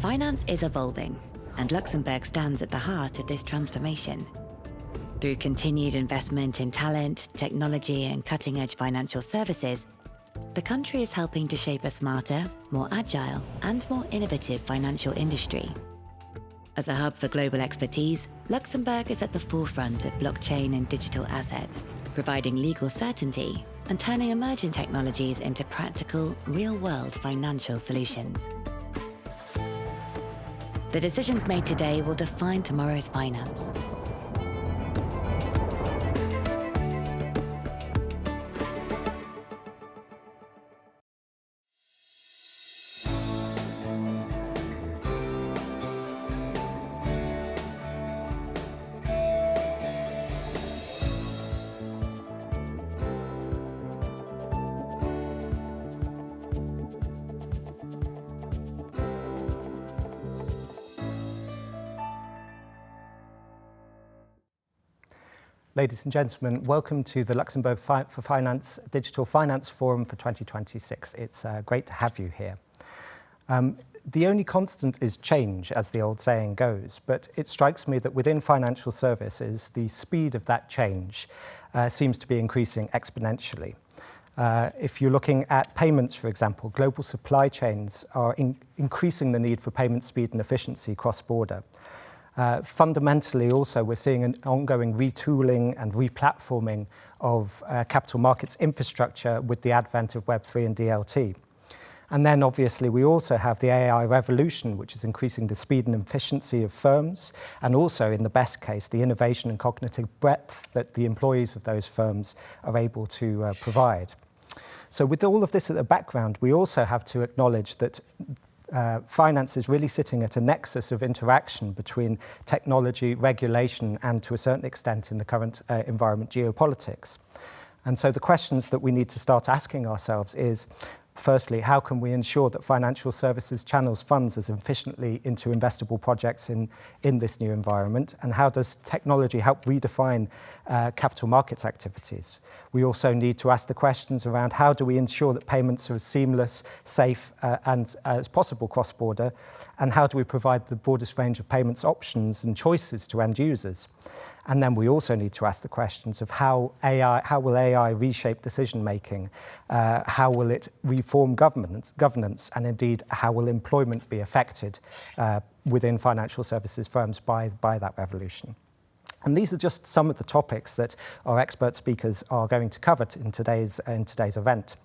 Finance is evolving, and Luxembourg stands at the heart of this transformation. Through continued investment in talent, technology, and cutting-edge financial services, the country is helping to shape a smarter, more agile, and more innovative financial industry. As a hub for global expertise, Luxembourg is at the forefront of blockchain and digital assets, providing legal certainty and turning emerging technologies into practical, real-world financial solutions. The decisions made today will define tomorrow's finance. Ladies and gentlemen, welcome to the Luxembourg for Finance Digital Finance Forum for 2026. It's great to have you here. The only constant is change, as the old saying goes, but it strikes me that within financial services, the speed of that change seems to be increasing exponentially. If you're looking at payments, for example, global supply chains are increasing the need for payment speed and efficiency cross-border. Fundamentally, also, we're seeing an ongoing retooling and replatforming of capital markets infrastructure with the advent of Web3 and DLT. And then, obviously, we also have the AI revolution, which is increasing the speed and efficiency of firms, and also, in the best case, the innovation and cognitive breadth that the employees of those firms are able to provide. So with all of this at the background, we also have to acknowledge that finance is really sitting at a nexus of interaction between technology, regulation, and to a certain extent in the current environment, geopolitics. And so the questions that we need to start asking ourselves is, firstly, how can we ensure that financial services channels funds as efficiently into investable projects in this new environment? And how does technology help redefine capital markets activities? We also need to ask the questions around how do we ensure that payments are as seamless, safe, and as possible cross-border? And how do we provide the broadest range of payments options and choices to end users? And then we also need to ask the questions of how will AI reshape decision-making? How will it reform governance? And indeed, how will employment be affected within financial services firms by that revolution? And these are just some of the topics that our expert speakers are going to cover in today's event.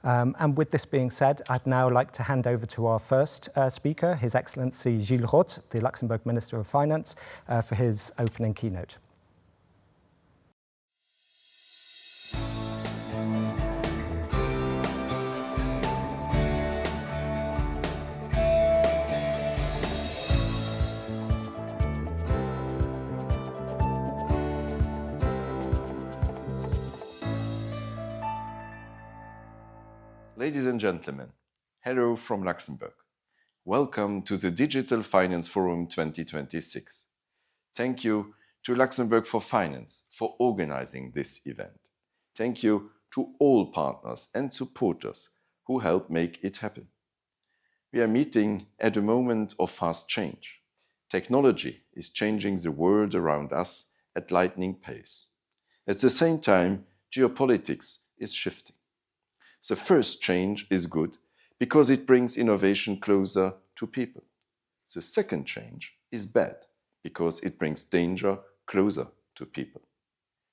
And with this being said, I'd now like to hand over to our first speaker, His Excellency Gilles Roth, the Luxembourg Minister of Finance, for his opening keynote. Ladies and gentlemen, hello from Luxembourg. Welcome to the Digital Finance Forum 2026. Thank you to Luxembourg for Finance for organizing this event. Thank you to all partners and supporters who help make it happen. We are meeting at a moment of fast change. Technology is changing the world around us at lightning pace. At the same time, geopolitics is shifting. The first change is good because it brings innovation closer to people. The second change is bad because it brings danger closer to people.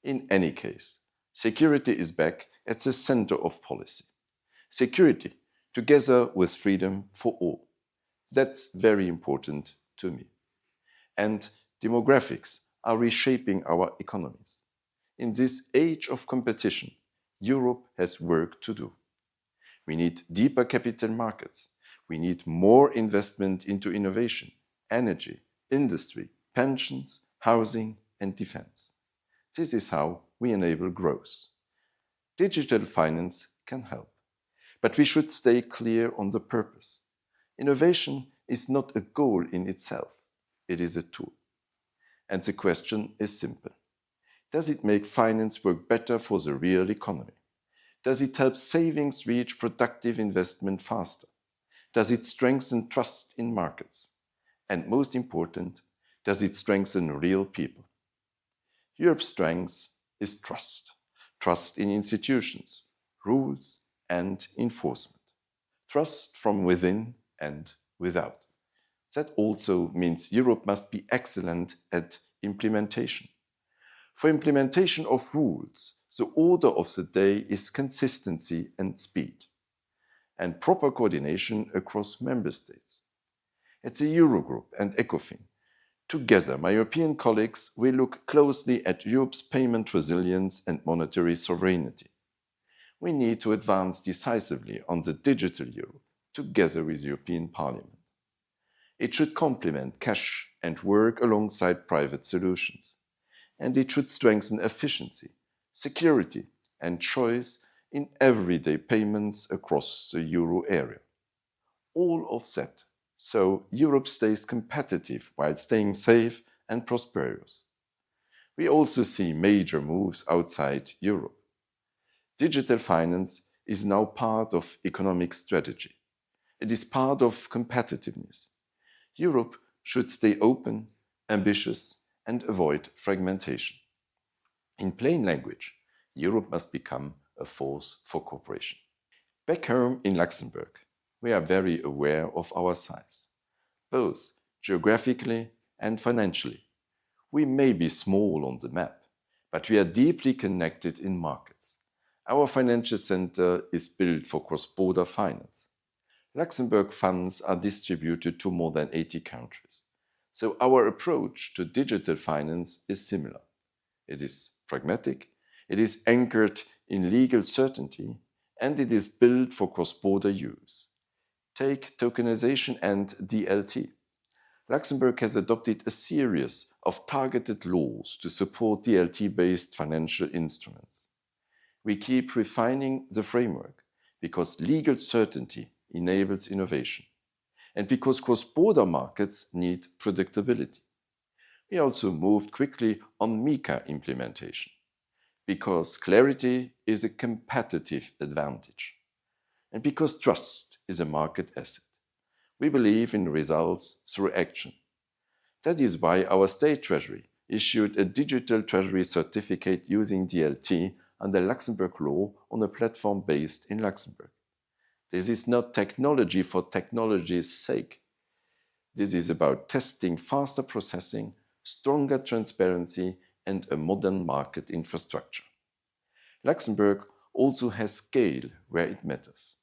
In any case, security is back at the center of policy. Security together with freedom for all. That's very important to me. And demographics are reshaping our economies. In this age of competition, Europe has work to do. We need deeper capital markets. We need more investment into innovation, energy, industry, pensions, housing, and defense. This is how we enable growth. Digital finance can help, but we should stay clear on the purpose. Innovation is not a goal in itself. It is a tool. And the question is simple. Does it make finance work better for the real economy? Does it help savings reach productive investment faster? Does it strengthen trust in markets? And most important, does it strengthen real people? Europe's strength is trust. Trust in institutions, rules, and enforcement. Trust from within and without. That also means Europe must be excellent at implementation. For implementation of rules, the order of the day is consistency and speed, and proper coordination across member states. At the Eurogroup and ECOFIN, together, my European colleagues will look closely at Europe's payment resilience and monetary sovereignty. We need to advance decisively on the digital euro, together with the European Parliament. It should complement cash and work alongside private solutions. And it should strengthen efficiency, security, and choice in everyday payments across the euro area. All of that, so Europe stays competitive while staying safe and prosperous. We also see major moves outside Europe. Digital finance is now part of economic strategy. It is part of competitiveness. Europe should stay open, ambitious, and avoid fragmentation. In plain language, Europe must become a force for cooperation. Back home in Luxembourg, we are very aware of our size, both geographically and financially. We may be small on the map, but we are deeply connected in markets. Our financial center is built for cross-border finance. Luxembourg funds are distributed to more than 80 countries. So our approach to digital finance is similar. It is pragmatic, it is anchored in legal certainty, and it is built for cross-border use. Take tokenization and DLT. Luxembourg has adopted a series of targeted laws to support DLT-based financial instruments. We keep refining the framework because legal certainty enables innovation, and because cross-border markets need predictability. We also moved quickly on MiCA implementation, because clarity is a competitive advantage, and because trust is a market asset. We believe in results through action. That is why our state treasury issued a digital treasury certificate using DLT under Luxembourg law on a platform based in Luxembourg. This is not technology for technology's sake. This is about testing faster processing, stronger transparency, and a modern market infrastructure. Luxembourg also has scale where it matters.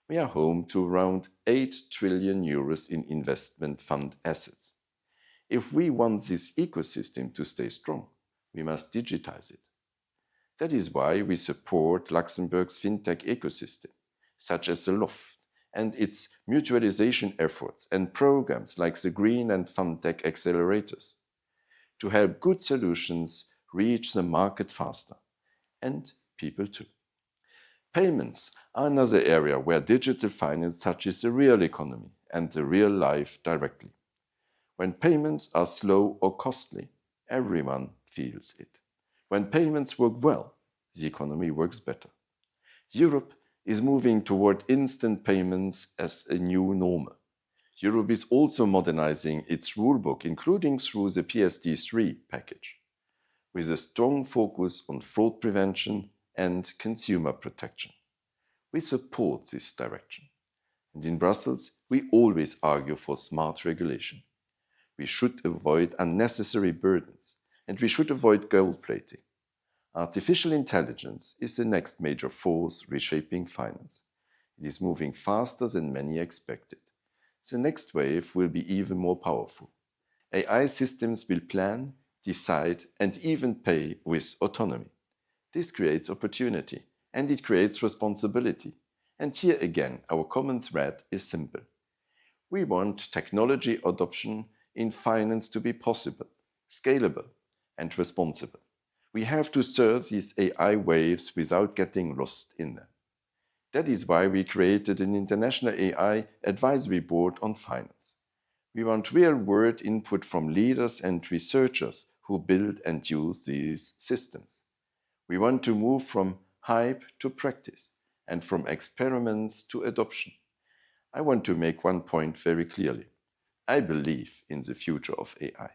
We are home to around 8 trillion euros in investment fund assets. If we want this ecosystem to stay strong, we must digitize it. That is why we support Luxembourg's fintech ecosystem, such as the Loft, and its mutualization efforts and programs like the Green and Fintech accelerators, to help good solutions reach the market faster, and people too. Payments are another area where digital finance touches the real economy and the real life directly. When payments are slow or costly, everyone feels it. When payments work well, the economy works better. Europe is moving toward instant payments as a new normal. Europe is also modernizing its rulebook, including through the PSD3 package, with a strong focus on fraud prevention and consumer protection. We support this direction. And in Brussels, we always argue for smart regulation. We should avoid unnecessary burdens, and we should avoid gold plating. Artificial intelligence is the next major force reshaping finance. It is moving faster than many expected. The next wave will be even more powerful. AI systems will plan, decide, and even pay with autonomy. This creates opportunity, and it creates responsibility. And here again, our common thread is simple. We want technology adoption in finance to be possible, scalable, and responsible. We have to serve these AI waves without getting lost in them. That is why we created an international AI advisory board on finance. We want real-world input from leaders and researchers who build and use these systems. We want to move from hype to practice and from experiments to adoption. I want to make one point very clearly. I believe in the future of AI,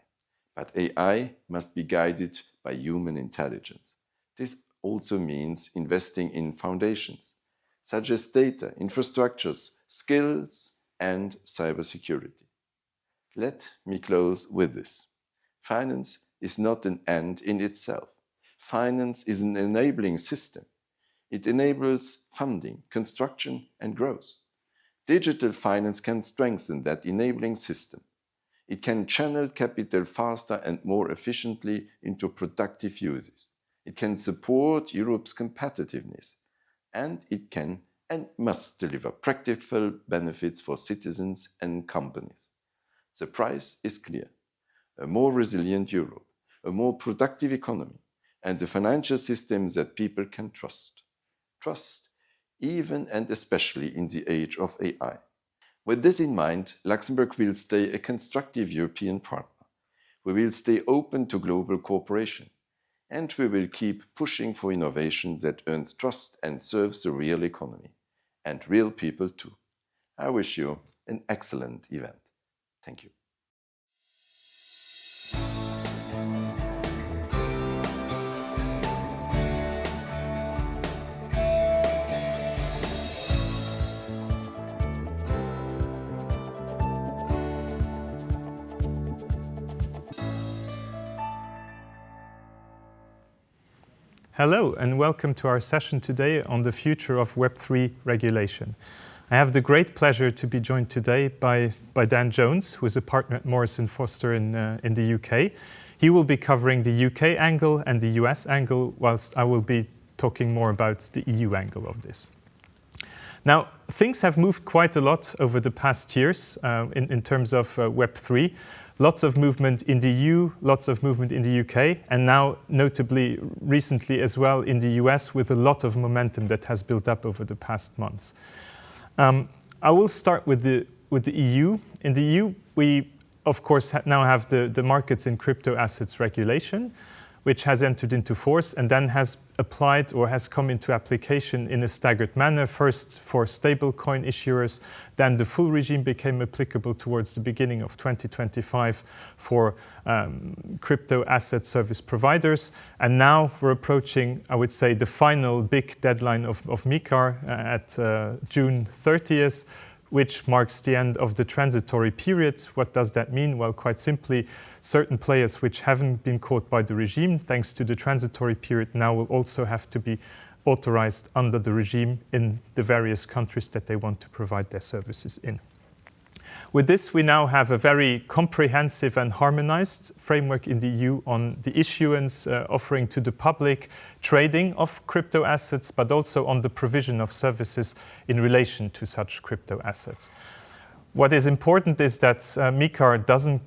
but AI must be guided by human intelligence. This also means investing in foundations, such as data, infrastructures, skills, and cybersecurity. Let me close with this. Finance is not an end in itself. Finance is an enabling system. It enables funding, construction, and growth. Digital finance can strengthen that enabling system. It can channel capital faster and more efficiently into productive uses. It can support Europe's competitiveness, and it can and must deliver practical benefits for citizens and companies. The price is clear: a more resilient Europe, a more productive economy, and a financial system that people can trust. Trust, even and especially in the age of AI. With this in mind, Luxembourg will stay a constructive European partner. We will stay open to global cooperation, and we will keep pushing for innovation that earns trust and serves the real economy, and real people too. I wish you an excellent event. Thank you. Hello, and welcome to our session today on the future of Web3 regulation. I have the great pleasure to be joined today by Dan Jones, who is a partner at Morrison Foster in the UK. He will be covering the UK angle and the US angle, whilst I will be talking more about the EU angle of this. Now, things have moved quite a lot over the past years in terms of Web3. Lots of movement in the EU, lots of movement in the UK, and now notably recently as well in the US with a lot of momentum that has built up over the past months. I will start with the EU. In the EU, we of course now have the markets in crypto assets regulation, which has entered into force and then has applied or has come into application in a staggered manner, first for stablecoin issuers, then the full regime became applicable towards the beginning of 2025 for crypto asset service providers. And now we're approaching, I would say, the final big deadline of MiCA at June 30th, which marks the end of the transitory period. What does that mean? Well, quite simply, certain players which haven't been caught by the regime, thanks to the transitory period, now will also have to be authorized under the regime in the various countries that they want to provide their services in. With this, we now have a very comprehensive and harmonized framework in the EU on the issuance, offering to the public, trading of crypto assets, but also on the provision of services in relation to such crypto assets. What is important is that MiCA doesn't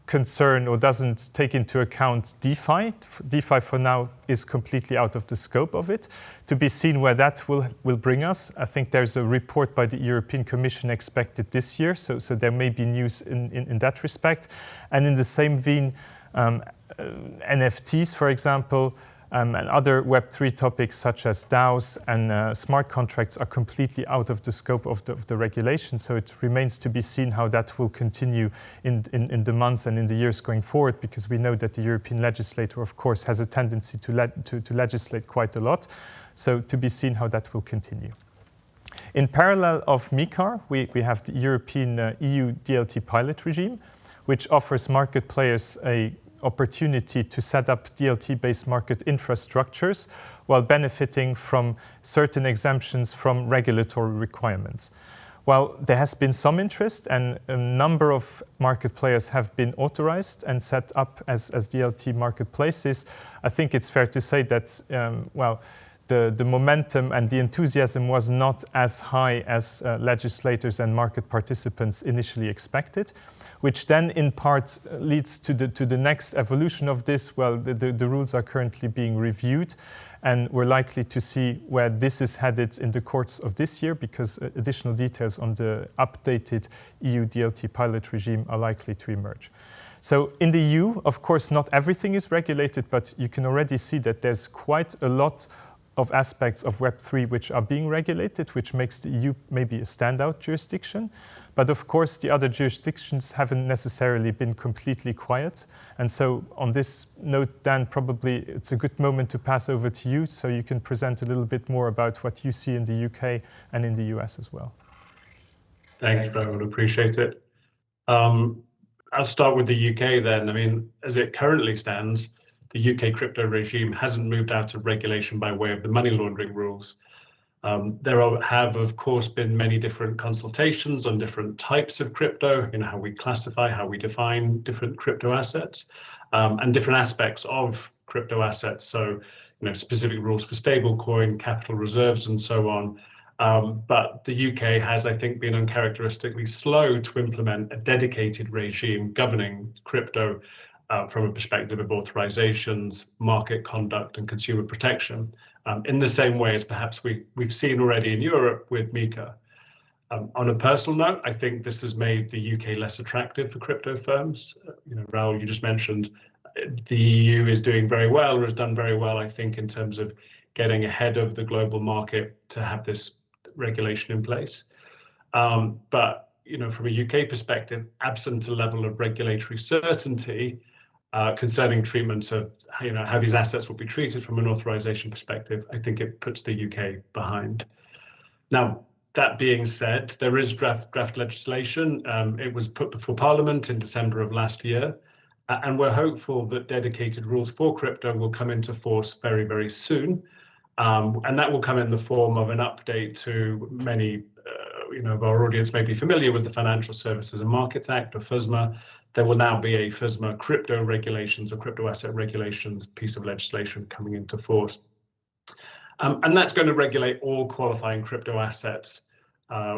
concern or doesn't take into account DeFi. DeFi for now is completely out of the scope of it. To be seen where that will bring us. I think there's a report by the European Commission expected this year, so there may be news in that respect. And in the same vein, NFTs, for example, and other Web3 topics such as DAOs and smart contracts are completely out of the scope of the regulation. So it remains to be seen how that will continue in the months and in the years going forward, because we know that the European legislator, of course, has a tendency to legislate quite a lot. So to be seen how that will continue. In parallel of MiCA, we have the European EU DLT pilot regime, which offers market players a opportunity to set up DLT-based market infrastructures while benefiting from certain exemptions from regulatory requirements. While there has been some interest and a number of market players have been authorized and set up as DLT marketplaces, I think it's fair to say that, the momentum and the enthusiasm was not as high as legislators and market participants initially expected, which then in part leads to the next evolution of this. Well, the rules are currently being reviewed, and we're likely to see where this is headed in the course of this year, because additional details on the updated EU DLT pilot regime are likely to emerge. So in the EU, of course, not everything is regulated, but you can already see that there's quite a lot of aspects of Web3 which are being regulated, which makes the EU maybe a standout jurisdiction. But of course, the other jurisdictions haven't necessarily been completely quiet. And so on this note, Dan, probably it's a good moment to pass over to you so you can present a little bit more about what you see in the UK and in the US as well. Thanks, Raoul. Appreciate it. I'll start with the UK then. I mean, as it currently stands, the UK crypto regime hasn't moved out of regulation by way of the money laundering rules. There have, of course, been many different consultations on different types of crypto, how we classify, how we define different crypto assets, and different aspects of crypto assets. So, specific rules for stablecoin, capital reserves, and so on. But the UK has, I think, been uncharacteristically slow to implement a dedicated regime governing crypto from a perspective of authorizations, market conduct, and consumer protection, in the same way as perhaps we've seen already in Europe with MiCA. On a personal note, I think this has made the UK less attractive for crypto firms. Raoul, you just mentioned the EU is doing very well, or has done very well, I think, in terms of getting ahead of the global market to have this regulation in place. But from a UK perspective, absent a level of regulatory certainty concerning treatment of how these assets will be treated from an authorization perspective, I think it puts the UK behind. Now, that being said, there is draft legislation. It was put before Parliament in December of last year, and we're hopeful that dedicated rules for crypto will come into force very, very soon. And that will come in the form of an update to many of our audience may be familiar with the Financial Services and Markets Act, or FSMA. There will now be a FSMA crypto regulations or crypto asset regulations piece of legislation coming into force. And that's going to regulate all qualifying crypto assets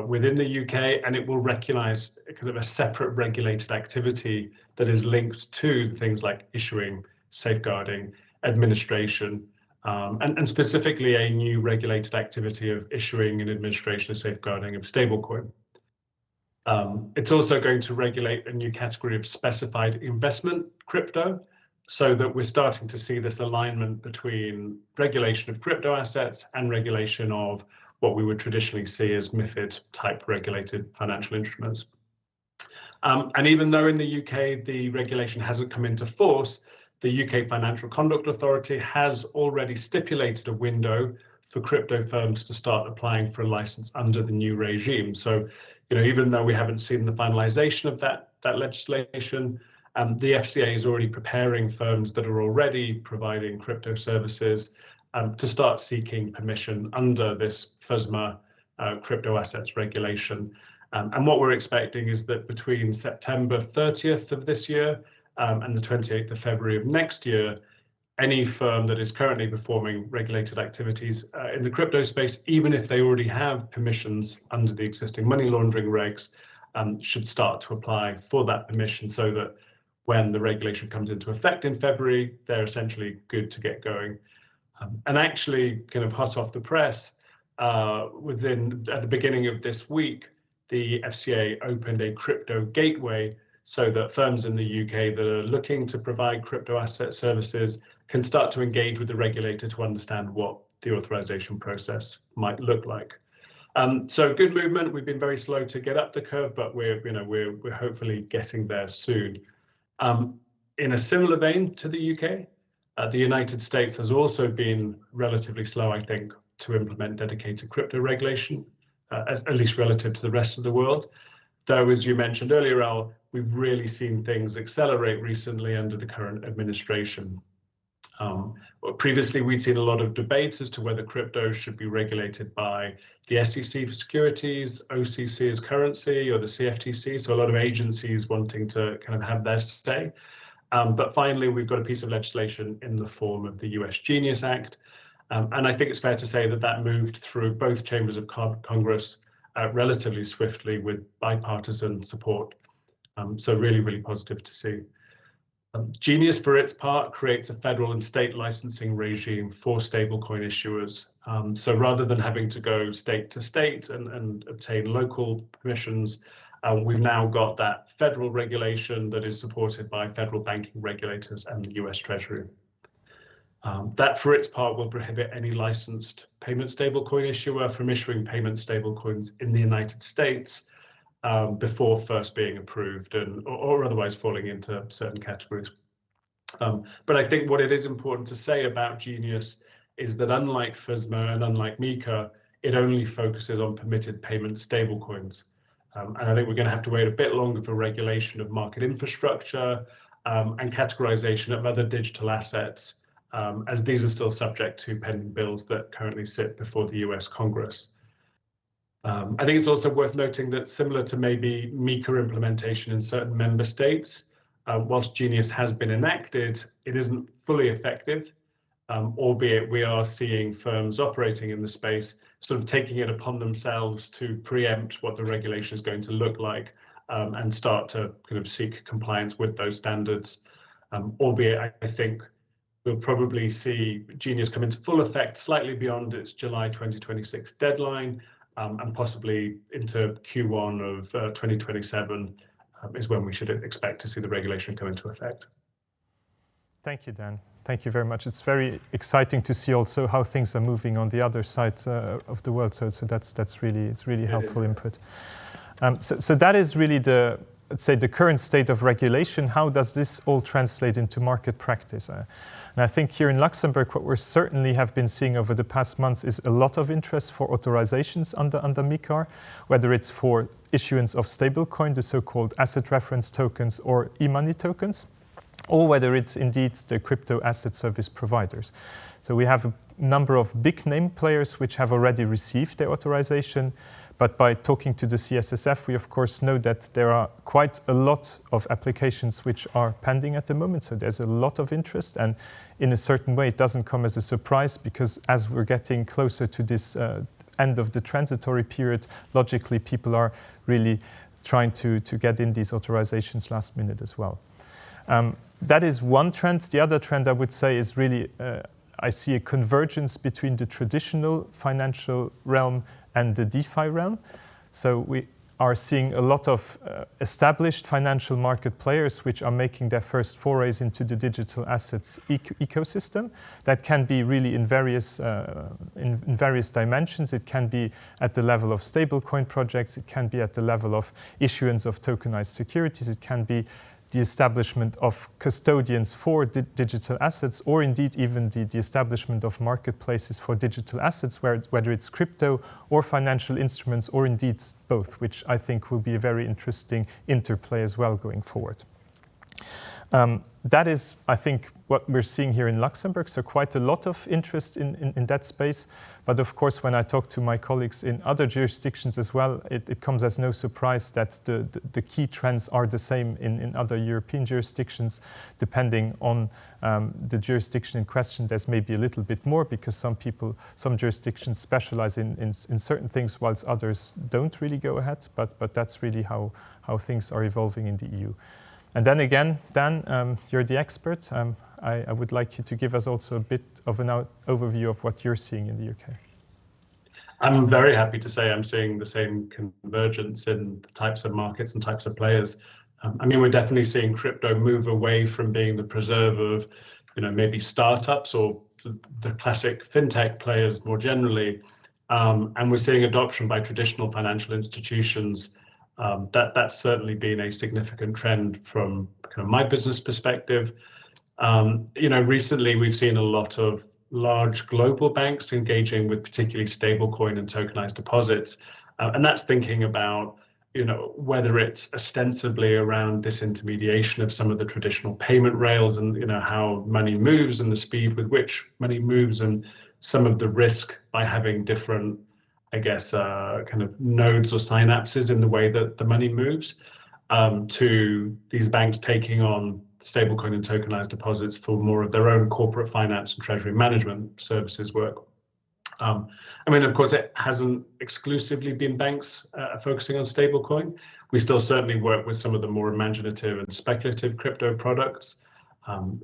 within the UK, and it will recognize kind of a separate regulated activity that is linked to things like issuing, safeguarding, administration, and specifically a new regulated activity of issuing and administration and safeguarding of stablecoin. It's also going to regulate a new category of specified investment crypto, so that we're starting to see this alignment between regulation of crypto assets and regulation of what we would traditionally see as MiFID type regulated financial instruments. And even though in the UK the regulation hasn't come into force, the UK Financial Conduct Authority has already stipulated a window for crypto firms to start applying for a license under the new regime. So, even though we haven't seen the finalization of that legislation, the FCA is already preparing firms that are already providing crypto services to start seeking permission under this FSMA crypto assets regulation. And what we're expecting is that between September 30th of this year and the 28th of February of next year, any firm that is currently performing regulated activities in the crypto space, even if they already have permissions under the existing money laundering regs, should start to apply for that permission, so that when the regulation comes into effect in February, they're essentially good to get going. And actually, kind of hot off the press, at the beginning of this week, the FCA opened a crypto gateway so that firms in the UK that are looking to provide crypto asset services can start to engage with the regulator to understand what the authorization process might look like. So good movement. We've been very slow to get up the curve, but we're hopefully getting there soon. In a similar vein to the UK, the United States has also been relatively slow, I think, to implement dedicated crypto regulation, at least relative to the rest of the world. Though, as you mentioned earlier, Al, we've really seen things accelerate recently under the current administration. Previously, we'd seen a lot of debates as to whether crypto should be regulated by the SEC for securities, OCC as currency, or the CFTC. So a lot of agencies wanting to kind of have their say. But finally, we've got a piece of legislation in the form of the US Genius Act. And I think it's fair to say that that moved through both chambers of Congress relatively swiftly with bipartisan support. So really, really positive to see. Genius, for its part, creates a federal and state licensing regime for stablecoin issuers. So rather than having to go state to state and obtain local permissions, we've now got that federal regulation that is supported by federal banking regulators and the US Treasury. That, for its part, will prohibit any licensed payment stablecoin issuer from issuing payment stablecoins in the United States before first being approved or otherwise falling into certain categories. But I think what it is important to say about Genius is that unlike FSMA and unlike MiCA, it only focuses on permitted payment stablecoins. And I think we're going to have to wait a bit longer for regulation of market infrastructure and categorization of other digital assets, as these are still subject to pending bills that currently sit before the US Congress. I think it's also worth noting that similar to maybe MiCA implementation in certain member states, whilst Genius has been enacted, it isn't fully effective, albeit we are seeing firms operating in the space sort of taking it upon themselves to preempt what the regulation is going to look like and start to kind of seek compliance with those standards. Albeit I think we'll probably see Genius come into full effect slightly beyond its July 2026 deadline, and possibly into Q1 of 2027 is when we should expect to see the regulation come into effect. Thank you, Dan. Thank you very much. It's very exciting to see also how things are moving on the other side of the world. So that's really helpful input. So that is really let's say the current state of regulation. How does this all translate into market practice? And I think here in Luxembourg, what we certainly have been seeing over the past months is a lot of interest for authorizations under MiCA, whether it's for issuance of stablecoin, the so-called asset reference tokens or e-money tokens, or whether it's indeed the crypto asset service providers. So we have a number of big name players which have already received their authorization. But by talking to the CSSF, we of course know that there are quite a lot of applications which are pending at the moment. So there's a lot of interest, and in a certain way, it doesn't come as a surprise, because as we're getting closer to this end of the transitory period, logically people are really trying to get in these authorizations last minute as well. That is one trend. The other trend I would say is really, I see a convergence between the traditional financial realm and the DeFi realm. So we are seeing a lot of established financial market players which are making their first forays into the digital assets ecosystem. That can be really in various dimensions. It can be at the level of stablecoin projects. It can be at the level of issuance of tokenized securities. It can be the establishment of custodians for digital assets, or indeed even the establishment of marketplaces for digital assets, whether it's crypto or financial instruments, or indeed both, which I think will be a very interesting interplay as well going forward. That is, I think, what we're seeing here in Luxembourg, so quite a lot of interest in that space. But of course, when I talk to my colleagues in other jurisdictions as well, it comes as no surprise that the key trends are the same in other European jurisdictions. Depending on the jurisdiction in question, there's maybe a little bit more, because some jurisdictions specialize in certain things, whilst others don't really go ahead. But that's really how things are evolving in the EU. And then again, Dan, you're the expert. I would like you to give us also a bit of an overview of what you're seeing in the UK. I'm very happy to say I'm seeing the same convergence in the types of markets and types of players. I mean, we're definitely seeing crypto move away from being the preserve of, maybe startups or the classic fintech players more generally, and we're seeing adoption by traditional financial institutions. That's certainly been a significant trend from kind of my business perspective. Recently we've seen a lot of large global banks engaging with particularly stablecoin and tokenized deposits, and that's thinking about whether it's ostensibly around disintermediation of some of the traditional payment rails, and how money moves and the speed with which money moves, and some of the risk by having different, I guess, kind of nodes or synapses in the way that the money moves, to these banks taking on stablecoin and tokenized deposits for more of their own corporate finance and treasury management services work. I mean, of course, it hasn't exclusively been banks focusing on stablecoin. We still certainly work with some of the more imaginative and speculative crypto products.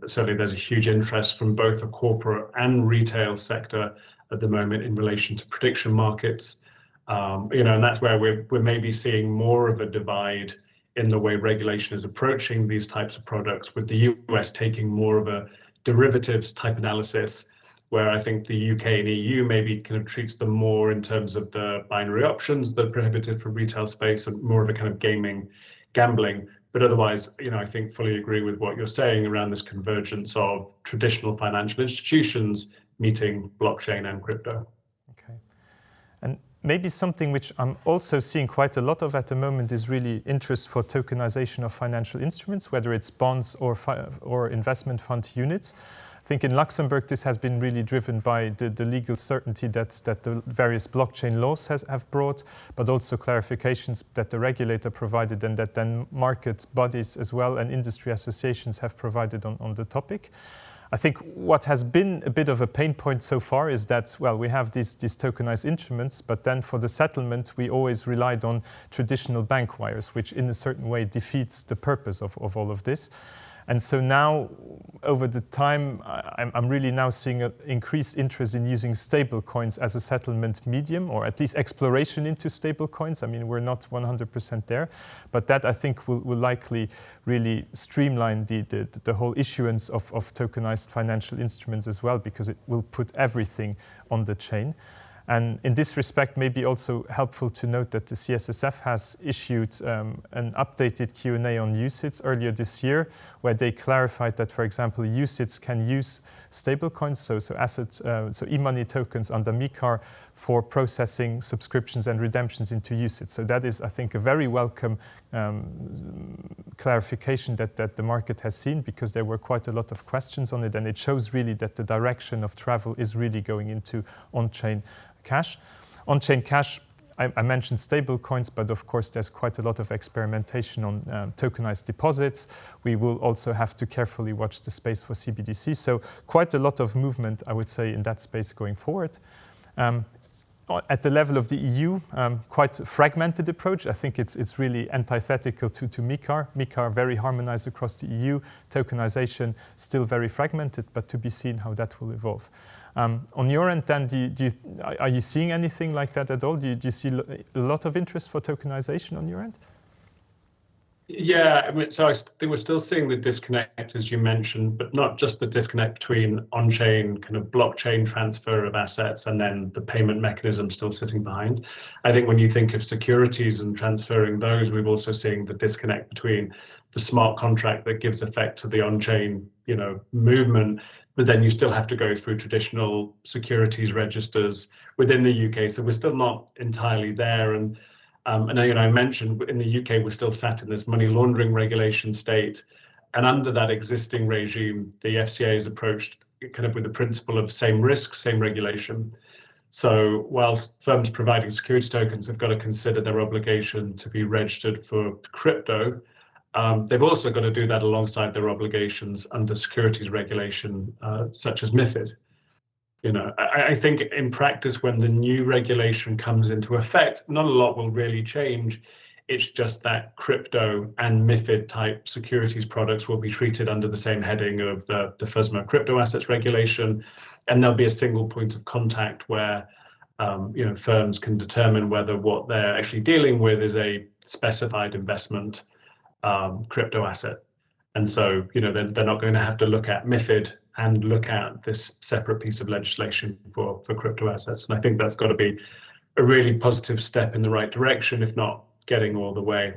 Certainly there's a huge interest from both the corporate and retail sector at the moment in relation to prediction markets. And that's where we're maybe seeing more of a divide in the way regulation is approaching these types of products, with the US taking more of a derivatives type analysis, where I think the UK and EU maybe kind of treats them more in terms of the binary options that are prohibited for retail space and more of a kind of gambling. But otherwise, I think fully agree with what you're saying around this convergence of traditional financial institutions meeting blockchain and crypto. Okay. And maybe something which I'm also seeing quite a lot of at the moment is really interest for tokenization of financial instruments, whether it's bonds or investment fund units. I think in Luxembourg, this has been really driven by the legal certainty that the various blockchain laws have brought, but also clarifications that the regulator provided and that then market bodies as well and industry associations have provided on the topic. I think what has been a bit of a pain point so far is that, well, we have these tokenized instruments, but then for the settlement, we always relied on traditional bank wires, which in a certain way defeats the purpose of all of this. And so now, over the time, I'm really now seeing an increased interest in using stable coins as a settlement medium, or at least exploration into stable coins. I mean, we're not 100% there, but that I think will likely really streamline the whole issuance of tokenized financial instruments as well, because it will put everything on the chain. And in this respect, maybe also helpful to note that the CSSF has issued an updated Q&A on UCITS earlier this year, where they clarified that, for example, UCITS can use stablecoins, so e-money tokens under MiCA for processing subscriptions and redemptions into UCITS. So that is, I think, a very welcome clarification that the market has seen, because there were quite a lot of questions on it, and it shows really that the direction of travel is really going into on-chain cash. On-chain cash, I mentioned stable coins, but of course there's quite a lot of experimentation on tokenized deposits. We will also have to carefully watch the space for CBDC. So quite a lot of movement, I would say, in that space going forward. At the level of the EU, quite a fragmented approach. I think it's really antithetical to MiCA. MiCA very harmonized across the EU. Tokenization still very fragmented, but to be seen how that will evolve. On your end, Dan, are you seeing anything like that at all? Do you see a lot of interest for tokenization on your end? Yeah, I mean, so I think we're still seeing the disconnect, as you mentioned, but not just the disconnect between on-chain kind of blockchain transfer of assets and then the payment mechanism still sitting behind. I think when you think of securities and transferring those, we've also seen the disconnect between the smart contract that gives effect to the on-chain, movement, but then you still have to go through traditional securities registers within the UK. So we're still not entirely there. And I mentioned in the UK, we're still sat in this money laundering regulation state. And under that existing regime, the FCA has approached kind of with the principle of same risk, same regulation. So whilst firms providing security tokens have got to consider their obligation to be registered for crypto, they've also got to do that alongside their obligations under securities regulation, such as MiFID. I think in practice, when the new regulation comes into effect, not a lot will really change. It's just that crypto and MiFID type securities products will be treated under the same heading of the FSMA crypto assets regulation, and there'll be a single point of contact where firms can determine whether what they're actually dealing with is a specified investment crypto asset. And so, they're not going to have to look at MiFID and look at this separate piece of legislation for crypto assets. And I think that's got to be a really positive step in the right direction, if not getting all the way.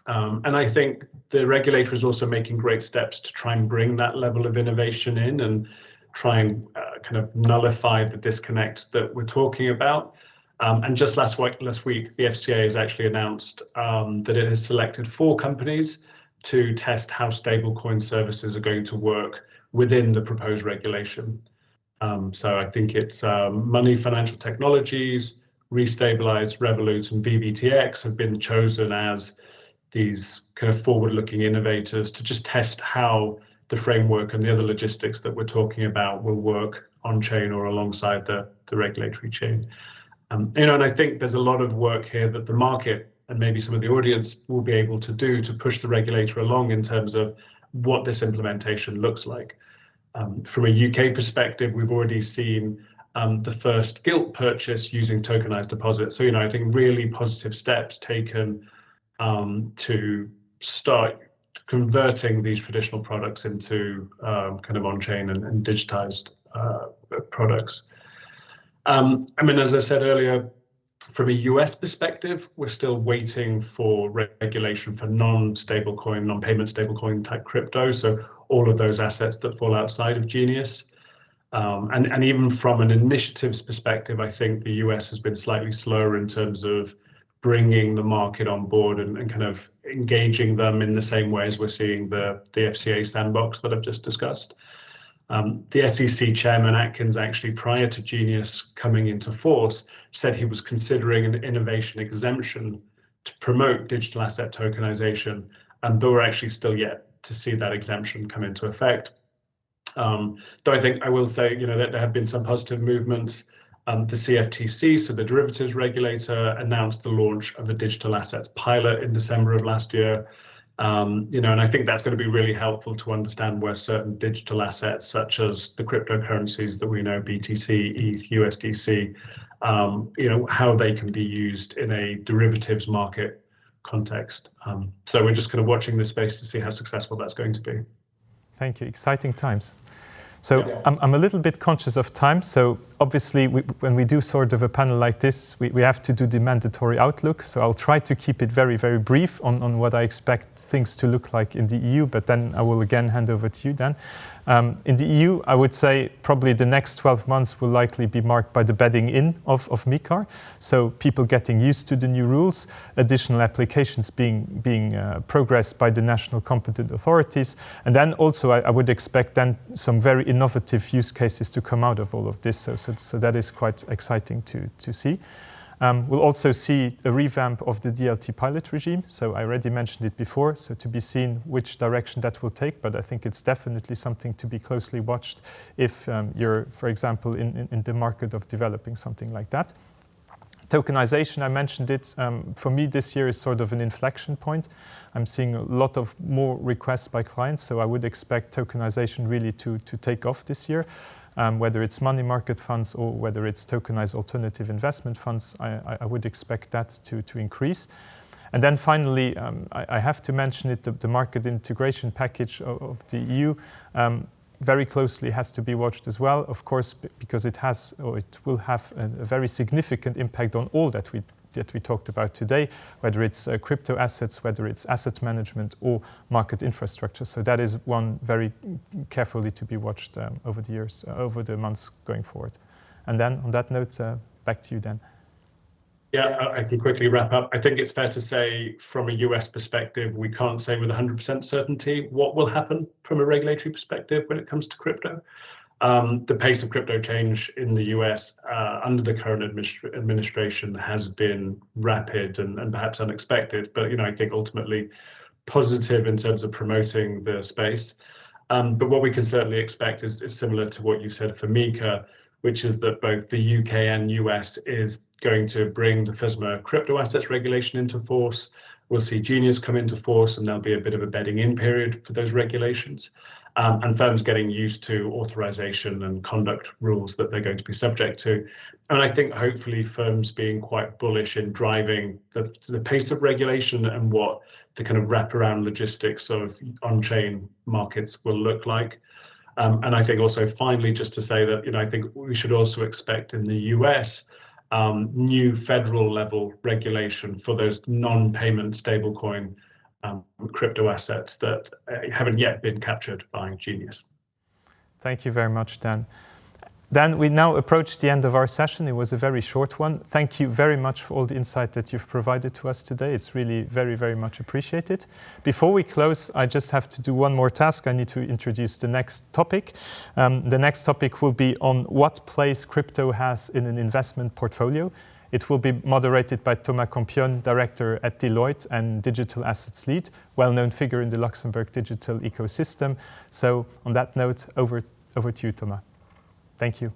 And I think the regulator is also making great steps to try and bring that level of innovation in and try and kind of nullify the disconnect that we're talking about. And just last week, the FCA has actually announced that it has selected 4 companies to test how stablecoin services are going to work within the proposed regulation. So I think it's Money Financial Technologies, Restabilize, Revolut, and BBTX have been chosen as these kind of forward-looking innovators to just test how the framework and the other logistics that we're talking about will work on-chain or alongside the regulatory chain. And I think there's a lot of work here that the market and maybe some of the audience will be able to do to push the regulator along in terms of what this implementation looks like. From a UK perspective, we've already seen the first gilt purchase using tokenized deposits. So, I think really positive steps taken to start converting these traditional products into kind of on-chain and digitized products. I mean, as I said earlier, from a US perspective, we're still waiting for regulation for non-stablecoin, non-payment stablecoin type crypto. So all of those assets that fall outside of Genius. And even from an initiatives perspective, I think the US has been slightly slower in terms of bringing the market on board and kind of engaging them in the same way as we're seeing the FCA sandbox that I've just discussed. The SEC chairman Atkins actually, prior to Genius coming into force, said he was considering an innovation exemption to promote digital asset tokenization, and though we're actually still yet to see that exemption come into effect. Though I think I will say, that there have been some positive movements. The CFTC, so the derivatives regulator, announced the launch of a digital assets pilot in December of last year. And I think that's going to be really helpful to understand where certain digital assets, such as the cryptocurrencies that we know, BTC, ETH, USDC, how they can be used in a derivatives market context. So we're just kind of watching this space to see how successful that's going to be. Thank you. Exciting times. So yeah. I'm a little bit conscious of time. So obviously, when we do sort of a panel like this, we have to do the mandatory outlook. So I'll try to keep it very, very brief on what I expect things to look like in the EU, but then I will again hand over to you, Dan. In the EU, I would say probably the next 12 months will likely be marked by the bedding in of MiCA. So people getting used to the new rules, additional applications being progressed by the national competent authorities. And then also I would expect then some very innovative use cases to come out of all of this. So that is quite exciting to see. We'll also see a revamp of the DLT pilot regime. So I already mentioned it before, so to be seen which direction that will take, but I think it's definitely something to be closely watched if you're, for example, in the market of developing something like that. Tokenization, I mentioned it. For me, this year is sort of an inflection point. I'm seeing a lot of more requests by clients, so I would expect tokenization really to take off this year. Whether it's money market funds or whether it's tokenized alternative investment funds, I would expect that to increase. And then finally, I have to mention it, the market integration package of the EU very closely has to be watched as well, of course, because it will have a very significant impact on all that we talked about today, whether it's crypto assets, whether it's asset management or market infrastructure. So that is one very carefully to be watched over the years, over the months going forward. And then on that note, back to you, Dan. Yeah, I can quickly wrap up. I think it's fair to say from a US perspective, we can't say with 100% certainty what will happen from a regulatory perspective when it comes to crypto. The pace of crypto change in the US under the current administration has been rapid and perhaps unexpected, but I think ultimately positive in terms of promoting the space. But what we can certainly expect is similar to what you said for MiCA, which is that both the UK and US is going to bring the FSMA crypto assets regulation into force. We'll see Genius come into force, and there'll be a bit of a bedding in period for those regulations. And firms getting used to authorization and conduct rules that they're going to be subject to. And I think hopefully firms being quite bullish in driving the pace of regulation and what the kind of wraparound logistics of on-chain markets will look like. And I think also finally, just to say that, I think we should also expect in the US new federal level regulation for those non-payment stablecoin crypto assets that haven't yet been captured by Genius. Thank you very much, Dan. Dan, we now approach the end of our session. It was a very short one. Thank you very much for all the insight that you've provided to us today. It's really very, very much appreciated. Before we close, I just have to do one more task. I need to introduce the next topic. The next topic will be on what place crypto has in an investment portfolio. It will be moderated by Thomas Campion, Director at Deloitte and Digital Assets Lead, well-known figure in the Luxembourg digital ecosystem. So on that note, over to you, Thomas. Thank you.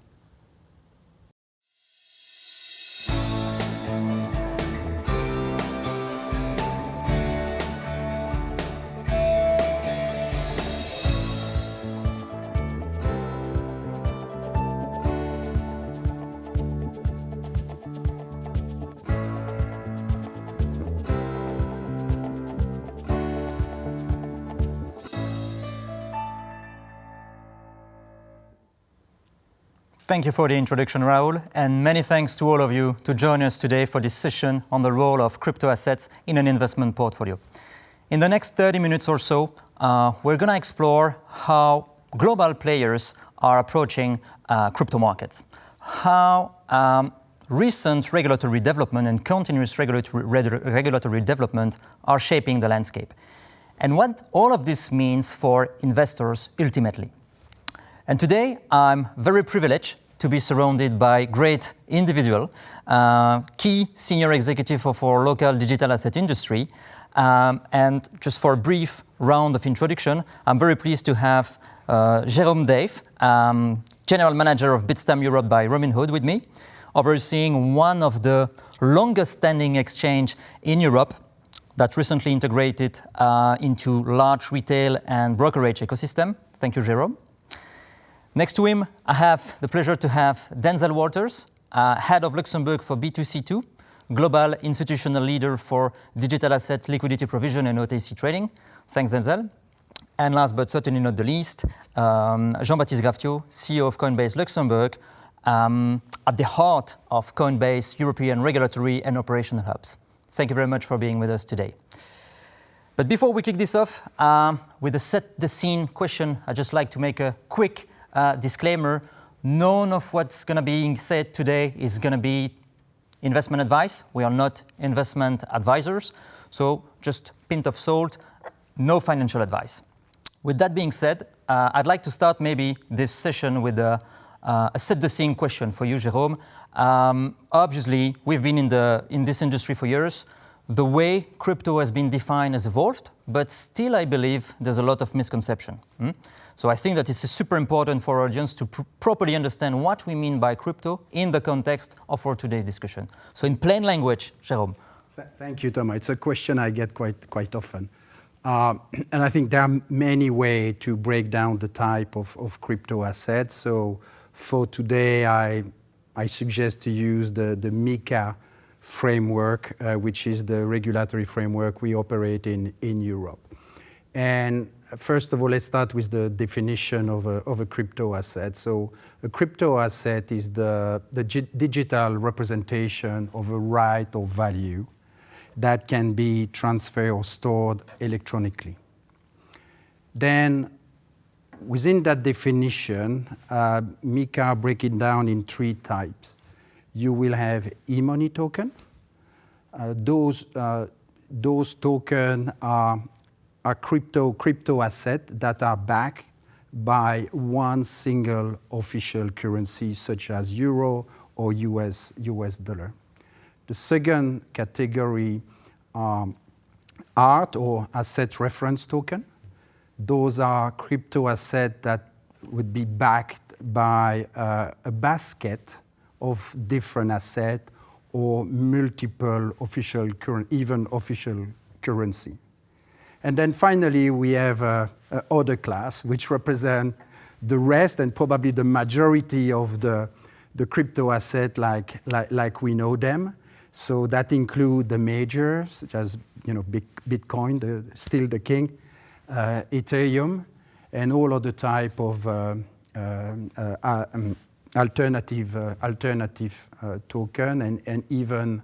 Thank you for the introduction, Raoul, and many thanks to all of you to join us today for this session on the role of crypto assets in an investment portfolio. In the next 30 minutes or so, we're going to explore how global players are approaching crypto markets, how recent regulatory development and continuous regulatory development are shaping the landscape, and what all of this means for investors ultimately. And today, I'm very privileged to be surrounded by great individuals, key senior executive of our local digital asset industry. And just for a brief round of introduction, I'm very pleased to have Jérôme Dave, General Manager of Bitstamp Europe by Robinhood with me, overseeing one of the longest standing exchange in Europe that recently integrated into large retail and brokerage ecosystem. Thank you, Jérôme. Next to him, I have the pleasure to have Denzel Walters, Head of Luxembourg for B2C2, Global Institutional Leader for Digital Asset Liquidity Provision and OTC Trading. Thanks, Denzel. And last but certainly not the least, Jean-Baptiste Graftiot, CEO of Coinbase Luxembourg, at the heart of Coinbase European regulatory and operational hubs. Thank you very much for being with us today. But before we kick this off with a set the scene question, I'd just like to make a quick disclaimer. None of what's going to be said today is going to be investment advice. We are not investment advisors. So just pinch of salt, no financial advice. With that being said, I'd like to start maybe this session with a set the scene question for you, Jérôme. Obviously, we've been in this industry for years. The way crypto has been defined has evolved, but still I believe there's a lot of misconception. So I think that it's super important for our audience to properly understand what we mean by crypto in the context of our today's discussion. So in plain language, Jérôme. Thank you, Thomas. It's a question I get quite often. And I think there are many ways to break down the type of crypto assets. So for today, I suggest to use the MiCA framework, which is the regulatory framework we operate in Europe. And first of all, let's start with the definition of a crypto asset. So a crypto asset is the digital representation of a right or value that can be transferred or stored electronically. Then within that definition, MiCA breaks it down in three types. You will have e-money token. Those tokens are crypto assets that are backed by one single official currency, such as euro or US dollar. The second category are art or asset reference token. Those are crypto assets that would be backed by a basket of different assets or multiple official currency. And then finally, we have other class, which represent the rest and probably the majority of the crypto asset like we know them. So that include the majors, such as Bitcoin, still the king, Ethereum, and all other type of alternative token and even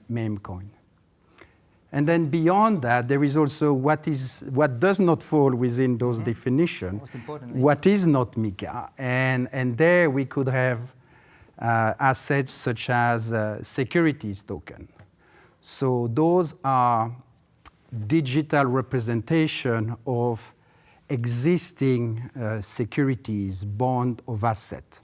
meme coin. And then beyond that, there is also what does not fall within those definitions, what is not MiCA. And there we could have assets such as securities token. So those are digital representation of existing securities, bond of asset.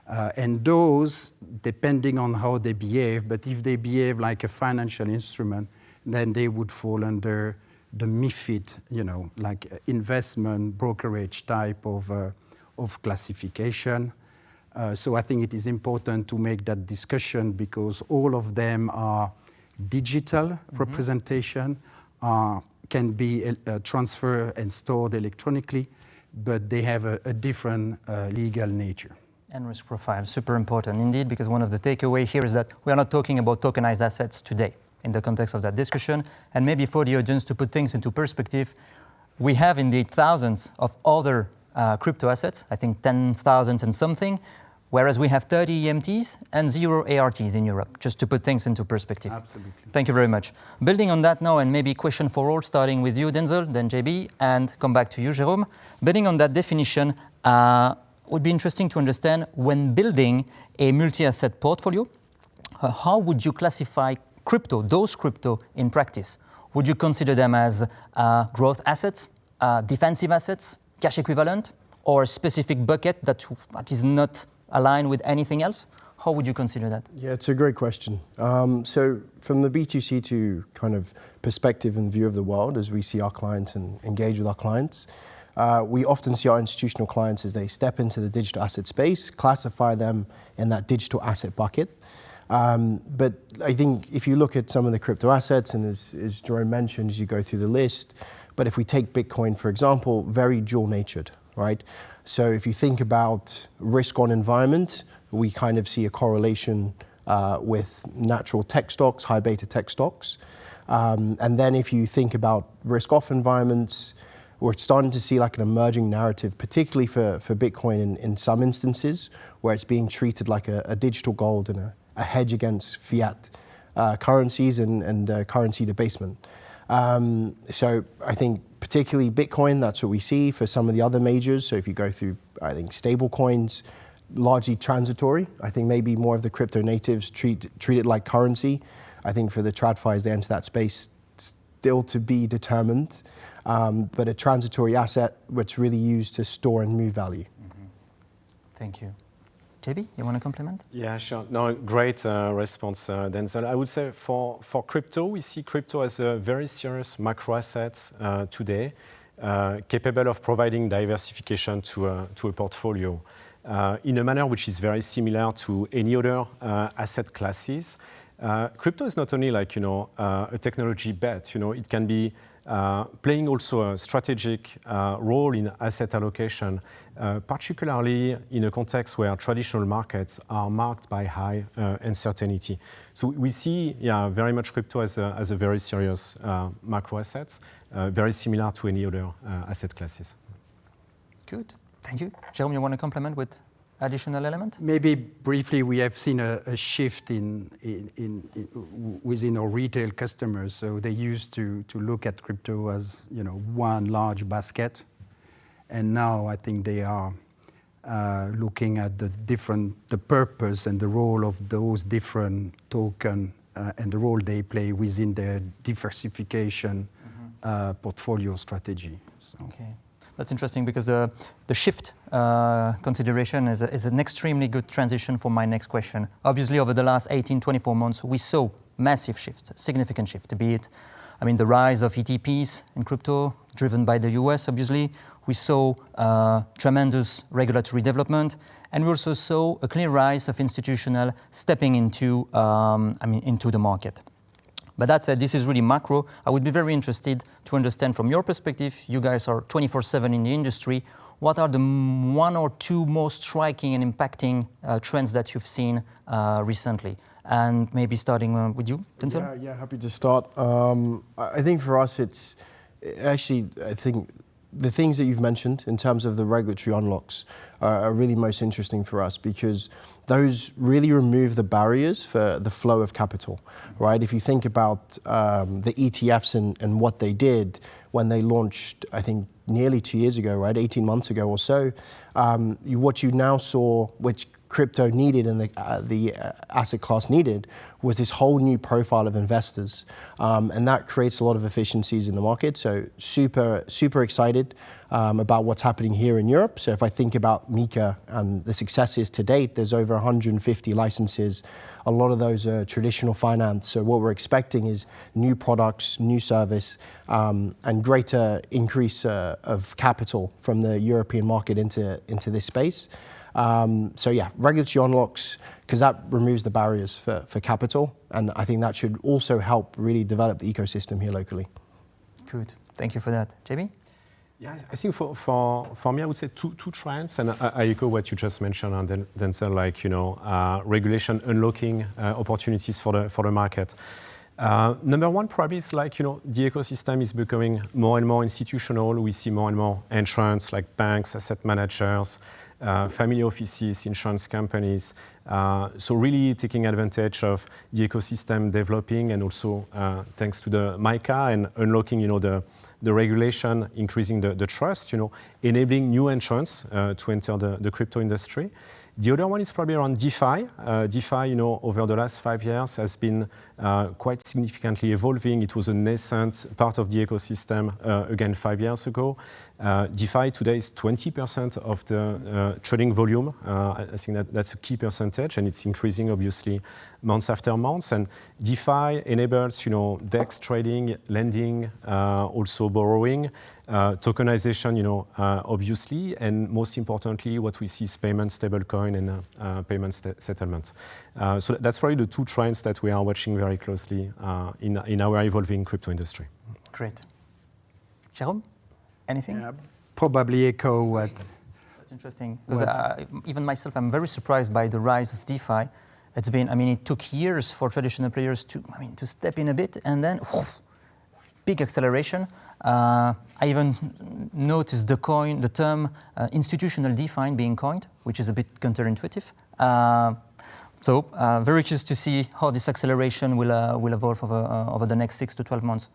And those, depending on how they behave, but if they behave like a financial instrument, then they would fall under the MiFID, like investment brokerage type of classification. So I think it is important to make that discussion because all of them are digital representation, can be transferred and stored electronically, but they have a different legal nature. And risk profile, super important indeed, because one of the takeaway here is that we are not talking about tokenized assets today in the context of that discussion. And maybe for the audience to put things into perspective, we have indeed thousands of other crypto assets, I think 10,000 and something, whereas we have 30 EMTs and 0 ARTs in Europe, just to put things into perspective. Absolutely. Thank you very much. Building on that now, and maybe question for all, starting with you, Denzel, then JB, and come back to you, Jérôme. Building on that definition, would be interesting to understand when building a multi-asset portfolio, how would you classify crypto, those crypto in practice? Would you consider them as growth assets, defensive assets, cash equivalent, or a specific bucket that is not aligned with anything else? How would you consider that? Yeah, it's a great question. So from the B2C2 kind of perspective and view of the world, as we see our clients and engage with our clients, we often see our institutional clients as they step into the digital asset space, classify them in that digital asset bucket. But I think if you look at some of the crypto assets, and as Jerome mentioned, as you go through the list, but if we take Bitcoin, for example, very dual-natured, right? So if you think about risk-on environment, we kind of see a correlation with natural tech stocks, high beta tech stocks. And then if you think about risk-off environments, we're starting to see like an emerging narrative, particularly for Bitcoin in some instances, where it's being treated like a digital gold and a hedge against fiat currencies and currency debasement. So I think particularly Bitcoin, that's what we see for some of the other majors. So if you go through, I think, stable coins, largely transitory. I think maybe more of the crypto natives treat it like currency. I think for the TradFis, they enter that space still to be determined, but a transitory asset which really used to store and move value. Mm-hmm. Thank you. JB, you want to complement? Yeah, sure. No, great response, Denzel. I would say for crypto, we see crypto as a very serious macro asset today, capable of providing diversification to a portfolio in a manner which is very similar to any other asset classes. Crypto is not only like, a technology bet, it can be playing also a strategic role in asset allocation, particularly in a context where traditional markets are marked by high uncertainty. So we see, very much crypto as a very serious macro asset, very similar to any other asset classes. Good, thank you. Jérôme, you want to complement with additional element? Maybe briefly, we have seen a shift within our retail customers. So they used to look at crypto as one large basket, and now I think they are looking at the purpose and the role of those different tokens and the role they play within their diversification portfolio strategy. So. Okay. That's interesting because the shift consideration is an extremely good transition for my next question. Obviously, over the last 18-24 months, we saw massive shifts, significant shift, be it, the rise of ETPs in crypto, driven by the US, obviously. We saw tremendous regulatory development, and we also saw a clear rise of institutional stepping into the market. But that said, this is really macro. I would be very interested to understand from your perspective, you guys are 24/7 in the industry, what are the one or two most striking and impacting trends that you've seen recently? And maybe starting with you, Denzel? Yeah, happy to start. I think for us, I think the things that you've mentioned in terms of the regulatory unlocks are really most interesting for us because those really remove the barriers for the flow of capital, right? If you think about the ETFs and what they did when they launched, I think, nearly 2 years ago, right, 18 months ago or so, what you now saw, which crypto needed and the asset class needed, was this whole new profile of investors. And that creates a lot of efficiencies in the market. So super excited about what's happening here in Europe. So if I think about MiCA and the successes to date, there's over 150 licenses. A lot of those are traditional finance. So what we're expecting is new products, new service, and greater increase of capital from the European market into this space. So yeah, regulatory unlocks, because that removes the barriers for capital. And I think that should also help really develop the ecosystem here locally. Good, thank you for that. JB? Yeah, I think for me, I would say two trends, and I echo what you just mentioned, and then say like, regulation unlocking opportunities for the market. Number one probably is like, the ecosystem is becoming more and more institutional. We see more and more entrants like banks, asset managers, family offices, insurance companies. So really taking advantage of the ecosystem developing, and also thanks to the MiCA and unlocking, the regulation, increasing the trust, enabling new entrants to enter the crypto industry. The other one is probably around DeFi. DeFi, over the last 5 years has been quite significantly evolving. It was a nascent part of the ecosystem, again, 5 years ago. DeFi today is 20% of the trading volume. I think that's a key percentage, and it's increasing, obviously, months after months. And DeFi enables, DEX trading, lending, also borrowing, tokenization, obviously, and most importantly, what we see is payment stablecoin and payment settlement. So that's probably the two trends that we are watching very closely in our evolving crypto industry. Great. Jérôme, anything? Yeah, probably echo what... That's interesting, because even myself, I'm very surprised by the rise of DeFi. It's been, it took years for traditional players to step in a bit, and then big acceleration. I even noticed the term institutional DeFi being coined, which is a bit counterintuitive. So very curious to see how this acceleration will evolve over the next 6 to 12 months,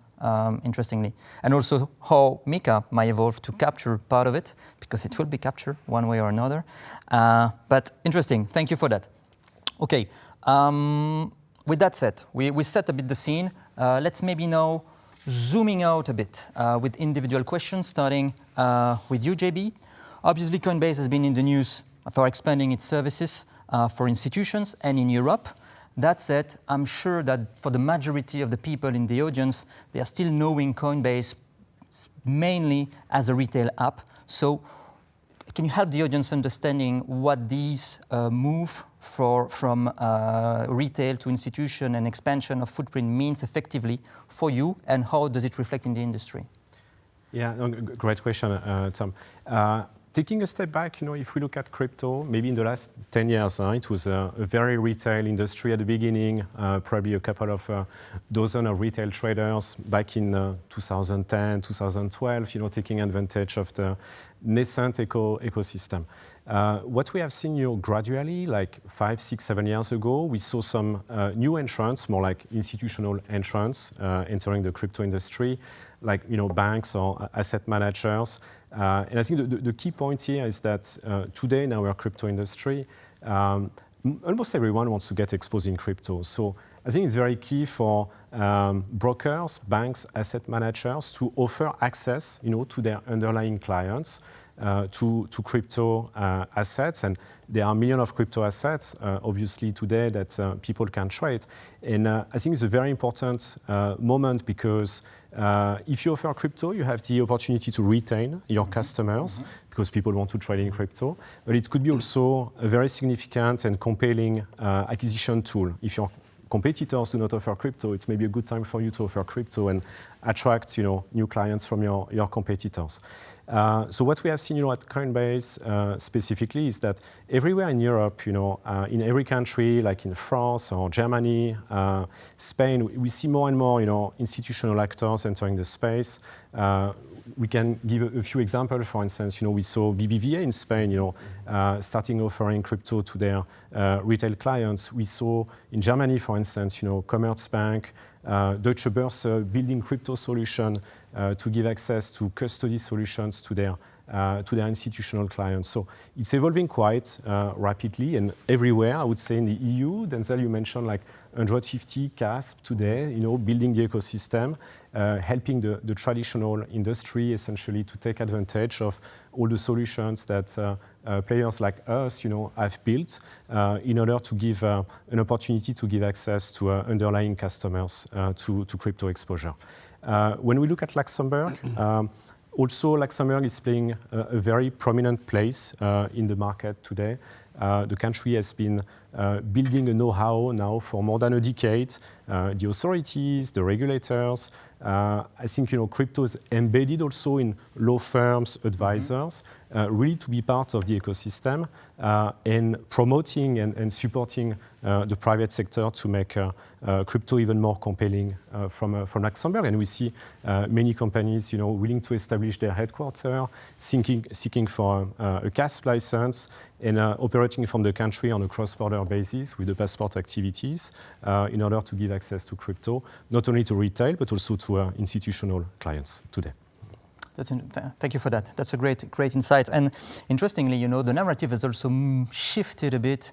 interestingly. And also how MiCA might evolve to capture part of it, because it will be captured one way or another. But interesting, thank you for that. Okay, with that said, we set a bit the scene. Let's maybe now zooming out a bit with individual questions, starting with you, JB. Obviously, Coinbase has been in the news for expanding its services for institutions and in Europe. That said, I'm sure that for the majority of the people in the audience, they are still knowing Coinbase mainly as a retail app. So can you help the audience understanding what these move from retail to institution and expansion of footprint means effectively for you, and how does it reflect in the industry? Yeah, great question, Tom. Taking a step back, if we look at crypto, maybe in the last 10 years, it was a very retail industry at the beginning, probably a couple of dozen of retail traders back in 2010, 2012, taking advantage of the nascent ecosystem. What we have seen gradually, like 5, 6, 7 years ago, we saw some new entrants, more like institutional entrants entering the crypto industry, like banks or asset managers. And I think the key point here is that today in our crypto industry, almost everyone wants to get exposed in crypto. So I think it's very key for brokers, banks, asset managers to offer access, to their underlying clients to crypto assets. And there are millions of crypto assets, obviously, today that people can trade. And I think it's a very important moment, because if you offer crypto, you have the opportunity to retain your customers, because people want to trade in crypto. But it could be also a very significant and compelling acquisition tool. If your competitors do not offer crypto, it may be a good time for you to offer crypto and attract new clients from your competitors. So what we have seen at Coinbase specifically is that everywhere in Europe, in every country, like in France or Germany, Spain, we see more and more institutional actors entering the space. We can give a few examples. For instance, we saw BBVA in Spain, starting offering crypto to their retail clients. We saw in Germany, for instance, Commerzbank, Deutsche Börse building crypto solution to give access to custody solutions to their institutional clients. So it's evolving quite rapidly and everywhere. I would say in the EU, Denzel, you mentioned like 150 CASP today, building the ecosystem, helping the traditional industry essentially to take advantage of all the solutions that players like us, have built in order to give an opportunity to give access to underlying customers to crypto exposure. When we look at Luxembourg, also Luxembourg is playing a very prominent place in the market today. The country has been building a know-how now for more than a decade the authorities, the regulators. I think crypto is embedded also in law firms, advisors, really to be part of the ecosystem and promoting and supporting the private sector to make crypto even more compelling from Luxembourg. And we see many companies willing to establish their headquarters, seeking for a CASP license, and operating from the country on a cross-border basis with the passport activities in order to give access to crypto, not only to retail, but also to institutional clients today. Thank you for that. That's a great insight. And interestingly, the narrative has also shifted a bit.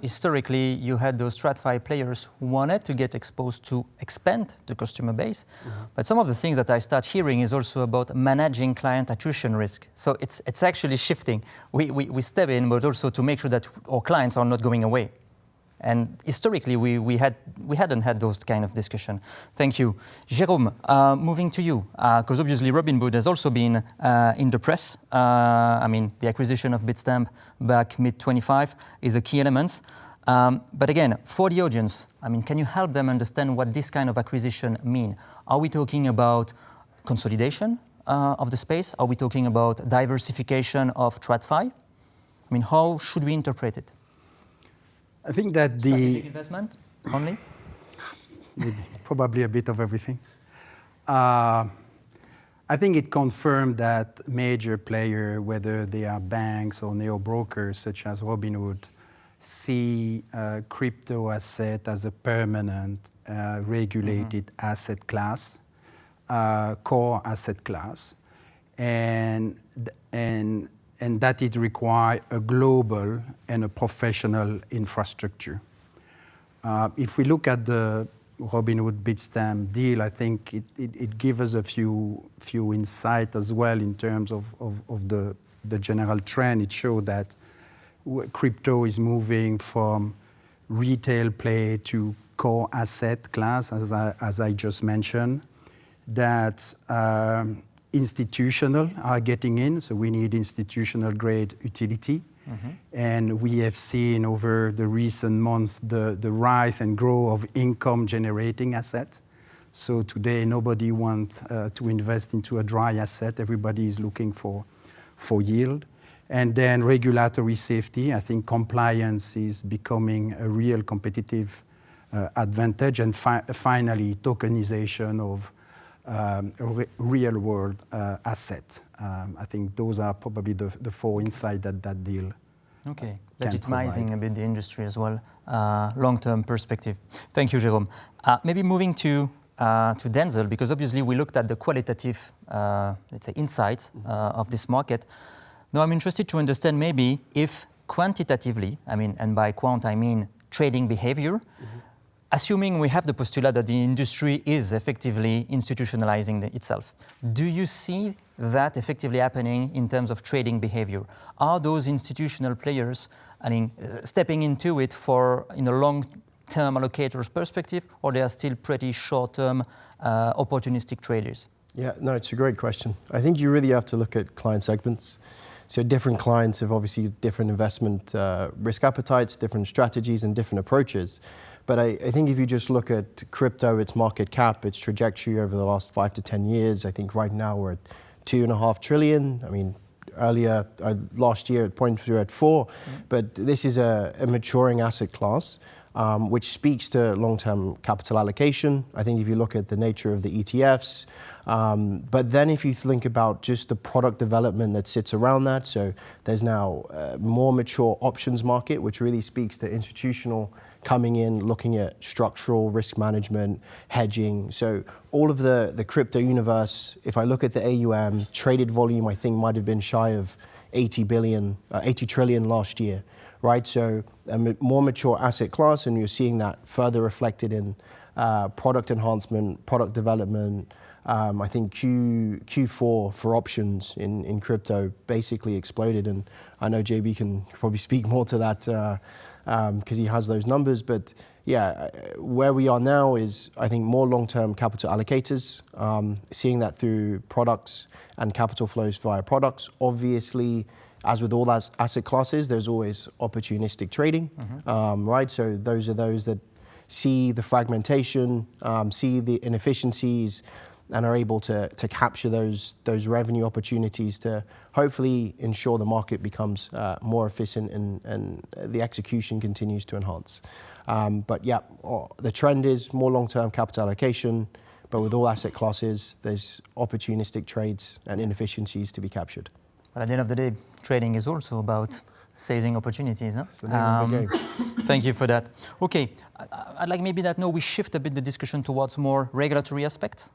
Historically, you had those TradFi players who wanted to get exposed to expand the customer base. But some of the things that I start hearing is also about managing client attrition risk. So it's actually shifting. We step in, but also to make sure that our clients are not going away. And historically, we hadn't had those kind of discussion. Thank you. Jérôme, moving to you, because obviously Robinhood has also been in the press. The acquisition of Bitstamp back mid-25 is a key element. But again, for the audience, can you help them understand what this kind of acquisition mean? Are we talking about consolidation of the space? Are we talking about diversification of TradFi? How should we interpret it? I think that strategic investment only? Probably a bit of everything. I think it confirmed that major players, whether they are banks or neo-brokers such as Robinhood, see crypto asset as a permanent regulated asset class, core asset class, and that it requires a global and a professional infrastructure. If we look at the Robinhood Bitstamp deal, I think it gives us a few insight as well in terms of the general trend. It showed that crypto is moving from retail play to core asset class, as I just mentioned, that institutional are getting in, so we need institutional grade utility. And we have seen over the recent months the rise and growth of income generating assets. So today nobody wants to invest into a dry asset, everybody is looking for yield. And then regulatory safety, I think compliance is becoming a real competitive advantage. And finally, tokenization of real-world asset. I think those are probably the four insights that deal. Okay, legitimizing a bit the industry as well, long-term perspective. Thank you, Jérôme. Maybe moving to Denzel, because obviously we looked at the qualitative, let's say, insights of this market. Now I'm interested to understand maybe if quantitatively, and by quant I mean trading behavior, assuming we have the postulate that the industry is effectively institutionalizing itself, do you see that effectively happening in terms of trading behavior? Are those institutional players, stepping into it in a long-term allocator's perspective, or they are still pretty short-term opportunistic traders? Yeah, no, it's a great question. I think you really have to look at client segments. So different clients have obviously different investment risk appetites, different strategies, and different approaches. But I think if you just look at crypto, its market cap, its trajectory over the last 5 to 10 years, I think right now we're at 2.5 trillion. Earlier, last year at points we were at 4, but this is a maturing asset class, which speaks to long-term capital allocation. I think if you look at the nature of the ETFs, but then if you think about just the product development that sits around that, so there's now a more mature options market, which really speaks to institutional coming in, looking at structural risk management, hedging. So all of the crypto universe, if I look at the AUM, traded volume, I think might have been shy of 80 trillion last year, right? So a more mature asset class, and you're seeing that further reflected in product enhancement, product development. I think Q4 for options in crypto basically exploded, and I know JB can probably speak more to that because he has those numbers. But yeah, where we are now is, I think, more long-term capital allocators, seeing that through products and capital flows via products. Obviously, as with all asset classes, there's always opportunistic trading, right? So those are those that see the fragmentation, see the inefficiencies, and are able to capture those revenue opportunities to hopefully ensure the market becomes more efficient and the execution continues to enhance. But yeah, the trend is more long-term capital allocation, but with all asset classes, there's opportunistic trades and inefficiencies to be captured. But at the end of the day, trading is also about seizing opportunities. Huh? It's the name of the game. Thank you for that. Okay, I'd like maybe that now we shift a bit the discussion towards more regulatory aspects.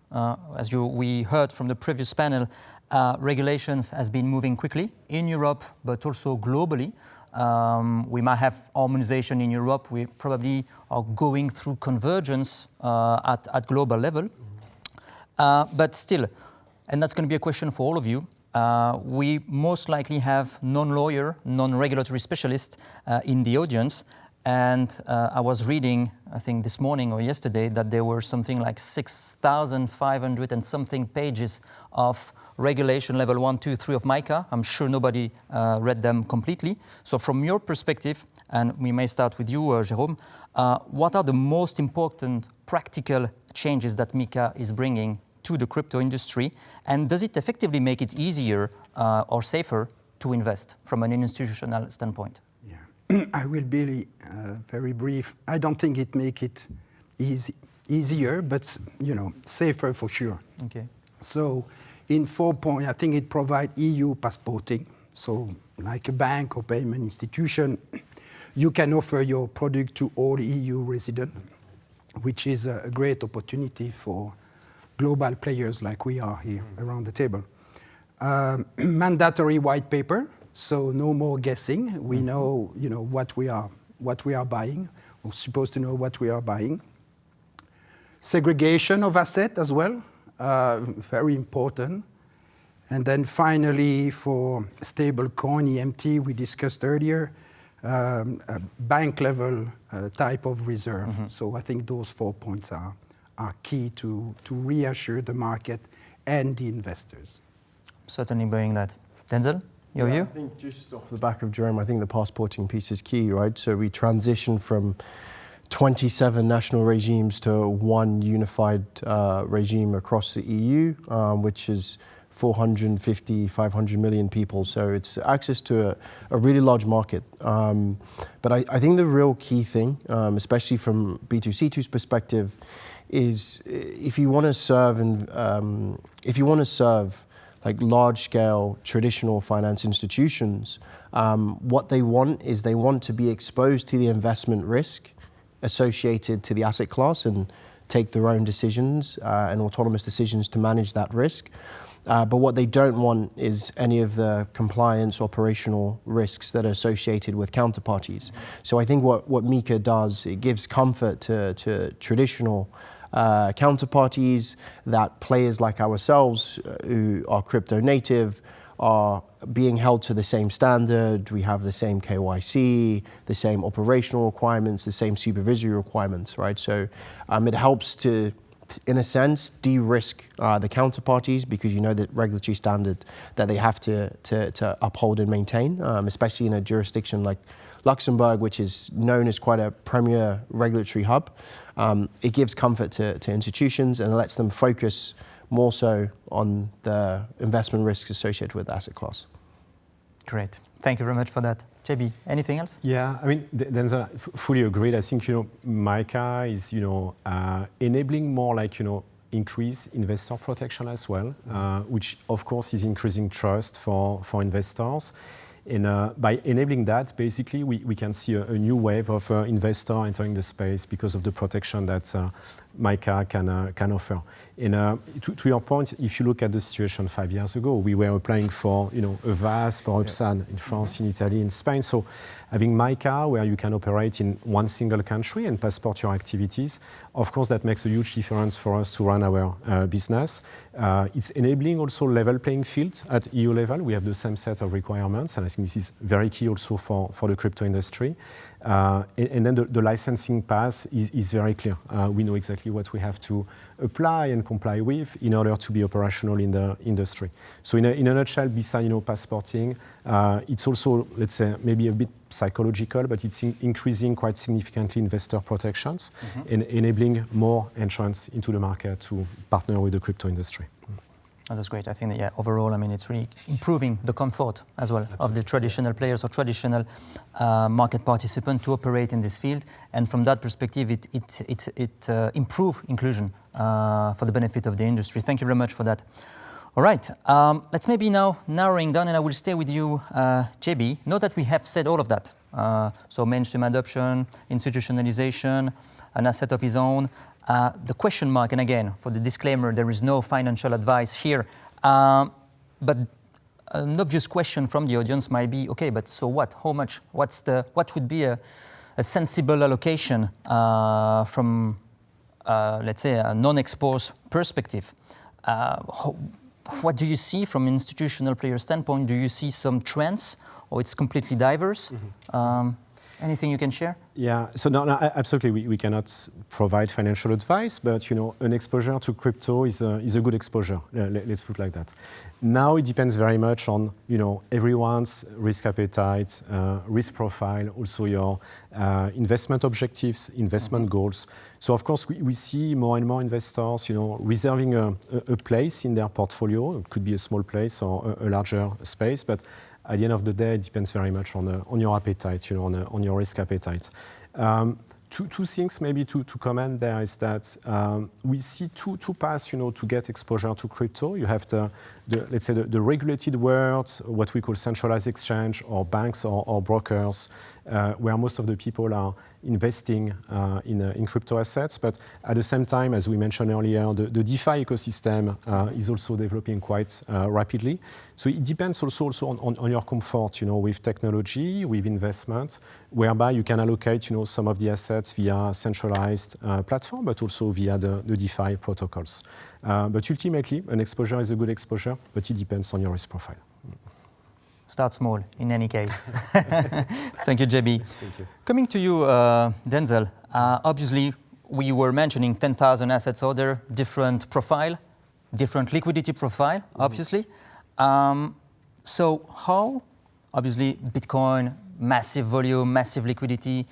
As we heard from the previous panel, regulations has been moving quickly in Europe, but also globally. We might have harmonization in Europe. We probably are going through convergence at global level. But still, and that's going to be a question for all of you, we most likely have non-lawyer, non-regulatory specialists in the audience. And I was reading, I think this morning or yesterday, that there were something like 6,500 and something pages of regulation level 1, 2, 3 of MiCA. I'm sure nobody read them completely. So from your perspective, and we may start with you, Jérôme, what are the most important practical changes that MiCA is bringing to the crypto industry? And does it effectively make it easier or safer to invest from an institutional standpoint? I will be very brief. I don't think it make it easier, but safer for sure. Okay. So in 4 points, I think it provides EU passporting. So like a bank or payment institution, you can offer your product to all EU residents, which is a great opportunity for global players like we are here around the table. Mandatory white paper. So no more guessing. We know, what we are buying. We're supposed to know what we are buying. Segregation of asset as well, very important. And then finally, for stable coin EMT, we discussed earlier, a bank level type of reserve. So I think those 4 points are key to reassure the market and the investors. Certainly buying that. Denzel? Your view? I think just off the back of Jérôme, I think the passporting piece is key, right? So we transition from 27 national regimes to one unified regime across the EU, which is 450, 500 million people. So it's access to a really large market. But I think the real key thing, especially from B2C2's perspective, is if you want to serve like large-scale traditional finance institutions, what they want is they want to be exposed to the investment risk associated to the asset class and take their own decisions and autonomous decisions to manage that risk. But what they don't want is any of the compliance operational risks that are associated with counterparties. So I think what MiCA does, it gives comfort to traditional counterparties that players like ourselves who are crypto native are being held to the same standard. We have the same KYC, the same operational requirements, the same supervisory requirements, right? So it helps to, in a sense, de-risk the counterparties because you know the regulatory standard that they have to uphold and maintain, especially in a jurisdiction like Luxembourg, which is known as quite a premier regulatory hub. It gives comfort to institutions and lets them focus more so on the investment risks associated with the asset class. Great. Thank you very much for that. JB, anything else? Yeah, I mean, Denzel, fully agreed. I think, MiCA is, enabling more like, increase investor protection as well, which of course is increasing trust for investors. And by enabling that, basically, we can see a new wave of investor entering the space because of the protection that MiCA can offer. And to your point, if you look at the situation 5 years ago, we were applying for a VASP or UPSAN in France, in Italy, in Spain. So having MiCA, where you can operate in one single country and passport your activities, of course, that makes a huge difference for us to run our business. It's enabling also level playing field at EU level. We have the same set of requirements, and I think this is very key also for the crypto industry. And then the licensing path is very clear. We know exactly what we have to apply and comply with in order to be operational in the industry. So in a nutshell, besides passporting, it's also, let's say, maybe a bit psychological, but it's increasing quite significantly investor protections and enabling more entrants into the market to partner with the crypto industry. Oh, that's great. I think that, yeah, overall, I mean, it's really improving the comfort as well of the traditional players or traditional market participants to operate in this field. And from that perspective, it improves inclusion for the benefit of the industry. Thank you very much for that. All right, let's maybe now narrowing down, and I will stay with you, JB. Note that we have said all of that. So mainstream adoption, institutionalization, an asset of his own. The question mark, and again, for the disclaimer, there is no financial advice here. But an obvious question from the audience might be, okay, but so what? How much? What would be a sensible allocation from, let's say, a non-exposed perspective? What do you see from an institutional player standpoint? Do you see some trends, or it's completely diverse? Anything you can share? Yeah, so no, absolutely, we cannot provide financial advice, but an exposure to crypto is a good exposure. Let's put it like that. Now it depends very much on everyone's risk appetite, risk profile, also your investment objectives, investment goals. So of course we see more and more investors, reserving a place in their portfolio. It could be a small place or a larger space, but at the end of the day, it depends very much on your appetite, on your risk appetite. Two things maybe to comment there is that we see two paths, to get exposure to crypto. You have let's say the regulated world, what we call centralized exchange, or banks or brokers, where most of the people are investing in crypto assets. But at the same time, as we mentioned earlier, the DeFi ecosystem is also developing quite rapidly. So it depends also on your comfort, with technology, with investment, whereby you can allocate, some of the assets via centralized platform, but also via the DeFi protocols. But ultimately, an exposure is a good exposure, but it depends on your risk profile. Start small, in any case. Thank you, JB. Thank you. Coming to you, Denzel, obviously, we were mentioning 10,000 assets order, different profile, different liquidity profile, obviously. So how, obviously, Bitcoin, massive volume, massive liquidity,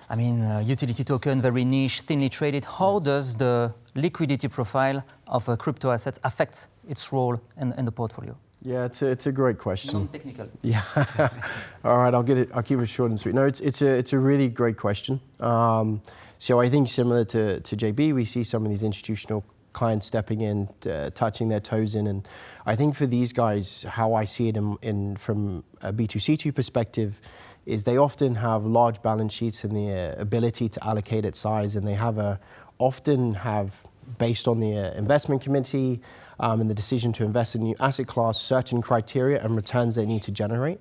I mean, utility token, very niche, thinly traded. How does the liquidity profile of a crypto asset affect its role in the portfolio? Yeah, it's a great question. Non-technical. Yeah. All right, I'll keep it short and sweet. No, it's a really great question. So I think similar to JB, we see some of these institutional clients stepping in, touching their toes in, and I think for these guys, how I see it from a B2C2 perspective, is they often have large balance sheets and the ability to allocate at size, and they often have, based on the investment committee and the decision to invest in a new asset class, certain criteria and returns they need to generate.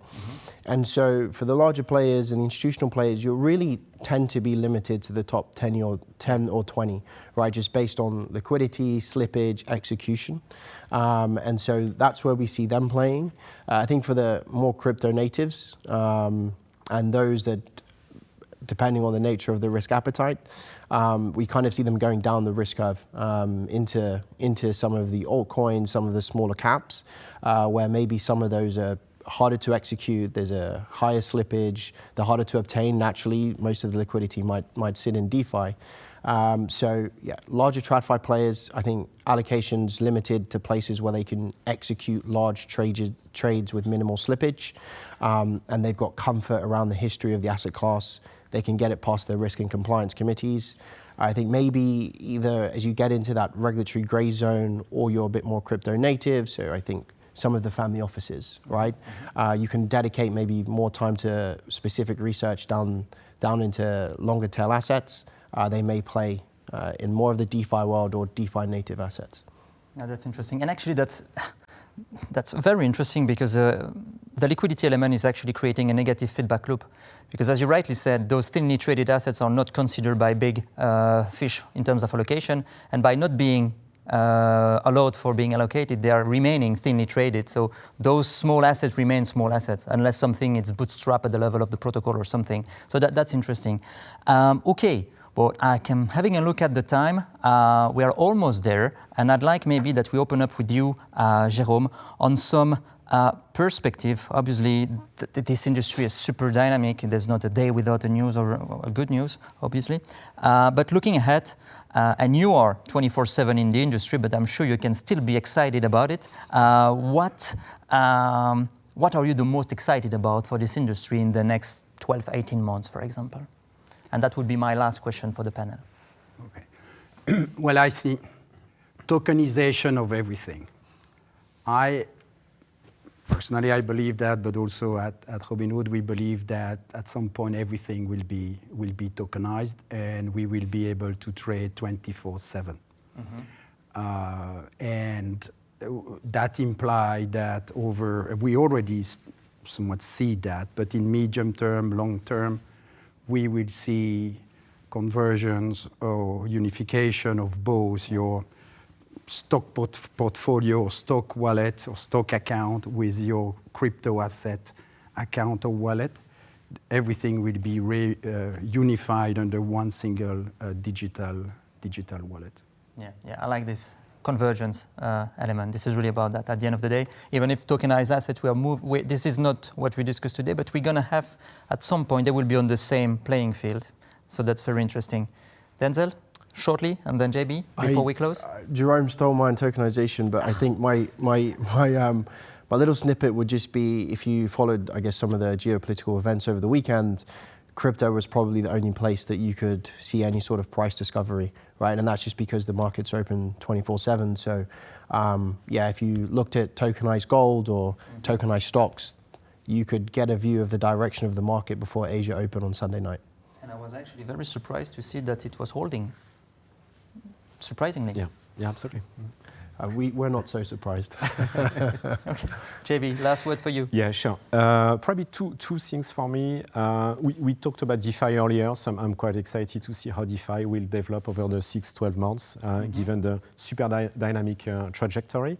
And so for the larger players and institutional players, you really tend to be limited to the top 10 or 20, right? Just based on liquidity, slippage, execution. And so that's where we see them playing. I think for the more crypto natives and those that, depending on the nature of the risk appetite, we kind of see them going down the risk curve into some of the altcoins, some of the smaller caps, where maybe some of those are harder to execute, there's a higher slippage, they're harder to obtain naturally, most of the liquidity might sit in DeFi. So yeah, larger TradFi players, I think allocations limited to places where they can execute large trades with minimal slippage, and they've got comfort around the history of the asset class. They can get it past their risk and compliance committees. I think maybe either as you get into that regulatory gray zone or you're a bit more crypto native, so I think some of the family offices, right? You can dedicate maybe more time to specific research down into longer tail assets. They may play in more of the DeFi world or DeFi native assets. Yeah, that's interesting. And actually that's very interesting because the liquidity element is actually creating a negative feedback loop. Because as you rightly said, those thinly traded assets are not considered by big fish in terms of allocation. And by not being allowed for being allocated, they are remaining thinly traded. So those small assets remain small assets unless something is bootstrapped at the level of the protocol or something. So that's interesting. Okay, but I'm having a look at the time. We are almost there, and I'd like maybe that we open up with you, Jérôme, on some perspective. Obviously, this industry is super dynamic. There's not a day without a news or a good news, obviously. But looking ahead, and you are 24/7 in the industry, but I'm sure you can still be excited about it. What are you the most excited about for this industry in the next 12, 18 months, for example? And that would be my last question for the panel. Okay. Well, I see tokenization of everything. Personally, I believe that, but also at Robinhood, we believe that at some point everything will be tokenized, and we will be able to trade 24/7. And that implies that we already somewhat see that, but in medium term, long term, we will see conversions or unification of both your stock portfolio or stock wallet or stock account with your crypto asset account or wallet. Everything will be unified under one single digital wallet. Yeah, I like this convergence element. This is really about that. At the end of the day, even if tokenized assets this is not what we discussed today, but we're going to have, at some point, they will be on the same playing field. So that's very interesting. Denzel, shortly, and then JB, before we close. Jérôme stole mine, tokenization, but I think my little snippet would just be, if you followed, I guess, some of the geopolitical events over the weekend, crypto was probably the only place that you could see any sort of price discovery, right? And that's just because the market's open 24/7. So, if you looked at tokenized gold or tokenized stocks, you could get a view of the direction of the market before Asia opened on Sunday night. And I was actually very surprised to see that it was holding. Surprisingly. Yeah, absolutely. We're not so surprised. Okay, JB, last word for you. Yeah, sure. Probably two things for me. We talked about DeFi earlier, so I'm quite excited to see how DeFi will develop over the 6-12 months, given the super dynamic trajectory.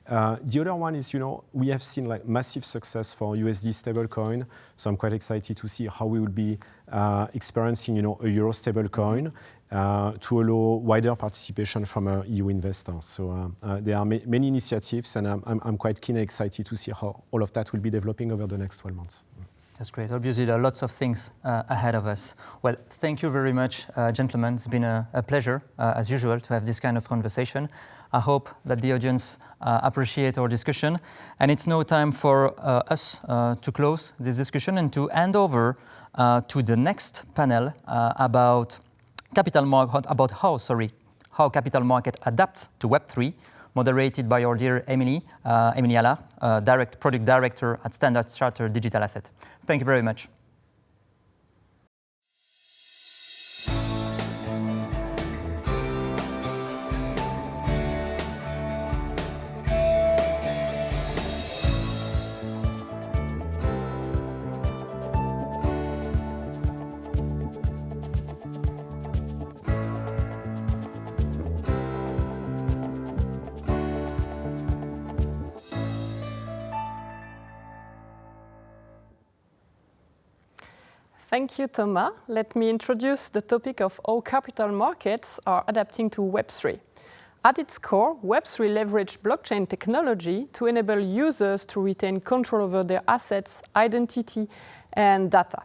The other one is, we have seen like massive success for USD stablecoin, so I'm quite excited to see how we will be experiencing, a Euro stablecoin. To allow wider participation from EU investors. So there are many initiatives, and I'm quite keen and excited to see how all of that will be developing over the next 12 months. That's great. Obviously, there are lots of things ahead of us. Well, thank you very much, gentlemen. It's been a pleasure, as usual, to have this kind of conversation. I hope that the audience appreciate our discussion. And it's now time for us to close this discussion and to hand over to the next panel about how capital market adapts to Web3, moderated by our dear Emily Allard, Product Director at Untitled Chapter Digital Asset. Thank you very much. Thank you, Thomas. Let me introduce the topic of how capital markets are adapting to Web3. At its core, Web3 leveraged blockchain technology to enable users to retain control over their assets, identity, and data,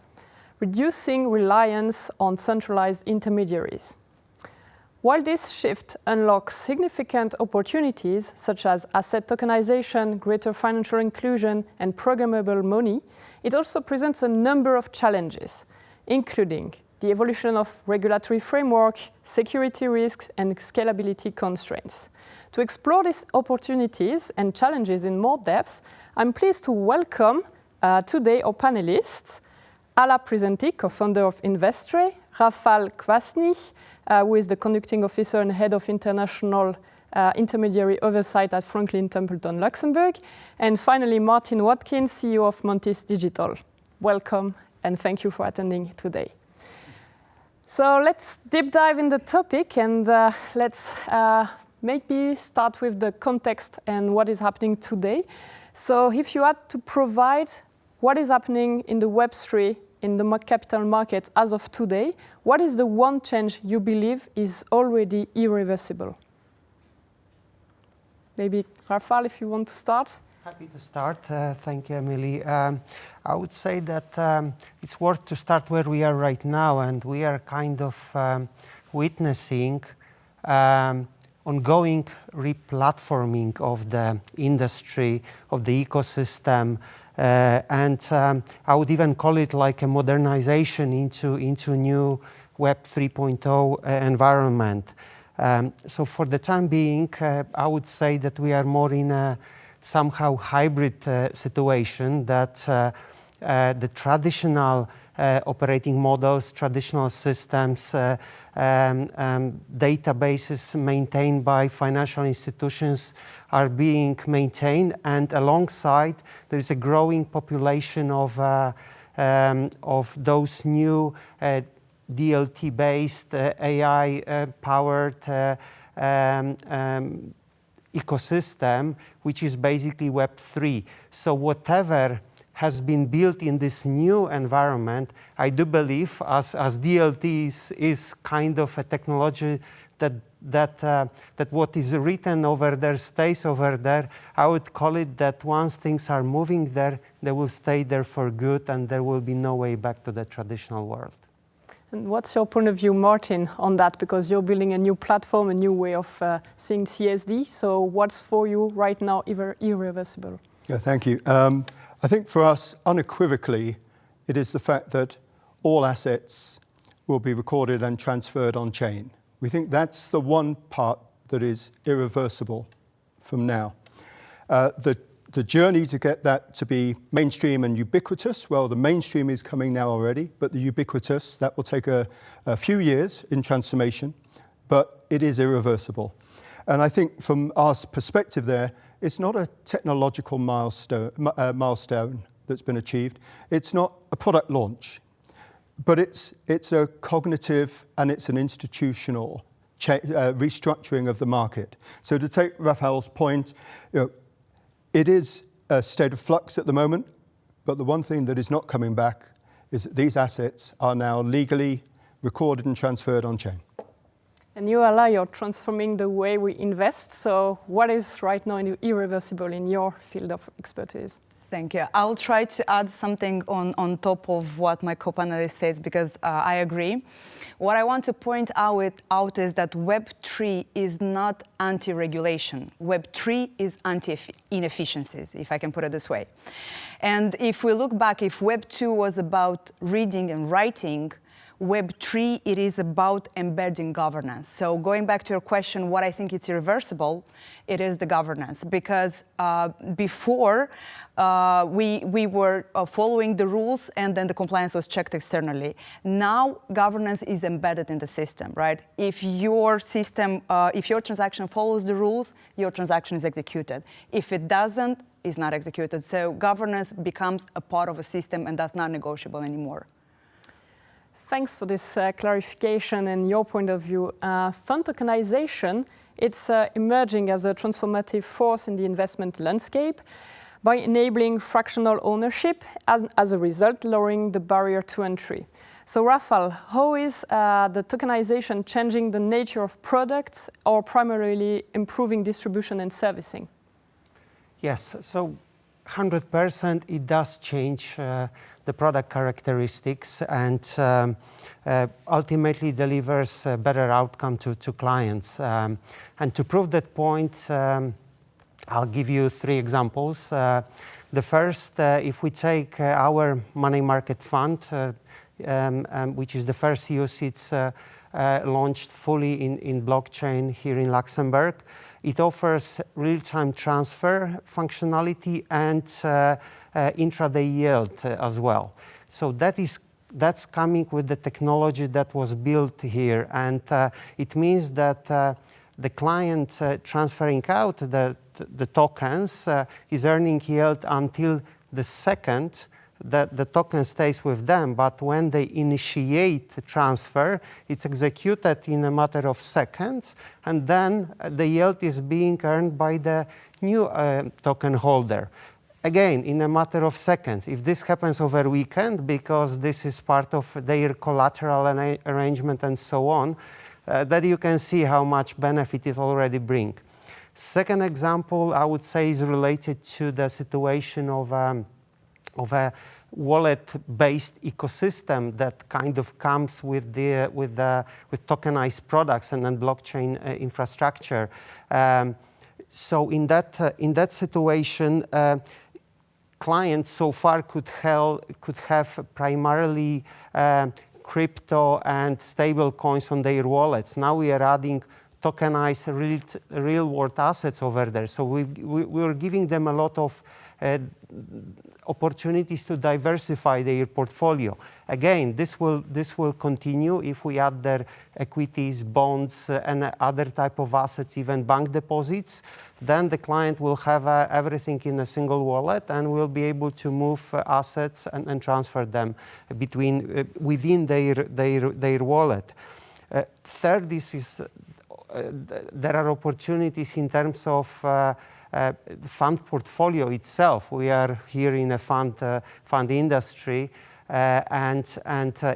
reducing reliance on centralized intermediaries. While this shift unlocks significant opportunities such as asset tokenization, greater financial inclusion, and programmable money, it also presents a number of challenges, including the evolution of regulatory framework, security risks, and scalability constraints. To explore these opportunities and challenges in more depth, I'm pleased to welcome today our panelists, Ala Presenti, co-founder of Investre, Rafał Kwasny, who is the conducting officer and head of international intermediary oversight at Franklin Templeton, Luxembourg. And finally, Martin Watkins, CEO of Montis Digital. Welcome, and thank you for attending today. So let's deep dive in the topic, and let's maybe start with the context and what is happening today. So if you had to provide what is happening in the Web3 in the capital markets as of today, what is the one change you believe is already irreversible? Maybe Rafal, if you want to start. Happy to start. Thank you, Emily. I would say that it's worth to start where we are right now, and we are kind of witnessing ongoing replatforming of the industry, of the ecosystem, and I would even call it like a modernization into new Web 3.0 environment. So for the time being, I would say that we are more in a somehow hybrid situation, that the traditional operating models, traditional systems, databases maintained by financial institutions are being maintained, and alongside there is a growing population of those new DLT-based, AI-powered ecosystem, which is basically Web3. So whatever has been built in this new environment, I do believe, as DLT is kind of a technology that what is written over there stays over there. I would call it that once things are moving there, they will stay there for good, and there will be no way back to the traditional world. And what's your point of view, Martin, on that? Because you're building a new platform, a new way of seeing CSD. So what's for you right now irreversible? Yeah, thank you. I think for us, unequivocally, it is the fact that all assets will be recorded and transferred on chain. We think that's the one part that is irreversible from now. The journey to get that to be mainstream and ubiquitous, well, the mainstream is coming now already, but the ubiquitous, that will take a few years in transformation, but it is irreversible. And I think from our perspective there, it's not a technological milestone that's been achieved. It's not a product launch, but it's a cognitive and it's an institutional restructuring of the market. So to take Rafal's point, it is a state of flux at the moment, but the one thing that is not coming back is that these assets are now legally recorded and transferred on chain. And you, Ala, you're transforming the way we invest. So what is right now irreversible in your field of expertise? Thank you. I'll try to add something on top of what my co-panelist says, because I agree. What I want to point out is that Web3 is not anti-regulation. Web3 is anti-inefficiencies, if I can put it this way. And if we look back, if Web2 was about reading and writing, Web3, it is about embedding governance. So going back to your question, what I think it's irreversible, it is the governance. Because before, we were following the rules, and then the compliance was checked externally. Now, governance is embedded in the system, right? If your system, if your transaction follows the rules, your transaction is executed. If it doesn't, it's not executed. So governance becomes a part of a system, and that's not negotiable anymore. Thanks for this clarification and your point of view. Fund tokenization, it's emerging as a transformative force in the investment landscape by enabling fractional ownership and, as a result, lowering the barrier to entry. So, Rafal, how is the tokenization changing the nature of products or primarily improving distribution and servicing? Yes, so 100% it does change the product characteristics and ultimately delivers a better outcome to clients. And to prove that point, I'll give you 3 examples. The first, if we take our money market fund, which is the first UCITS launched fully in blockchain here in Luxembourg, it offers real-time transfer functionality and intraday yield as well. So that's coming with the technology that was built here, and it means that the client transferring out the tokens is earning yield until the second the token stays with them, but when they initiate the transfer, it's executed in a matter of seconds, and then the yield is being earned by the new token holder. Again, in a matter of seconds. If this happens over a weekend, because this is part of their collateral arrangement and so on, that you can see how much benefit it already brings. Second example, I would say, is related to the situation of a wallet-based ecosystem that kind of comes with tokenized products and then blockchain infrastructure. So in that situation, clients so far could have primarily crypto and stable coins on their wallets. Now we are adding tokenized real-world assets over there. So we're giving them a lot of opportunities to diversify their portfolio. Again, this will continue if we add their equities, bonds, and other type of assets, even bank deposits. Then the client will have everything in a single wallet and will be able to move assets and transfer them within their wallet. Third, there are opportunities in terms of fund portfolio itself. We are here in a fund industry, and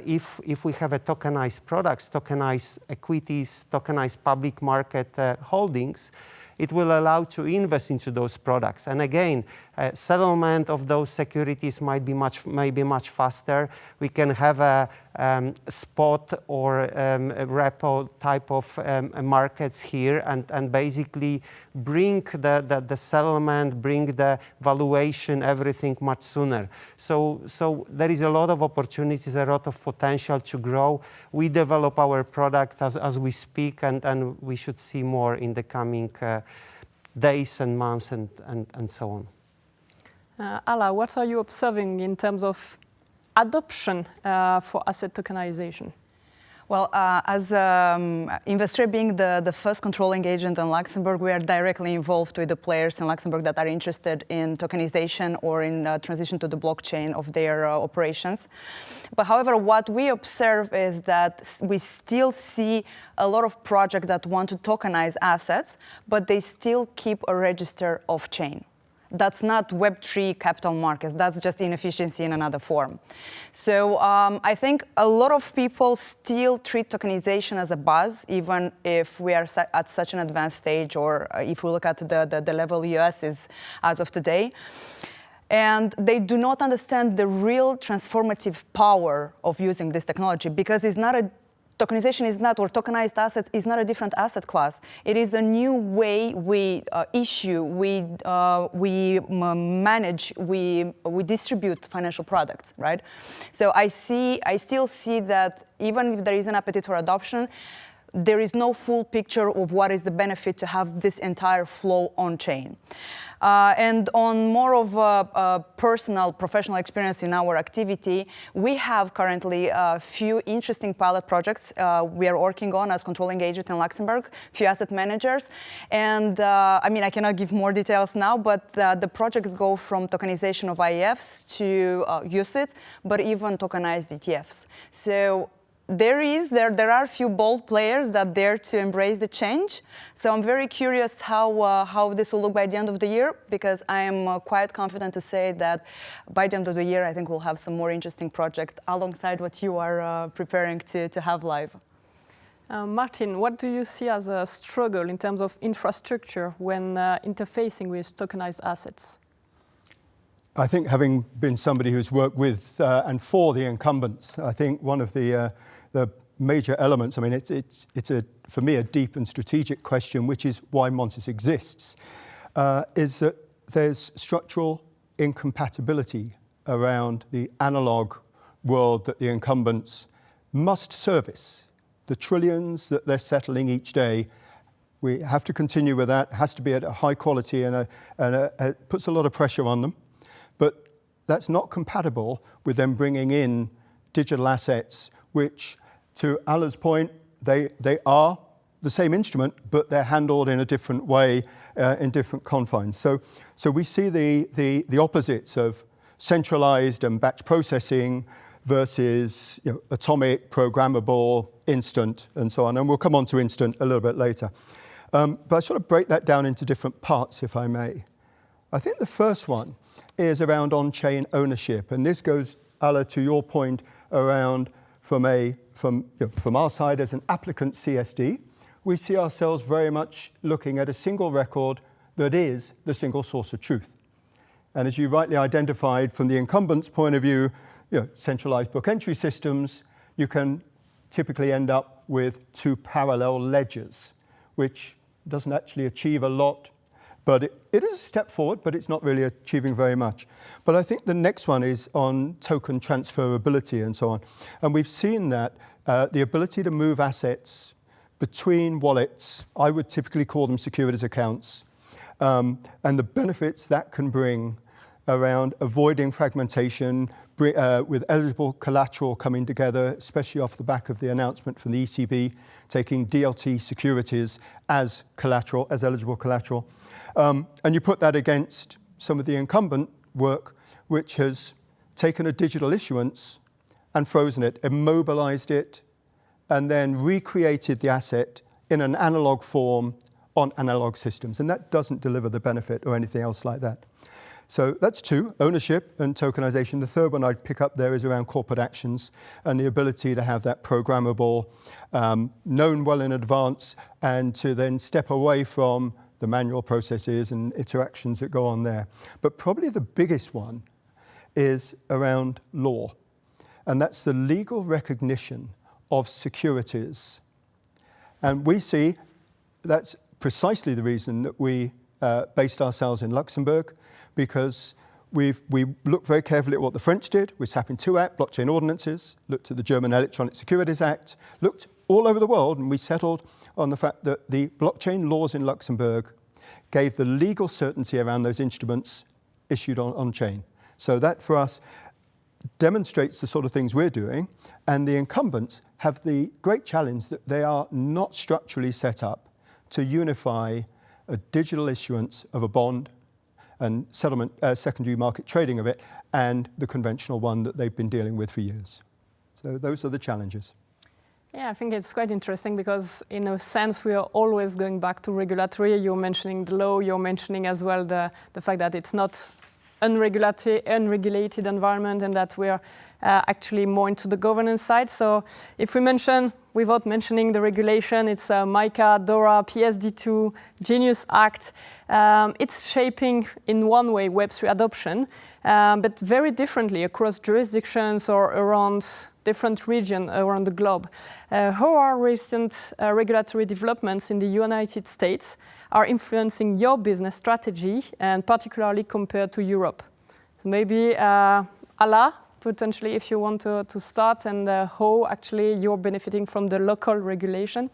if we have a tokenized products, tokenized equities, tokenized public market holdings, it will allow to invest into those products. And again, settlement of those securities might be much faster. We can have a spot or a repo type of markets here, and basically bring the settlement, bring the valuation, everything much sooner. So there is a lot of opportunities, a lot of potential to grow. We develop our product as we speak, and we should see more in the coming days and months and so on. Ala, what are you observing in terms of adoption for asset tokenization? Well, as Investre being the first controlling agent in Luxembourg, we are directly involved with the players in Luxembourg that are interested in tokenization or in transition to the blockchain of their operations. But however, what we observe is that we still see a lot of projects that want to tokenize assets, but they still keep a register off-chain. That's not Web3 capital markets. That's just inefficiency in another form. So I think a lot of people still treat tokenization as a buzz, even if we are at such an advanced stage, or if we look at the level US is as of today. And they do not understand the real transformative power of using this technology, because it's not tokenization is not, or tokenized assets is not a different asset class. It is a new way we issue, we manage, we distribute financial products, right? So I still see that even if there is an appetite for adoption, there is no full picture of what is the benefit to have this entire flow on chain. And on more of a personal, professional experience in our activity, we have currently a few interesting pilot projects we are working on as controlling agent in Luxembourg, few asset managers. And I mean, I cannot give more details now, but the projects go from tokenization of IEFs to UCITS, but even tokenized ETFs. So there are a few bold players that dare to embrace the change. So I'm very curious how this will look by the end of the year, because I am quite confident to say that by the end of the year, I think we'll have some more interesting projects alongside what you are preparing to have live. Martin, what do you see as a struggle in terms of infrastructure when interfacing with tokenized assets? I think, having been somebody who's worked with and for the incumbents, I think one of the major elements, I mean, it's for me a deep and strategic question, which is why Montes exists, is that there's structural incompatibility around the analog world that the incumbents must service. The trillions that they're settling each day, we have to continue with that. It has to be at a high quality, and it puts a lot of pressure on them. But that's not compatible with them bringing in digital assets, which, to Ala's point, they are the same instrument, but they're handled in a different way, in different confines. So we see the opposites of centralized and batch processing versus atomic, programmable, instant, and so on. And we'll come on to instant a little bit later. But I sort of break that down into different parts, if I may. I think the first one is around on-chain ownership. And this goes, Ala, to your point around from our side as an applicant CSD, we see ourselves very much looking at a single record that is the single source of truth. And as you rightly identified from the incumbent's point of view, centralized book entry systems, you can typically end up with two parallel ledgers, which doesn't actually achieve a lot, but it is a step forward, but it's not really achieving very much. But I think the next one is on token transferability and so on. And we've seen that the ability to move assets between wallets, I would typically call them securities accounts, and the benefits that can bring around avoiding fragmentation, with eligible collateral coming together, especially off the back of the announcement from the ECB, taking DLT securities as collateral, as eligible collateral. And you put that against some of the incumbent work, which has taken a digital issuance and frozen it, immobilized it, and then recreated the asset in an analog form on analog systems. And that doesn't deliver the benefit or anything else like that. So that's two, ownership and tokenization. The third one I'd pick up there is around corporate actions and the ability to have that programmable, known well in advance, and to then step away from the manual processes and interactions that go on there. But probably the biggest one is around law, and that's the legal recognition of securities. And we see that's precisely the reason that we based ourselves in Luxembourg, because we looked very carefully at what the French did with SAPIN 2 Act, blockchain ordinances, looked at the German Electronic Securities Act, looked all over the world, and we settled on the fact that the blockchain laws in Luxembourg gave the legal certainty around those instruments issued on-chain. So that, for us, demonstrates the sort of things we're doing, and the incumbents have the great challenge that they are not structurally set up to unify a digital issuance of a bond and settlement, secondary market trading of it, and the conventional one that they've been dealing with for years. So those are the challenges. Yeah, I think it's quite interesting because in a sense we are always going back to regulatory. You're mentioning the law, you're mentioning as well the fact that it's not unregulated environment and that we're actually more into the governance side. So if we mention, without mentioning the regulation, it's MiCA, DORA, PSD2, Genius Act. It's shaping in one way Web3 adoption, but very differently across jurisdictions or around different regions around the globe. How are recent regulatory developments in the United States are influencing your business strategy, and particularly compared to Europe? So maybe Ala, potentially, if you want to start, and how actually you're benefiting from the local regulation.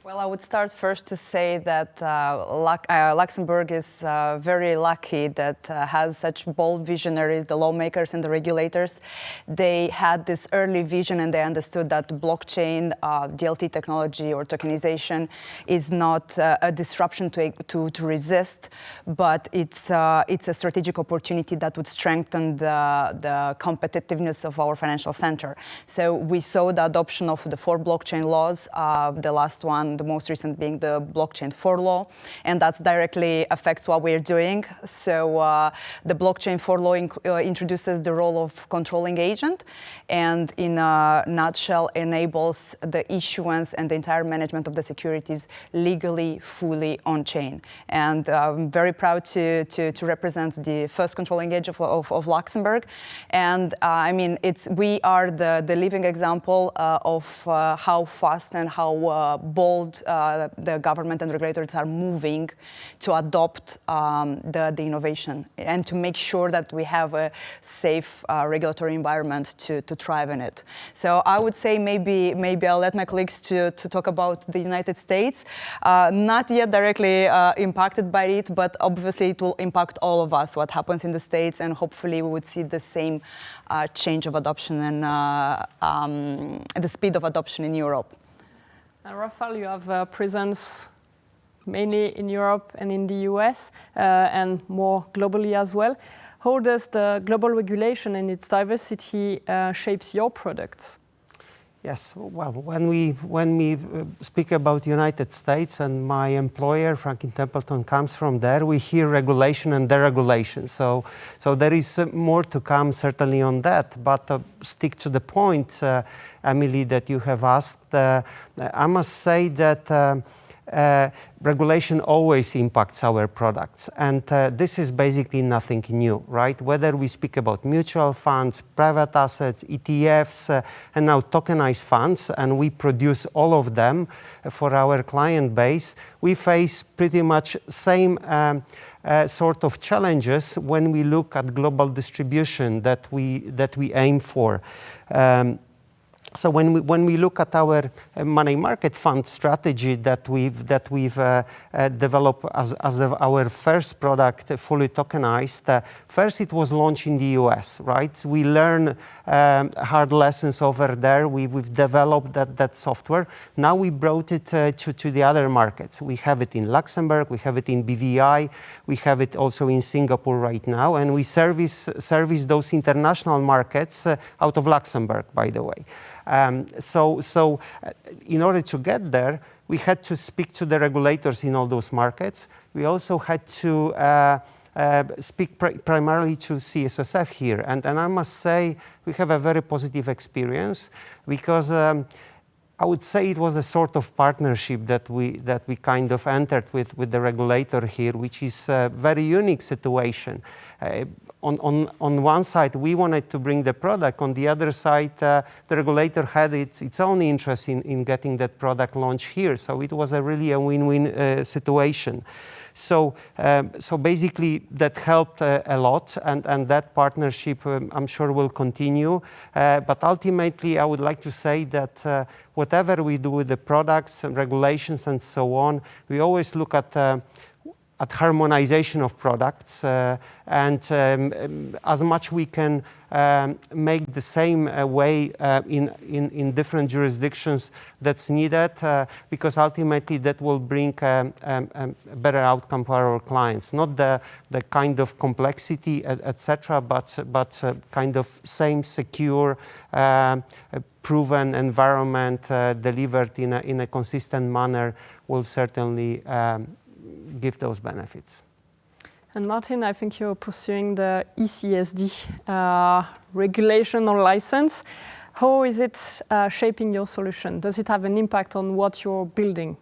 Well, I would start first to say that Luxembourg is very lucky that has such bold visionaries, the lawmakers and the regulators. They had this early vision and they understood that blockchain, DLT technology or tokenization is not a disruption to resist, but it's a strategic opportunity that would strengthen the competitiveness of our financial center. So we saw the adoption of the 4 blockchain laws, the last one, the most recent being the blockchain 4 law, and that directly affects what we're doing. So the blockchain 4 law introduces the role of controlling agent, and in a nutshell enables the issuance and the entire management of the securities legally, fully on chain. And I'm very proud to represent the first controlling agent of Luxembourg. And I mean, we are the living example of how fast and how bold the government and regulators are moving to adopt the innovation and to make sure that we have a safe regulatory environment to thrive in it. So I would say maybe I'll let my colleagues to talk about the United States. Not yet directly impacted by it, but obviously it will impact all of us, what happens in the States, and hopefully we would see the same change of adoption and the speed of adoption in Europe. Rafael, you have presence mainly in Europe and in the US, and more globally as well. How does the global regulation and its diversity shapes your products? Yes, well, when we speak about United States, and my employer, Franklin Templeton, comes from there, we hear regulation and deregulation. So there is more to come certainly on that. But stick to the point, Emily, that you have asked. I must say that regulation always impacts our products, and this is basically nothing new, right? Whether we speak about mutual funds, private assets, ETFs, and now tokenized funds, and we produce all of them for our client base, we face pretty much same sort of challenges when we look at global distribution that we aim for. So when we look at our money market fund strategy that we've developed as our first product, fully tokenized, first it was launched in the US, right? We learned hard lessons over there. We've developed that software. Now we brought it to the other markets. We have it in Luxembourg, we have it in BVI, we have it also in Singapore right now, and we service those international markets out of Luxembourg, by the way. So in order to get there, we had to speak to the regulators in all those markets. We also had to speak primarily to CSSF here. And I must say, we have a very positive experience because I would say it was a sort of partnership that we kind of entered with the regulator here, which is a very unique situation. On one side, we wanted to bring the product. On the other side, the regulator had its own interest in getting that product launched here. So it was really a win-win situation. So basically, that helped a lot, and that partnership, I'm sure, will continue. But ultimately, I would like to say that whatever we do with the products and regulations and so on, we always look at harmonization of products, and as much we can make the same way in different jurisdictions that's needed, because ultimately that will bring a better outcome for our clients. Not the kind of complexity, etc., but kind of same secure, proven environment delivered in a consistent manner will certainly give those benefits. And Martin, I think you're pursuing the ECSD regulation or license. How is it shaping your solution? Does it have an impact on what you're building?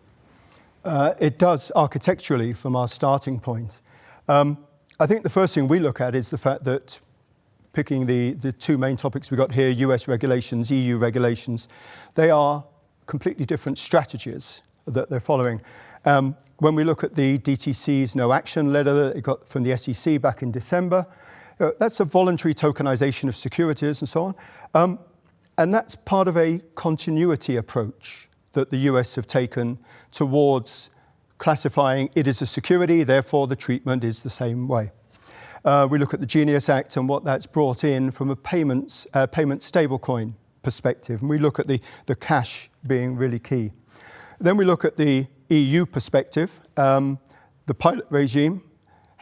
It does architecturally from our starting point. I think the first thing we look at is the fact that picking the two main topics we've got here, US regulations, EU regulations, they are completely different strategies that they're following. When we look at the DTC's no action letter that it got from the SEC back in December, that's a voluntary tokenization of securities and so on. And that's part of a continuity approach that the US have taken towards classifying it as a security, therefore the treatment is the same way. We look at the Genius Act and what that's brought in from a payment stablecoin perspective, and we look at the cash being really key. Then we look at the EU perspective. The pilot regime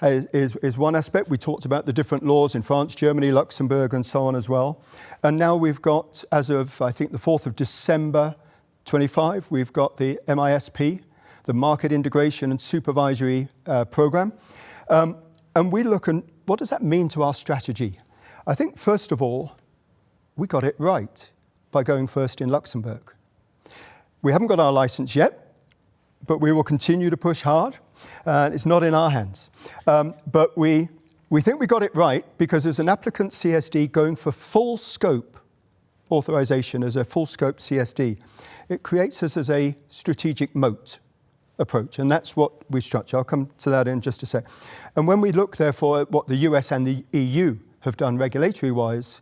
is one aspect. We talked about the different laws in France, Germany, Luxembourg, and so on as well. And now we've got, as of, I think, the 4th of December 25, we've got the MISP, the Market Integration and Supervisory Program. And we look at what does that mean to our strategy? I think, first of all, we got it right by going first in Luxembourg. We haven't got our license yet, but we will continue to push hard. It's not in our hands. But we think we got it right because as an applicant CSD going for full scope authorization as a full scope CSD, it creates us as a strategic moat approach, and that's what we structure. I'll come to that in just a sec. And when we look, therefore, at what the US and the EU have done regulatory-wise,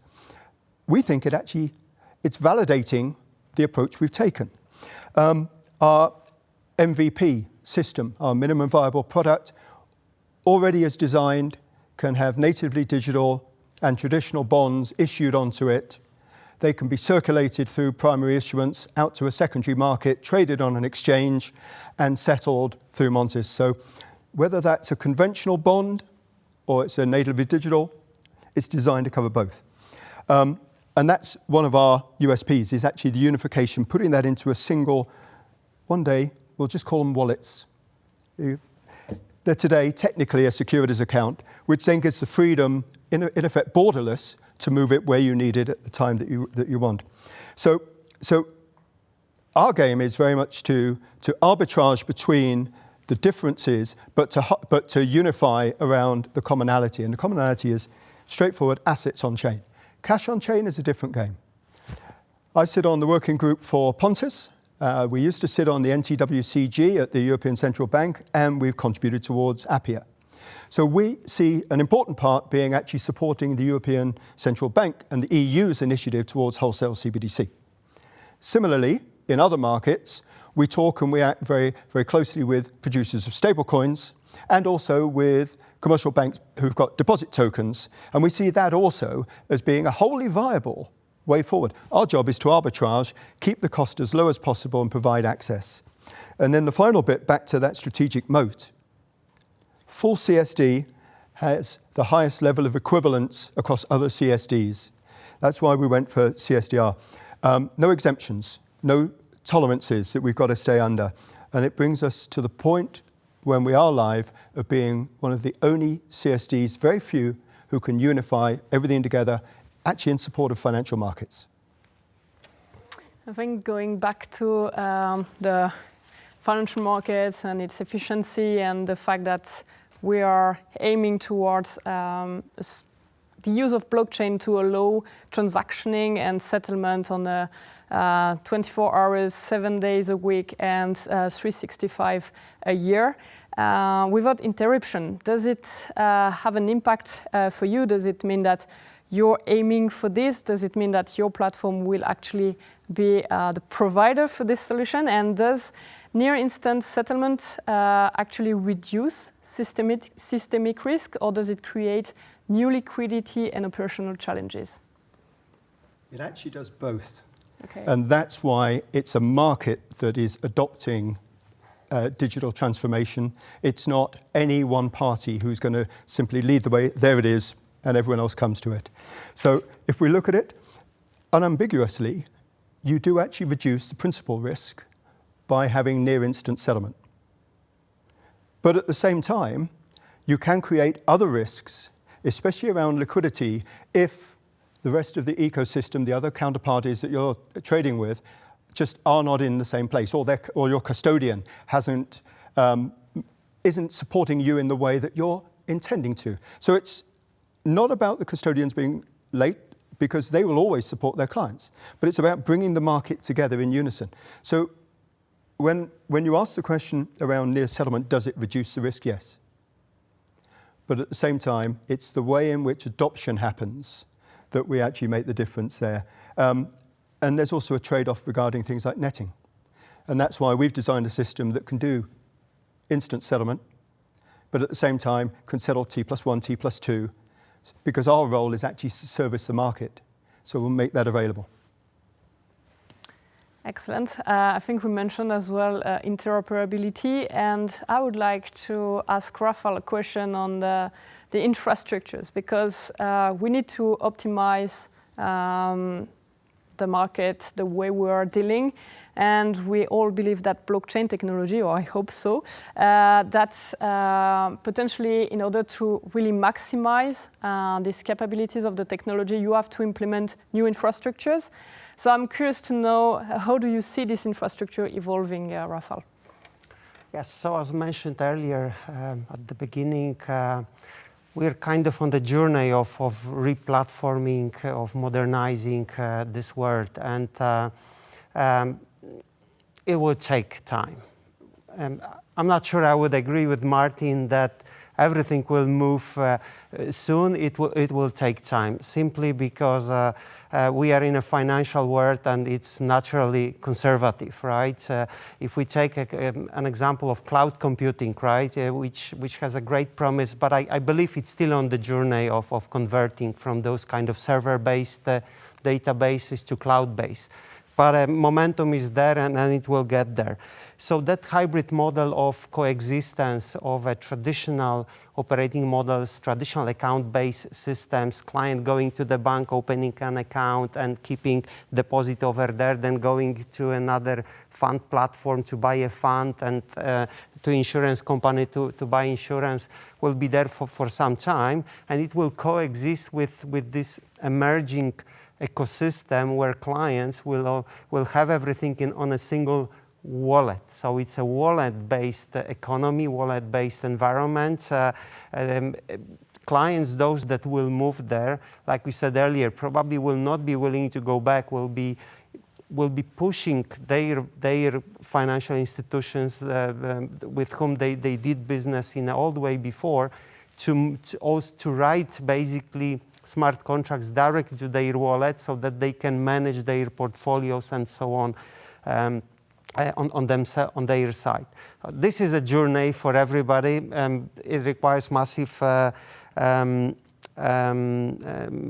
we think it's validating the approach we've taken. Our MVP system, our minimum viable product, already as designed, can have natively digital and traditional bonds issued onto it. They can be circulated through primary issuance out to a secondary market, traded on an exchange, and settled through Montes. So whether that's a conventional bond or it's a natively digital, it's designed to cover both. And that's one of our USPs, is actually the unification, putting that into a single, one day, we'll just call them wallets. They're today technically a securities account, which then gives the freedom, in effect borderless, to move it where you need it at the time that you want. So our game is very much to arbitrage between the differences, but to unify around the commonality. And the commonality is straightforward: assets on chain. Cash on chain is a different game. I sit on the working group for Pontus. We used to sit on the NTWCG at the European Central Bank, and we've contributed towards APIA. So we see an important part being actually supporting the European Central Bank and the EU's initiative towards wholesale CBDC. Similarly, in other markets, we talk and we act very, very closely with producers of stablecoins and also with commercial banks who've got deposit tokens. And we see that also as being a wholly viable way forward. Our job is to arbitrage, keep the cost as low as possible and provide access. And then the final bit, back to that strategic moat. Full CSD has the highest level of equivalence across other CSDs. That's why we went for CSDR. No exemptions, no tolerances that we've got to stay under. And it brings us to the point when we are live of being one of the only CSDs, very few, who can unify everything together, actually in support of financial markets. I think going back to the financial markets and its efficiency and the fact that we are aiming towards the use of blockchain to allow transactioning and settlement on a 24 hours, 7 days a week, and 365 a year without interruption. Does it have an impact for you? Does it mean that you're aiming for this? Does it mean that your platform will actually be the provider for this solution? And does near instant settlement actually reduce systemic risk, or does it create new liquidity and operational challenges? It actually does both. Okay. And that's why it's a market that is adopting digital transformation. It's not any one party who's going to simply lead the way, there it is, and everyone else comes to it. So if we look at it unambiguously, you do actually reduce the principal risk by having near instant settlement. But at the same time, you can create other risks, especially around liquidity, if the rest of the ecosystem, the other counterparties that you're trading with, just are not in the same place, or your custodian isn't supporting you in the way that you're intending to. So it's not about the custodians being late, because they will always support their clients, but it's about bringing the market together in unison. So when you ask the question around near settlement, does it reduce the risk? Yes. But at the same time, it's the way in which adoption happens that we actually make the difference there. And there's also a trade-off regarding things like netting. And that's why we've designed a system that can do instant settlement, but at the same time can settle T+1, T+2, because our role is actually to service the market. So we'll make that available. Excellent. I think we mentioned as well interoperability, and I would like to ask Rafael a question on the infrastructures, because we need to optimize the market, the way we are dealing, and we all believe that blockchain technology, or I hope so, that's potentially, in order to really maximize these capabilities of the technology, you have to implement new infrastructures. So I'm curious to know, how do you see this infrastructure evolving, Rafael? Yes, so as mentioned earlier at the beginning, we're kind of on the journey of re-platforming, of modernizing this world, and it will take time. I'm not sure I would agree with Martin that everything will move soon. It will take time, simply because we are in a financial world and it's naturally conservative, right? If we take an example of cloud computing, right, which has a great promise, but I believe it's still on the journey of converting from those kind of server-based databases to cloud-based. But momentum is there, and it will get there. So that hybrid model of coexistence of a traditional operating models, traditional account-based systems, client going to the bank, opening an account and keeping deposit over there, then going to another fund platform to buy a fund, and to insurance company to buy insurance, will be there for some time, and it will coexist with this emerging ecosystem where clients will have everything on a single wallet. So it's a wallet-based economy, wallet-based environment. Clients, those that will move there, like we said earlier, probably will not be willing to go back, will be pushing their financial institutions with whom they did business in an old way before to write basically smart contracts directly to their wallet so that they can manage their portfolios and so on on their side. This is a journey for everybody. It requires massive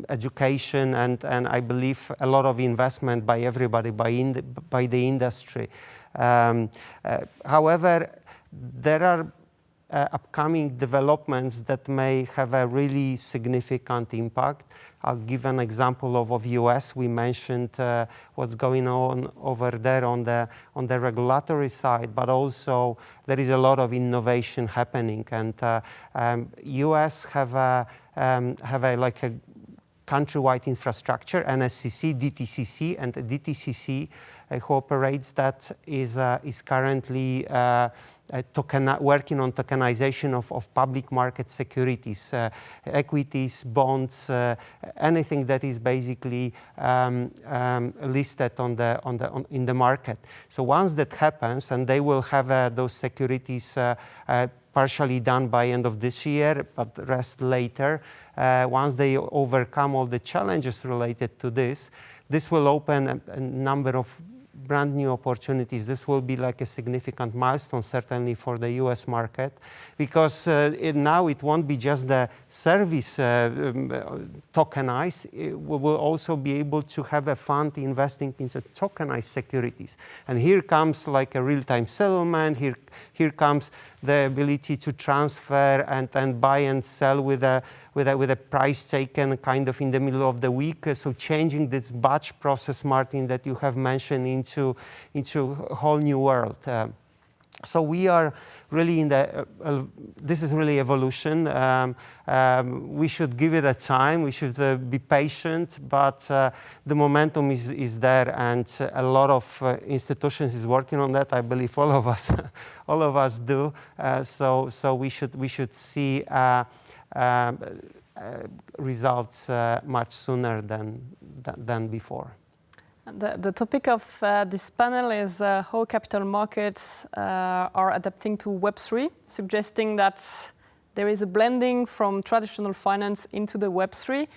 education and I believe a lot of investment by everybody, by the industry. However, there are upcoming developments that may have a really significant impact. I'll give an example of US. We mentioned what's going on over there on the regulatory side, but also there is a lot of innovation happening. And US have a like a countrywide infrastructure, NSCC, DTCC, and the DTCC who operates that is currently working on tokenization of public market securities, equities, bonds, anything that is basically listed in the market. So once that happens, and they will have those securities partially done by end of this year, but the rest later. Once they overcome all the challenges related to this will open a number of brand new opportunities. This will be like a significant milestone, certainly for the US market, because now it won't be just the service tokenized. We will also be able to have a fund investing into tokenized securities. And here comes like a real-time settlement. Here comes the ability to transfer and buy and sell with a price taken kind of in the middle of the week. So changing this batch process, Martin, that you have mentioned into a whole new world. So we are really in this is really evolution. We should give it a time. We should be patient, but the momentum is there, and a lot of institutions is working on that. I believe all of us do. So we should see results much sooner than before. The topic of this panel is how capital markets are adapting to Web3, suggesting that there is a blending from traditional finance into the Web3.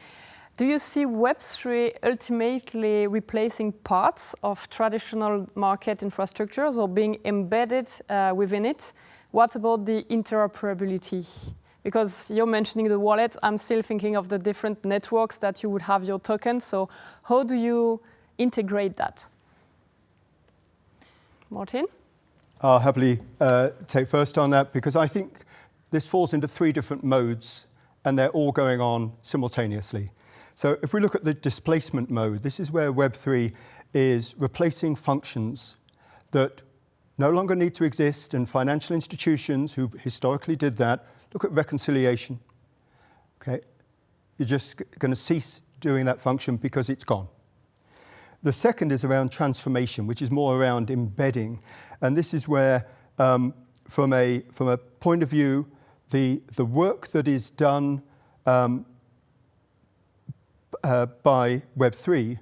Do you see Web3 ultimately replacing parts of traditional market infrastructures or being embedded within it? What about the interoperability? Because you're mentioning the wallet, I'm still thinking of the different networks that you would have your tokens. So how do you integrate that? Martin? I'll happily take first on that, because I think this falls into three different modes and they're all going on simultaneously. So if we look at the displacement mode, this is where Web3 is replacing functions that no longer need to exist, and financial institutions who historically did that. Look at reconciliation. Okay, you're just going to cease doing that function because it's gone. The second is around transformation, which is more around embedding, and this is where, from a point of view, the work that is done by Web3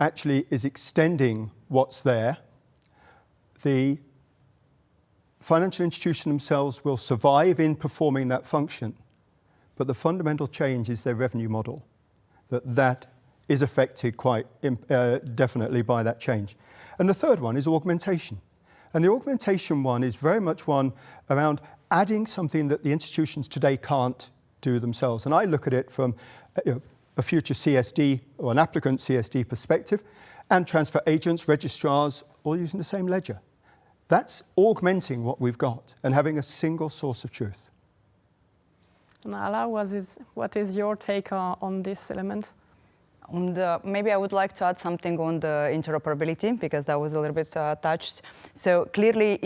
actually is extending what's there. The financial institutions themselves will survive in performing that function, but the fundamental change is their revenue model, that is affected quite definitely by that change. And the third one is augmentation. And the augmentation one is very much one around adding something that the institutions today can't do themselves. And I look at it from a future CSD or an applicant CSD perspective, and transfer agents, registrars, all using the same ledger. That's augmenting what we've got and having a single source of truth. Nala, what is your take on this element? Maybe I would like to add something on the interoperability, because that was a little bit touched. So clearly,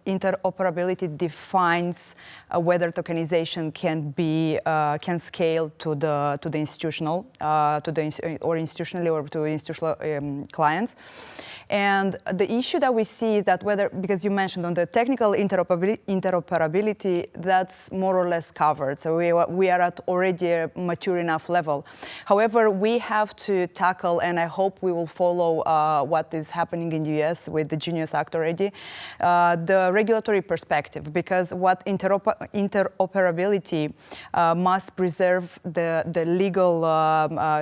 interoperability defines whether tokenization can scale to the institutional, institutionally or to institutional clients. And the issue that we see is that because you mentioned on the technical interoperability, that's more or less covered. So we are at already a mature enough level. However, we have to tackle, and I hope we will follow what is happening in the US with the Genius Act already, the regulatory perspective, because what interoperability must preserve the legal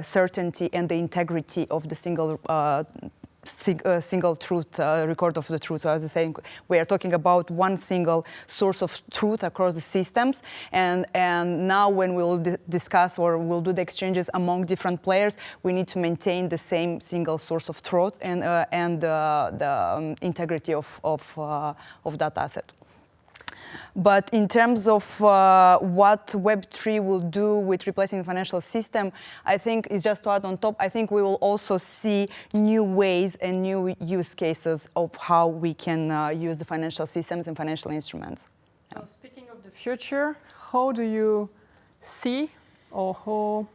certainty and the integrity of the single truth, record of the truth. So as I was saying, we are talking about one single source of truth across the systems. And now when we'll discuss or we'll do the exchanges among different players, we need to maintain the same single source of truth and the integrity of that asset. But in terms of what Web3 will do with replacing the financial system, I think is just to add on top, I think we will also see new ways and new use cases of how we can use the financial systems and financial instruments. Yeah. So speaking of the future, how do you see or how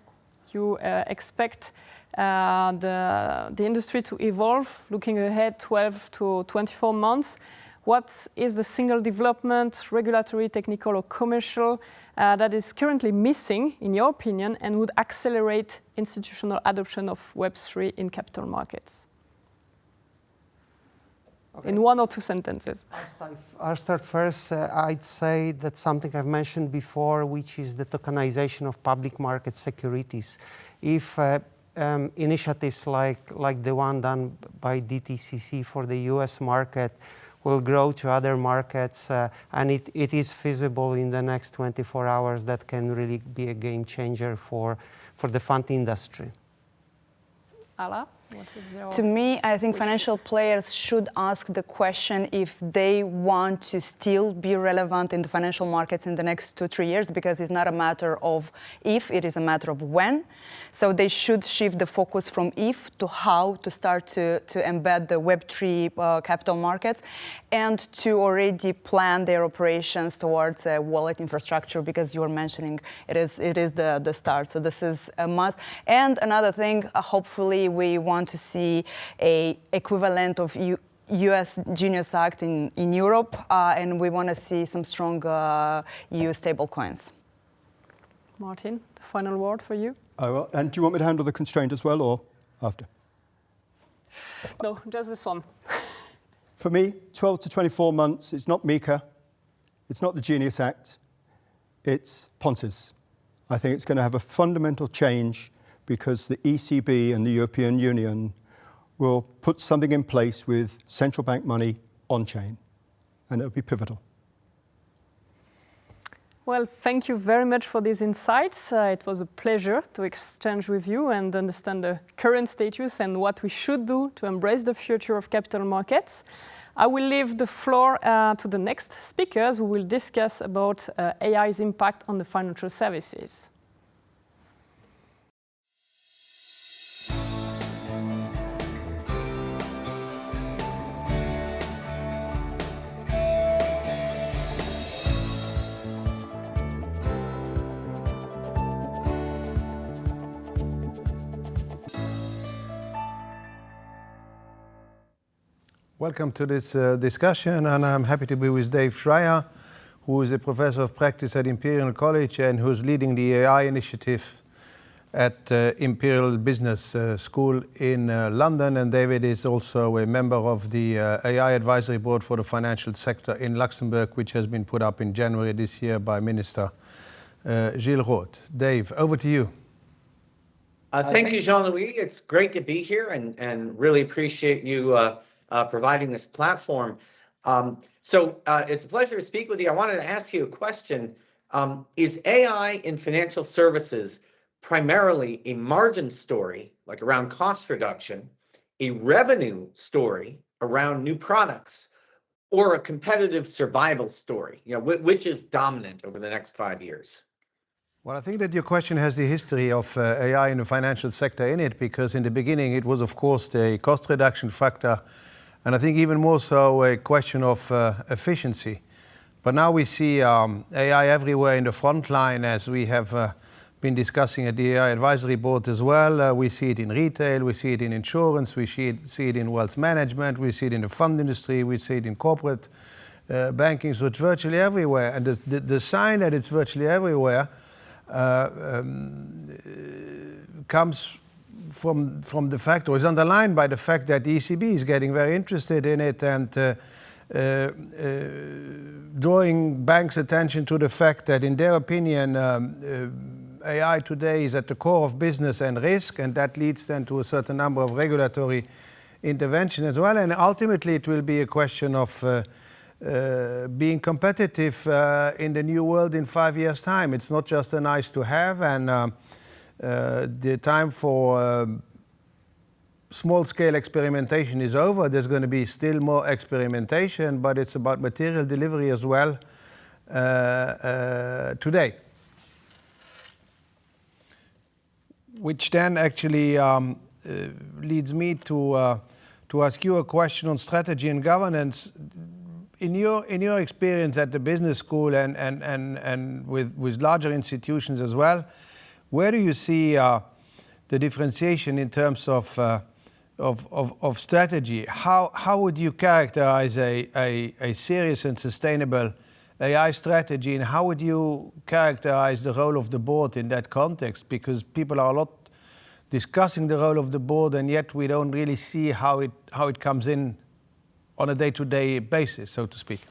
you expect the industry to evolve looking ahead 12 to 24 months? What is the single development, regulatory, technical, or commercial that is currently missing, in your opinion, and would accelerate institutional adoption of Web3 in capital markets? Okay. In one or two sentences. I'll start first. I'd say that's something I've mentioned before, which is the tokenization of public market securities. If initiatives like the one done by DTCC for the US market will grow to other markets, and it is feasible in the next 24 hours, that can really be a game changer for the fund industry. Ala, what is your... To me, I think financial players should ask the question if they want to still be relevant in the financial markets in the next 2-3 years, because it's not a matter of if, it is a matter of when. So they should shift the focus from if to how to start to embed the Web3 capital markets, and to already plan their operations towards a wallet infrastructure, because you were mentioning it is the start. So this is a must. And another thing, hopefully we want to see a equivalent of US Genius Act in Europe, and we want to see some strong EU stablecoins. Martin, the final word for you. And do you want me to handle the constraint as well, or after? No, just this one. For me, 12 to 24 months, it's not MiCA, it's not the Genius Act, it's Pontes. I think it's going to have a fundamental change, because the ECB and the European Union will put something in place with central bank money on-chain, and it'll be pivotal. Well, thank you very much for these insights. It was a pleasure to exchange with you and understand the current status and what we should do to embrace the future of capital markets. I will leave the floor to the next speakers, who will discuss about AI's impact on the financial services. Welcome to this discussion, and I'm happy to be with Dave Schreier, who is a professor of practice at Imperial College and who's leading the AI initiative at Imperial Business School in London. And David is also a member of the AI Advisory Board for the financial sector in Luxembourg, which has been put up in January this year by Minister Gilles Roth. Dave, over to you. Thank you, Jean-Louis. It's great to be here, and really appreciate you providing this platform. So it's a pleasure to speak with you. I wanted to ask you a question. Is AI in financial services primarily a margin story, like around cost reduction, a revenue story around new products, or a competitive survival story? Which is dominant over the next 5 years? Well, I think that your question has the history of AI in the financial sector in it, because in the beginning it was, of course, the cost reduction factor, and I think even more so a question of efficiency. But now we see AI everywhere in the front line, as we have been discussing at the AI Advisory Board as well. We see it in retail, we see it in insurance, we see it in wealth management, we see it in the fund industry, we see it in corporate banking, so it's virtually everywhere. And the sign that it's virtually everywhere comes from the fact, or is underlined by the fact that the ECB is getting very interested in it and drawing banks' attention to the fact that, in their opinion, AI today is at the core of business and risk, and that leads then to a certain number of regulatory intervention as well. And ultimately, it will be a question of being competitive in the new world in 5 years' time. It's not just a nice to have, and the time for small-scale experimentation is over. There's going to be still more experimentation, but it's about material delivery as well today. Which then actually leads me to ask you a question on strategy and governance. In your experience at the business school and with larger institutions as well, where do you see the differentiation in terms of strategy? How would you characterize a serious and sustainable AI strategy, and how would you characterize the role of the board in that context? Because people are a lot discussing the role of the board, and yet we don't really see how it comes in on a day-to-day basis, so to speak.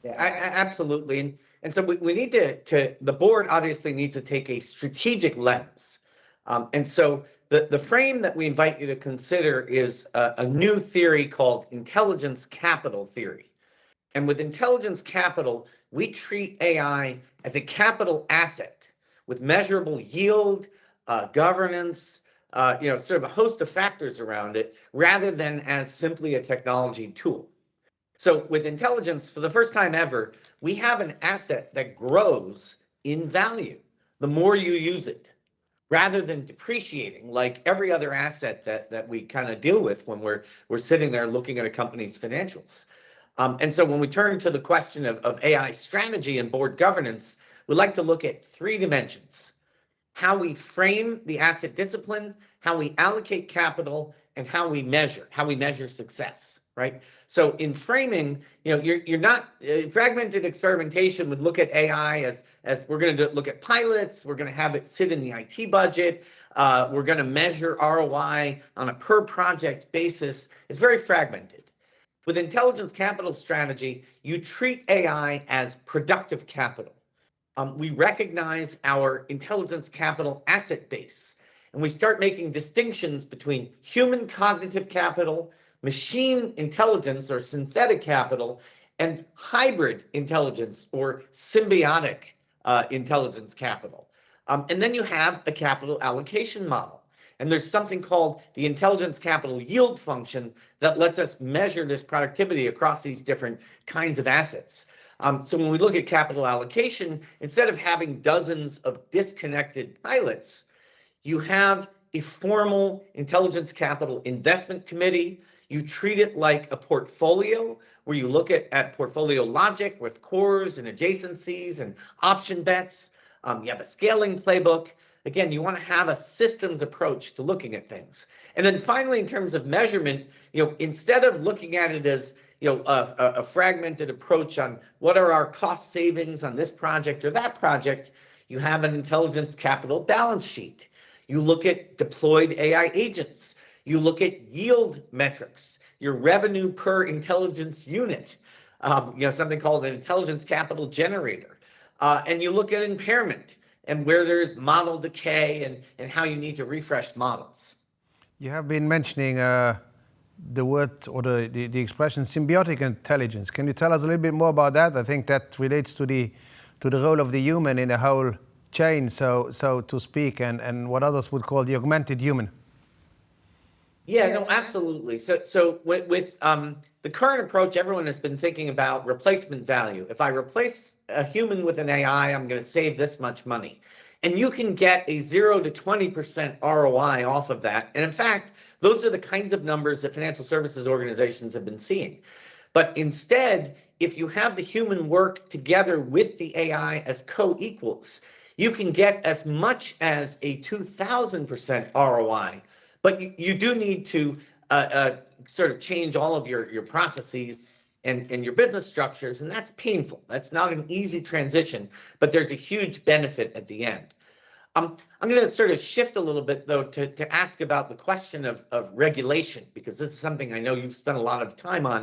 Yeah, absolutely. And so we need the board obviously needs to take a strategic lens. And so the frame that we invite you to consider is a new theory called intelligence capital theory. And with intelligence capital, we treat AI as a capital asset with measurable yield, governance, sort of a host of factors around it, rather than as simply a technology tool. So with intelligence, for the first time ever, we have an asset that grows in value the more you use it, rather than depreciating like every other asset that we kind of deal with when we're sitting there looking at a company's financials. And so when we turn to the question of AI strategy and board governance, we like to look at 3 dimensions: how we frame the asset discipline, how we allocate capital, and how we measure success, right? So in framing, you're not fragmented experimentation would look at AI as we're going to look at pilots, we're going to have it sit in the IT budget, we're going to measure ROI on a per project basis. It's very fragmented. With intelligence capital strategy, you treat AI as productive capital. We recognize our intelligence capital asset base, and we start making distinctions between human cognitive capital, machine intelligence or synthetic capital, and hybrid intelligence or symbiotic intelligence capital. And then you have a capital allocation model. And there's something called the intelligence capital yield function that lets us measure this productivity across these different kinds of assets. So when we look at capital allocation, instead of having dozens of disconnected pilots, you have a formal intelligence capital investment committee. You treat it like a portfolio where you look at portfolio logic with cores and adjacencies and option bets. You have a scaling playbook. Again, you want to have a systems approach to looking at things. And then finally, in terms of measurement, instead of looking at it as a fragmented approach on what are our cost savings on this project or that project, you have an intelligence capital balance sheet. You look at deployed AI agents. You look at yield metrics, your revenue per intelligence unit, something called an intelligence capital generator. And you look at impairment and where there's model decay and how you need to refresh models. You have been mentioning the word or the expression symbiotic intelligence. Can you tell us a little bit more about that? I think that relates to the role of the human in the whole chain, so to speak, and what others would call the augmented human. Yeah, no, absolutely. So with the current approach, everyone has been thinking about replacement value. If I replace a human with an AI, I'm going to save this much money. And you can get a 0 to 20% ROI off of that. And in fact, those are the kinds of numbers that financial services organizations have been seeing. But instead, if you have the human work together with the AI as co-equals, you can get as much as a 2,000% ROI. But you do need to sort of change all of your processes and your business structures, and that's painful. That's not an easy transition, but there's a huge benefit at the end. I'm going to sort of shift a little bit, though, to ask about the question of regulation, because this is something I know you've spent a lot of time on.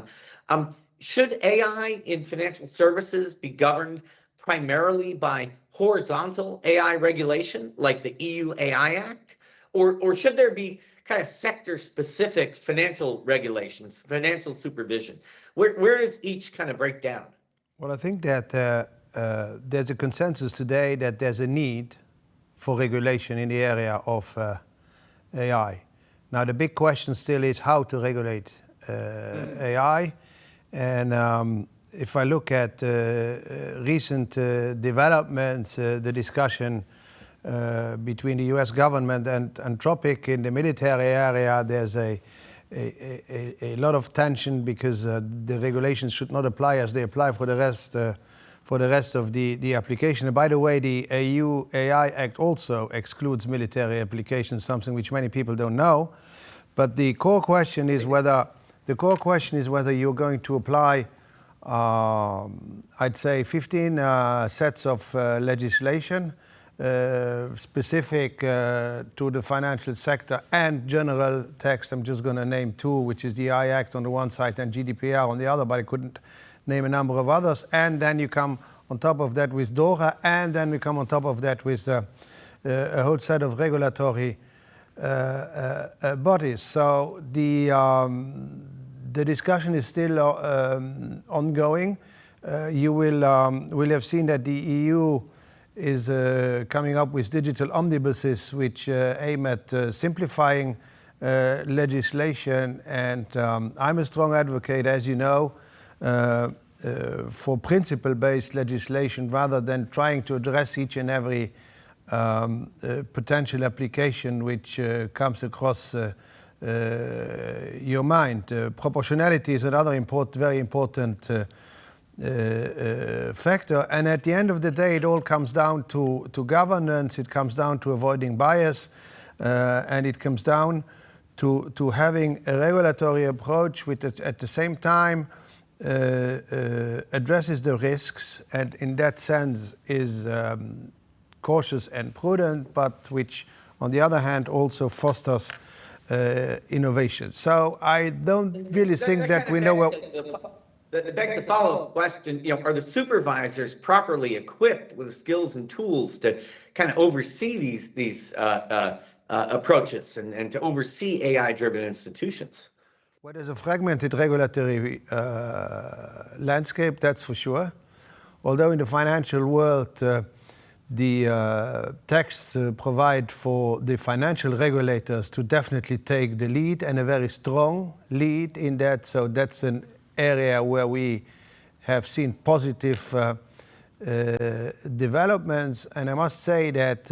Should AI in financial services be governed primarily by horizontal AI regulation, like the EU AI Act? Or should there be kind of sector-specific financial regulations, financial supervision? Where does each kind of break down? Well, I think that there's a consensus today that there's a need for regulation in the area of AI. Now, the big question still is how to regulate AI. And if I look at recent developments, the discussion between the US government and Anthropic in the military area, there's a lot of tension because the regulations should not apply as they apply for the rest of the application. And by the way, the EU AI Act also excludes military applications, something which many people don't know. But the core question is whether you're going to apply, I'd say, 15 sets of legislation specific to the financial sector and general text. I'm just going to name two, which is the AI Act on the one side and GDPR on the other, but I couldn't name a number of others. And then you come on top of that with DORA, and then we come on top of that with a whole set of regulatory bodies. So the discussion is still ongoing. You will have seen that the EU is coming up with digital omnibuses which aim at simplifying legislation. And I'm a strong advocate, as you know, for principle-based legislation rather than trying to address each and every potential application which comes across your mind. Proportionality is another very important factor, and at the end of the day it all comes down to governance, it comes down to avoiding bias, and it comes down to having a regulatory approach which at the same time addresses the risks and in that sense is cautious and prudent, but which on the other hand also fosters innovation. So I don't really think that we know what... That begs the follow-up question, are the supervisors properly equipped with skills and tools to kind of oversee these approaches and to oversee AI-driven institutions? Well, there's a fragmented regulatory landscape, that's for sure. Although in the financial world, the texts provide for the financial regulators to definitely take the lead, and a very strong lead in that. So that's an area where we have seen positive developments. And I must say that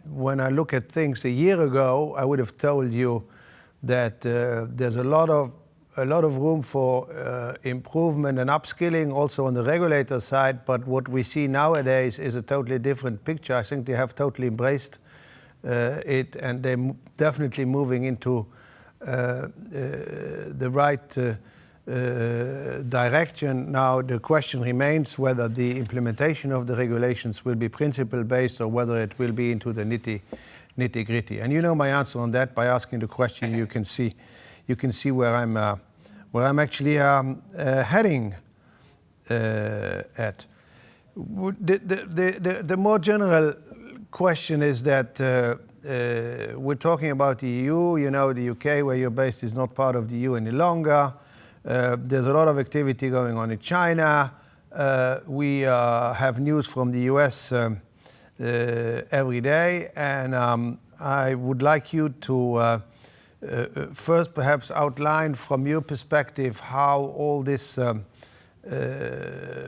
when I look at things a year ago, I would have told you that there's a lot of room for improvement and upskilling also on the regulator side. But what we see nowadays is a totally different picture. I think they have totally embraced it, and they're definitely moving into the right direction. Now the question remains whether the implementation of the regulations will be principle-based or whether it will be into the nitty-gritty. And you know my answer on that by asking the question. You can see where I'm actually heading at. The more general question is that we're talking about the EU. You know, the UK, where you're based, is not part of the EU any longer. There's a lot of activity going on in China. We have news from the US every day. And I would like you to first perhaps outline from your perspective how all this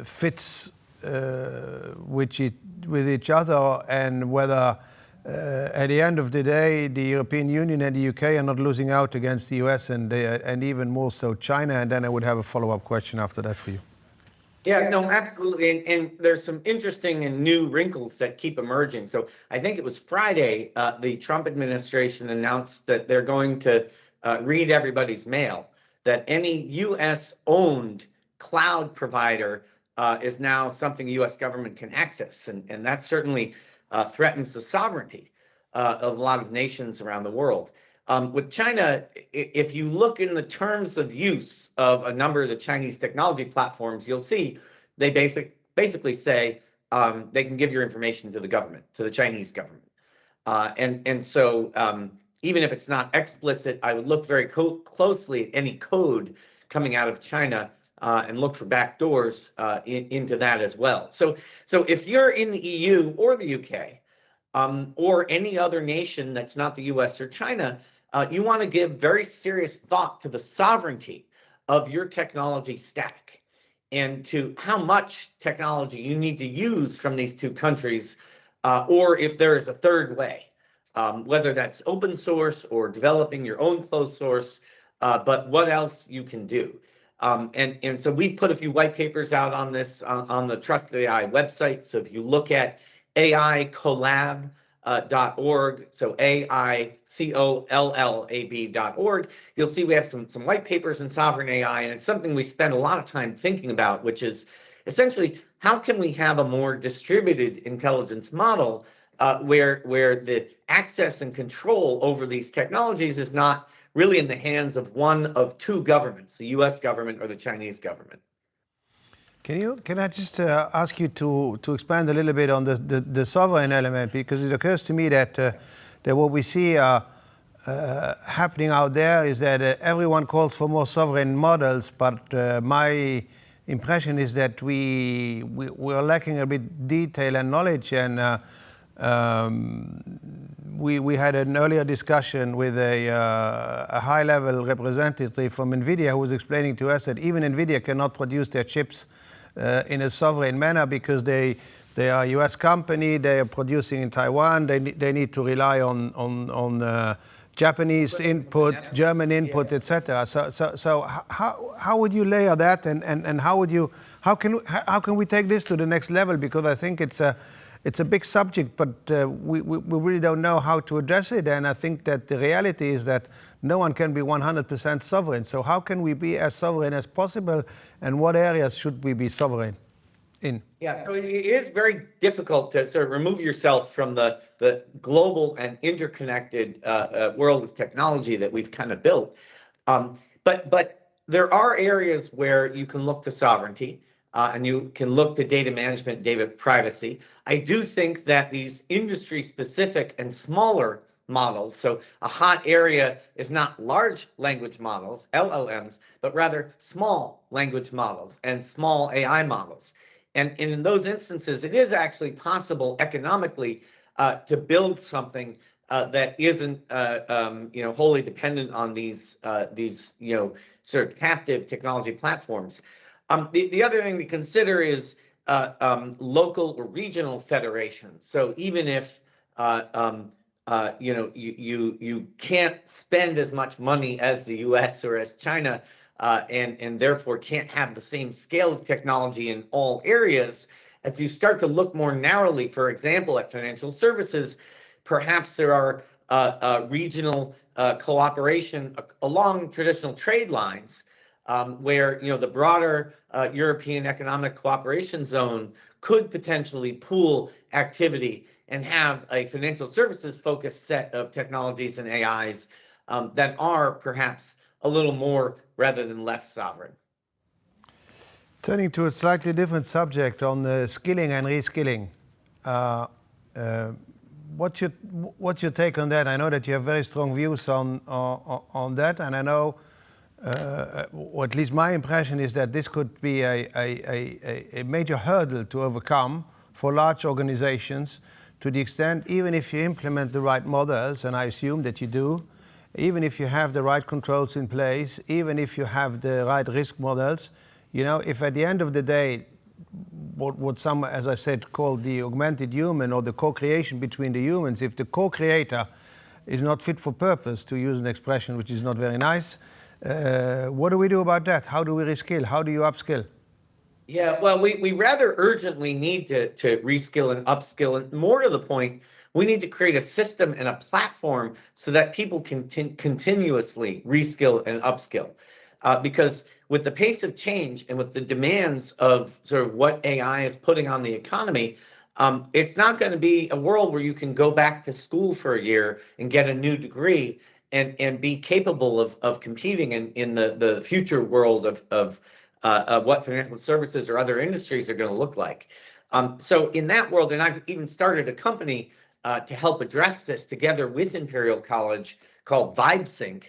fits with each other, and whether at the end of the day the European Union and the UK are not losing out against the US and even more so China. And then I would have a follow-up question after that for you. Yeah, no, absolutely. And there's some interesting and new wrinkles that keep emerging. So I think it was Friday, the Trump administration announced that they're going to read everybody's mail, that any US-owned cloud provider is now something the US government can access. And that certainly threatens the sovereignty of a lot of nations around the world. With China, if you look in the terms of use of a number of the Chinese technology platforms, you'll see they basically say they can give your information to the government, to the Chinese government. And so even if it's not explicit, I would look very closely at any code coming out of China and look for backdoors into that as well. So if you're in the EU or the UK, or any other nation that's not the US or China, you want to give very serious thought to the sovereignty of your technology stack and to how much technology you need to use from these two countries, or if there is a third way, whether that's open source or developing your own closed source, but what else you can do. And so we put a few white papers out on this on the Trusted AI website. So if you look at AICollab.org, so AICollab.org, you'll see we have some white papers in sovereign AI, and it's something we spend a lot of time thinking about, which is essentially how can we have a more distributed intelligence model where the access and control over these technologies is not really in the hands of one of two governments, the US government or the Chinese government. Can I just ask you to expand a little bit on the sovereign element, because it occurs to me that what we see happening out there is that everyone calls for more sovereign models, but my impression is that we're lacking a bit detail and knowledge. And we had an earlier discussion with a high-level representative from NVIDIA who was explaining to us that even NVIDIA cannot produce their chips in a sovereign manner because they are a US company, they are producing in Taiwan, they need to rely on Japanese input, German input, etc. So how would you layer that, and how can we take this to the next level? Because I think it's a big subject, but we really don't know how to address it. And I think that the reality is that no one can be 100% sovereign. So how can we be as sovereign as possible, and what areas should we be sovereign in? Yeah, so it is very difficult to sort of remove yourself from the global and interconnected world of technology that we've kind of built. But there are areas where you can look to sovereignty. And you can look to data management, data privacy. I do think that these industry-specific and smaller models, so a hot area is not large language models, LLMs, but rather small language models and small AI models. And in those instances, it is actually possible economically to build something that isn't wholly dependent on these sort of captive technology platforms. The other thing to consider is local or regional federations. So even if you can't spend as much money as the US or as China, and therefore can't have the same scale of technology in all areas, as you start to look more narrowly, for example, at financial services, perhaps there are regional cooperation along traditional trade lines, where the broader European Economic Cooperation Zone could potentially pool activity and have a financial services focused set of technologies and AIs that are perhaps a little more rather than less sovereign. Turning to a slightly different subject on skilling and reskilling. What's your take on that? I know that you have very strong views on that, and I know, or at least my impression is that this could be a major hurdle to overcome for large organizations to the extent, even if you implement the right models, and I assume that you do, even if you have the right controls in place, even if you have the right risk models, you know, if at the end of the day, what some, as I said, called the augmented human or the co-creation between the humans, if the co-creator is not fit for purpose, to use an expression which is not very nice, what do we do about that? How do we reskill? How do you upskill? Yeah, well, we rather urgently need to reskill and upskill. And more to the point, we need to create a system and a platform so that people can continuously reskill and upskill. Because with the pace of change and with the demands of sort of what AI is putting on the economy, it's not going to be a world where you can go back to school for a year and get a new degree and be capable of competing in the future world of what financial services or other industries are going to look like. So in that world, and I've even started a company to help address this together with Imperial College called VibeSync,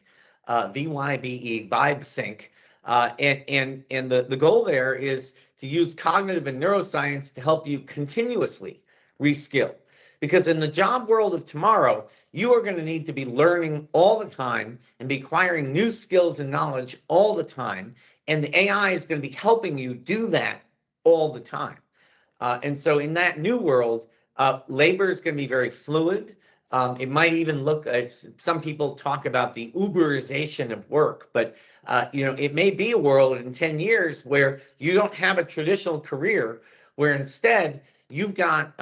VYBE, VibeSync. And the goal there is to use cognitive and neuroscience to help you continuously reskill. Because in the job world of tomorrow, you are going to need to be learning all the time and be acquiring new skills and knowledge all the time. And the AI is going to be helping you do that all the time. And so in that new world, labor is going to be very fluid. It might even look, some people talk about the Uberization of work, but you know, it may be a world in 10 years where you don't have a traditional career, where instead you've got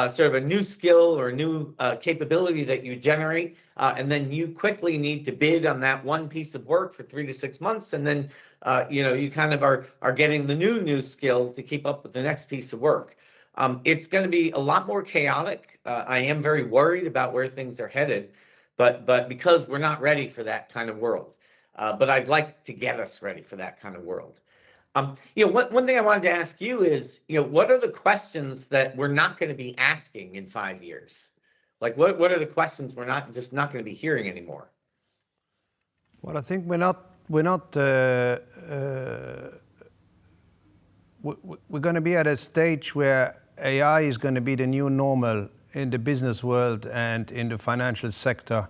sort of a new skill or a new capability that you generate, and then you quickly need to bid on that one piece of work for 3 to 6 months, and then you know, you kind of are getting the new skill to keep up with the next piece of work. It's going to be a lot more chaotic. I am very worried about where things are headed, but because we're not ready for that kind of world. But I'd like to get us ready for that kind of world. You know, one thing I wanted to ask you is, you know, what are the questions that we're not going to be asking in 5 years? Like, what are the questions we're not going to be hearing anymore? Well, I think we're going to be at a stage where AI is going to be the new normal in the business world and in the financial sector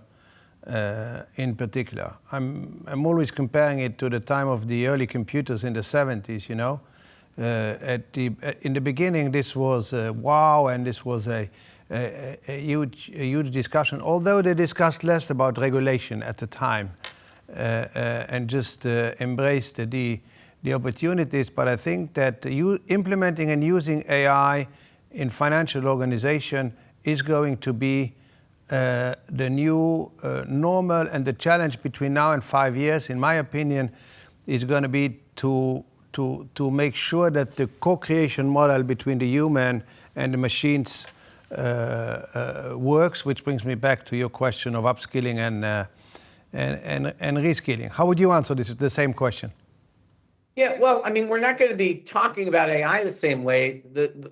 in particular. I'm always comparing it to the time of the early computers in the 70s, you know. In the beginning, this was wow, and this was a huge discussion, although they discussed less about regulation at the time and just embraced the opportunities. But I think that implementing and using AI in financial organization is going to be the new normal, and the challenge between now and 5 years, in my opinion, is going to be to make sure that the co-creation model between the human and the machines works, which brings me back to your question of upskilling and reskilling. How would you answer this? The same question. Yeah, well, I mean, we're not going to be talking about AI the same way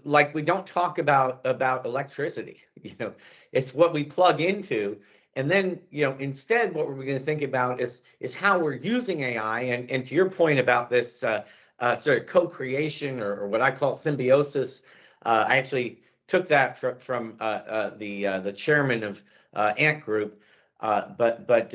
like we don't talk about electricity. You know, it's what we plug into, and then, you know, instead, what we're going to think about is how we're using AI. And to your point about this sort of co-creation or what I call symbiosis, I actually took that from the chairman of Ant Group. But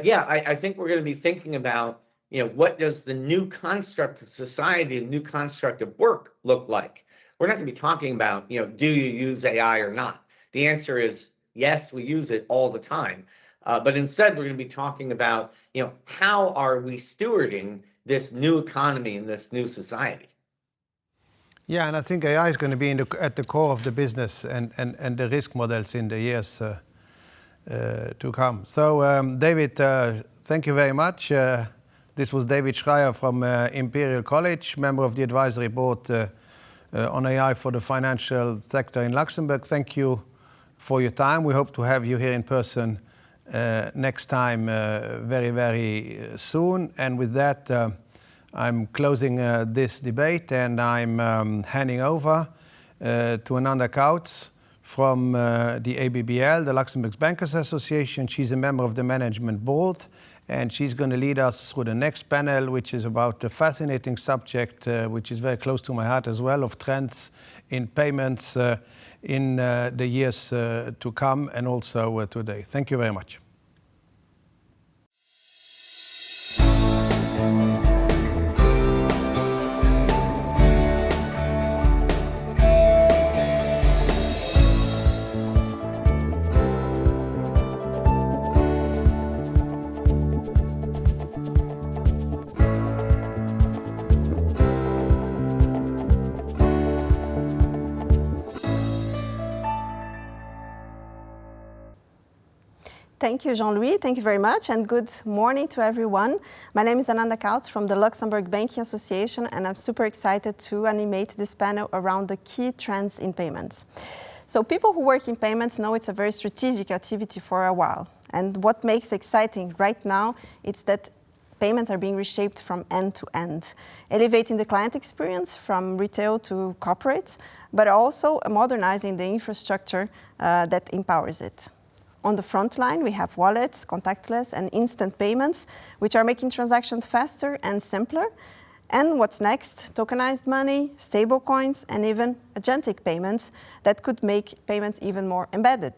yeah, I think we're going to be thinking about, you know, what does the new construct of society, the new construct of work look like? We're not going to be talking about, you know, do you use AI or not? The answer is yes, we use it all the time. But instead, we're going to be talking about, you know, how are we stewarding this new economy and this new society? Yeah, and I think AI is going to be at the core of the business and the risk models in the years to come. So, David, thank you very much. This was David Schreier from Imperial College, member of the advisory board on AI for the financial sector in Luxembourg. Thank you for your time. We hope to have you here in person next time very, very soon. And with that, I'm closing this debate, and I'm handing over to Ananda Kautz from the ABBL, the Luxembourg Bankers Association. She's a member of the management board and she's going to lead us through the next panel, which is about a fascinating subject, which is very close to my heart as well, of trends in payments in the years to come and also today. Thank you very much. Thank you, Jean-Louis. Thank you very much, and good morning to everyone. My name is Ananda Couch from the Luxembourg Banking Association, and I'm super excited to animate this panel around the key trends in payments. So people who work in payments know it's a very strategic activity for a while. And what makes it exciting right now is that payments are being reshaped from end to end, elevating the client experience from retail to corporate, but also modernizing the infrastructure that empowers it. On the front line, we have wallets, contactless, and instant payments, which are making transactions faster and simpler. And what's next? Tokenized money, stablecoins, and even agentic payments that could make payments even more embedded.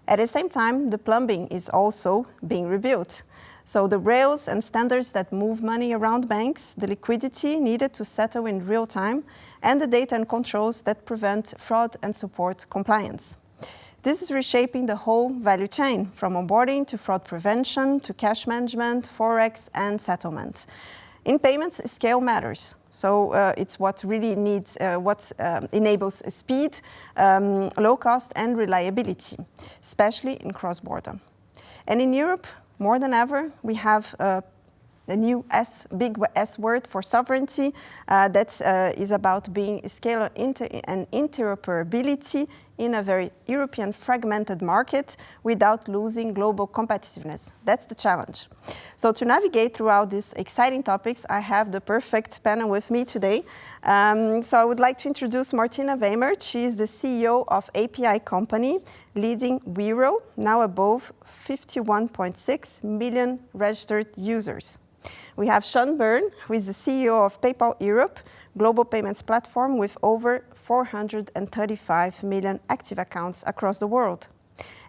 At the same time, the plumbing is also being rebuilt. So the rails and standards that move money around banks, the liquidity needed to settle in real time, and the data and controls that prevent fraud and support compliance. This is reshaping the whole value chain, from onboarding to fraud prevention to cash management, forex, and settlement. In payments, scale matters. So it's what really needs, enables speed, low cost, and reliability, especially in cross-border. And in Europe, more than ever, we have a new big S word for sovereignty that is about being scale and interoperability in a very European fragmented market without losing global competitiveness. That's the challenge. So to navigate throughout these exciting topics, I have the perfect panel with me today. So I would like to introduce Martina Weimert. She is the CEO of API company, leading Wero, now above 51.6 million registered users. We have Sean Byrne, who is the CEO of PayPal Europe, global payments platform with over 435 million active accounts across the world.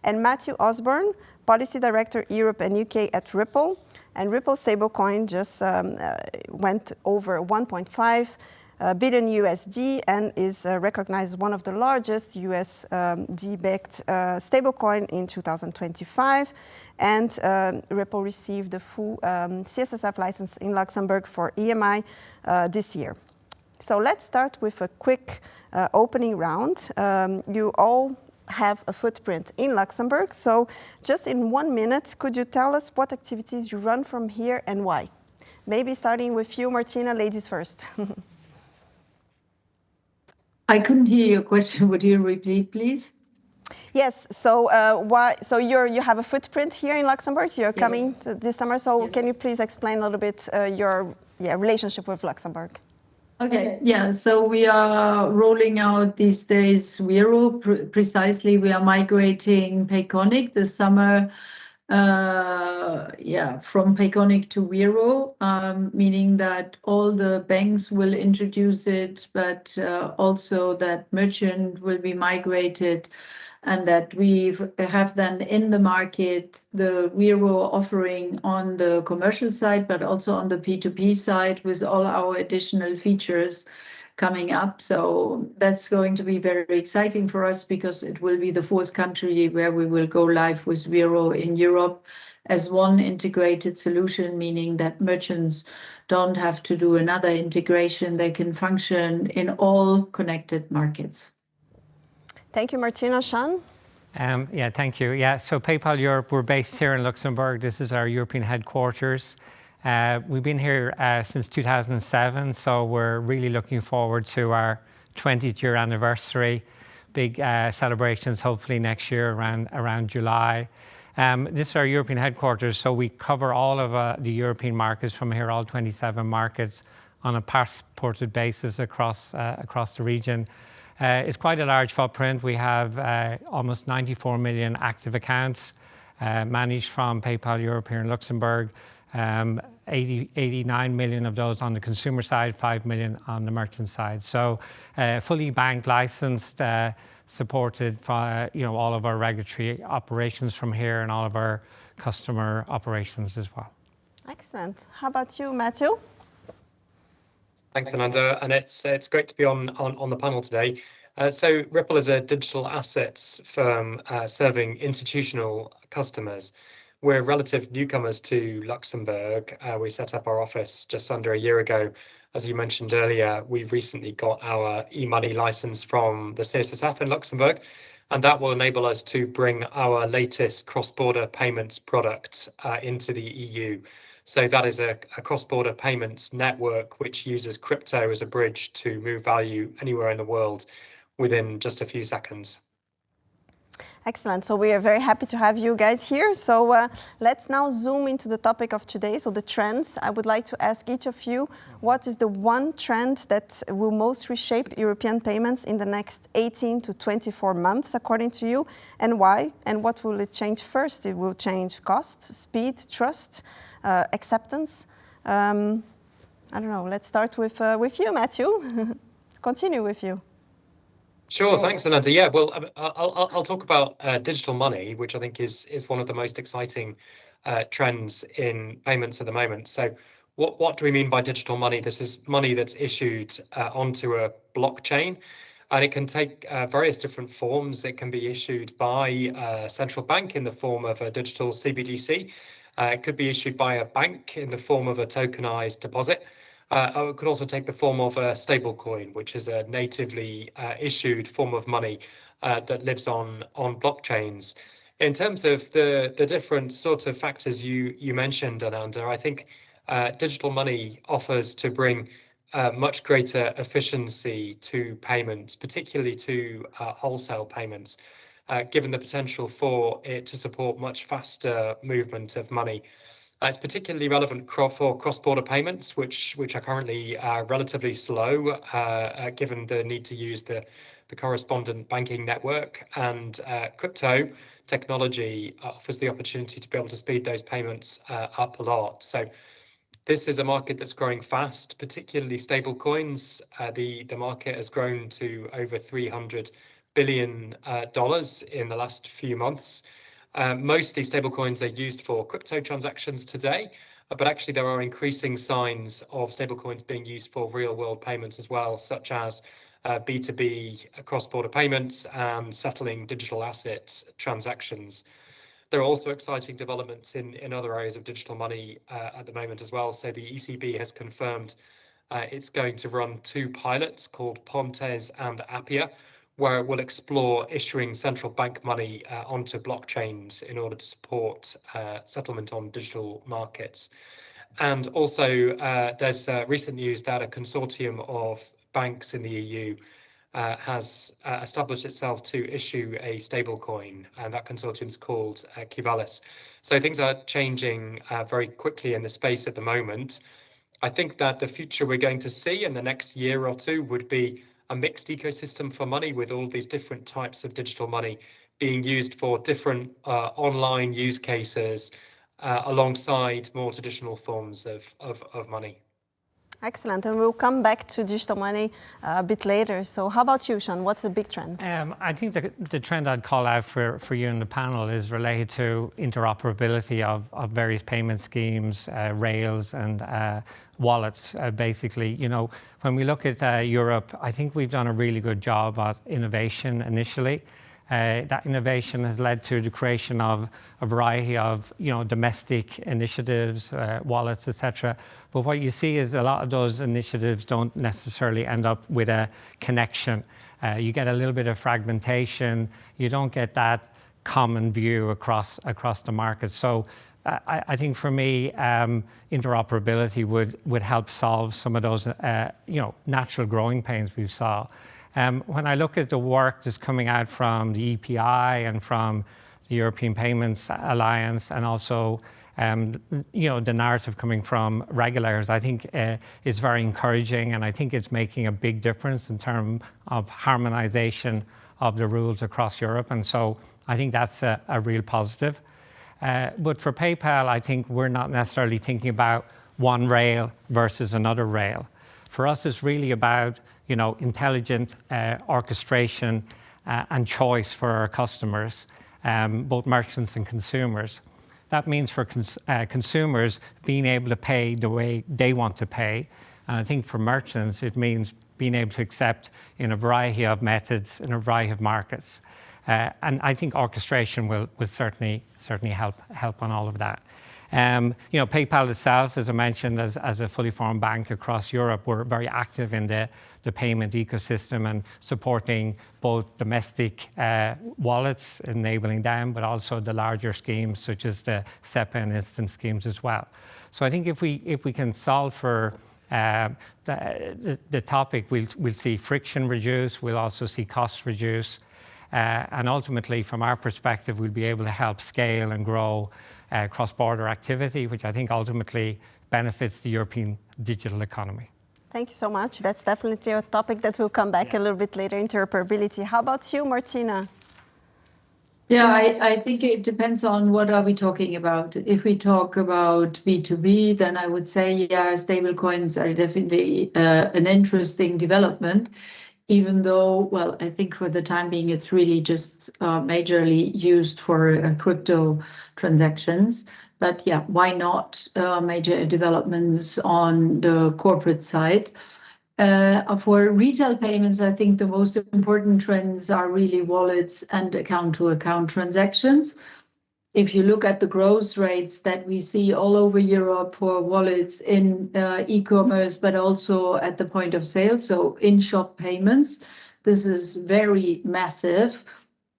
And Matthew Osborne, Policy Director Europe and UK at Ripple. And Ripple stablecoin just went over 1.5 billion USD and is recognized as one of the largest USD-backed stablecoin in 2025. And Ripple received the full CSSF license in Luxembourg for EMI this year. So let's start with a quick opening round. You all have a footprint in Luxembourg. So just in 1 minute, could you tell us what activities you run from here and why? Maybe starting with you, Martina, ladies first. I couldn't hear your question. Would you repeat, please? Yes. So So you have a footprint here in Luxembourg. You're coming this summer. So can you please explain a little bit your relationship with Luxembourg? Okay. Yeah. So we are rolling out these days Wero. Precisely, we are migrating Payconic this summer. From Payconic to Wero, meaning that all the banks will introduce it, but also that merchant will be migrated, and that we have then in the market the Wero offering on the commercial side, but also on the P2P side with all our additional features coming up. So that's going to be very exciting for us because it will be the 4th country where we will go live with Wero in Europe as one integrated solution, meaning that merchants don't have to do another integration. They can function in all connected markets. Thank you, Martina. Sean? Thank you. So PayPal Europe, we're based here in Luxembourg. This is our European headquarters. We've been here since 2007, so we're really looking forward to our 20th year anniversary. Big celebrations, hopefully next year around July. This is our European headquarters, so we cover all of the European markets from here, all 27 markets, on a passported basis across the region. It's quite a large footprint. We have almost 94 million active accounts. managed from PayPal Europe here in Luxembourg. 89 million of those on the consumer side, 5 million on the merchant side. So fully bank licensed, supported for all of our regulatory operations from here and all of our customer operations as well. Excellent. How about you, Matthew? Thanks, Ananda, and it's great to be on the panel today. So Ripple is a digital assets firm serving institutional customers. We're relative newcomers to Luxembourg. We set up our office just under a year ago. As you mentioned earlier, we've recently got our e-money license from the CSSF in Luxembourg, and that will enable us to bring our latest cross-border payments product into the EU. So that is a cross-border payments network which uses crypto as a bridge to move value anywhere in the world within just a few seconds. Excellent. So we are very happy to have you guys here. So let's now zoom into the topic of today, so the trends. I would like to ask each of you, what is the one trend that will most reshape European payments in the next 18 to 24 months, according to you, and why? And what will it change first? It will change cost, speed, trust, acceptance. I don't know. Let's start with you, Matthew. Continue with you. Sure, thanks, Ananda. Yeah, well, I'll talk about digital money, which I think is one of the most exciting trends in payments at the moment. So what do we mean by digital money? This is money that's issued onto a blockchain, and it can take various different forms. It can be issued by a central bank in the form of a digital CBDC. It could be issued by a bank in the form of a tokenized deposit. It could also take the form of a stablecoin, which is a natively issued form of money that lives on blockchains. In terms of the different sort of factors you mentioned, Ananda, I think digital money offers to bring much greater efficiency to payments, particularly to wholesale payments, given the potential for it to support much faster movement of money. It's particularly relevant for cross-border payments, which are currently relatively slow, given the need to use the correspondent banking network. And crypto technology offers the opportunity to be able to speed those payments up a lot. So this is a market that's growing fast, particularly stable coins. The market has grown to over $300 billion in the last few months. Mostly stablecoins are used for crypto transactions today, but actually there are increasing signs of stablecoins being used for real-world payments as well, such as B2B cross-border payments and settling digital assets transactions. There are also exciting developments in other areas of digital money at the moment as well. So the ECB has confirmed it's going to run 2 pilots called Pontes and Appia, where it will explore issuing central bank money onto blockchains in order to support settlement on digital markets. And also there's recent news that a consortium of banks in the EU has established itself to issue a stablecoin, and that consortium is called Kivalis. So things are changing very quickly in the space at the moment. I think that the future we're going to see in the next year or two would be a mixed ecosystem for money, with all these different types of digital money being used for different online use cases alongside more traditional forms of money. Excellent, and we'll come back to digital money a bit later. So how about you, Sean? What's the big trend? I think the trend I'd call out for you in the panel is related to interoperability of various payment schemes, rails and wallets, basically. You know, when we look at Europe, I think we've done a really good job at innovation initially. That innovation has led to the creation of a variety of, domestic initiatives, wallets, etc. But what you see is a lot of those initiatives don't necessarily end up with a connection. You get a little bit of fragmentation. You don't get that common view across the market. So I think for me, interoperability would help solve some of those, natural growing pains we saw. When I look at the work that's coming out from the EPI and from the European Payments Alliance, and also, the narrative coming from regulators, I think is very encouraging, and I think it's making a big difference in terms of harmonization of the rules across Europe. And so I think that's a real positive. But for PayPal, I think we're not necessarily thinking about one rail versus another rail. For us, it's really about intelligent orchestration and choice for our customers, both merchants and consumers. That means for consumers being able to pay the way they want to pay. And I think for merchants, it means being able to accept in a variety of methods, in a variety of markets. And I think orchestration will certainly help on all of that. PayPal itself, as I mentioned, as a fully formed bank across Europe, we're very active in the payment ecosystem and supporting both domestic wallets, enabling them, but also the larger schemes such as the SEPA and instant schemes as well. So I think if we can solve for the topic, we'll see friction reduce, we'll also see costs reduce, and ultimately, from our perspective, we'll be able to help scale and grow cross-border activity, which I think ultimately benefits the European digital economy. Thank you so much. That's definitely a topic that will come back a little bit later, interoperability. How about you, Martina? Yeah, I think it depends on what are we talking about. If we talk about B2B, then I would say, yeah, stable coins are definitely an interesting development, even though, well, I think for the time being, it's really just majorly used for crypto transactions. But yeah, why not major developments on the corporate side? For retail payments, I think the most important trends are really wallets and account-to-account transactions. If you look at the growth rates that we see all over Europe for wallets in e-commerce, but also at the point of sale, so in-shop payments, this is very massive,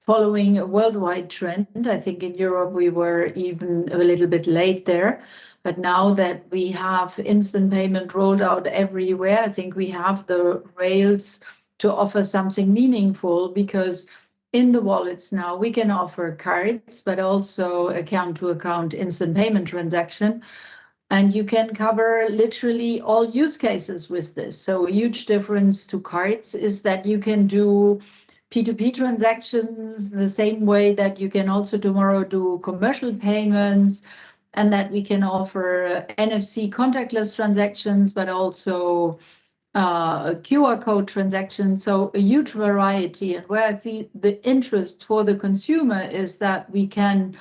following a worldwide trend. I think in Europe we were even a little bit late there. But now that we have instant payment rolled out everywhere, I think we have the rails to offer something meaningful, because in the wallets now we can offer cards, but also account-to-account instant payment transaction. And you can cover literally all use cases with this. So a huge difference to cards is that you can do P2P transactions the same way that you can also tomorrow do commercial payments, and that we can offer NFC contactless transactions, but also QR code transactions. So a huge variety. And where I think the interest for the consumer is that we can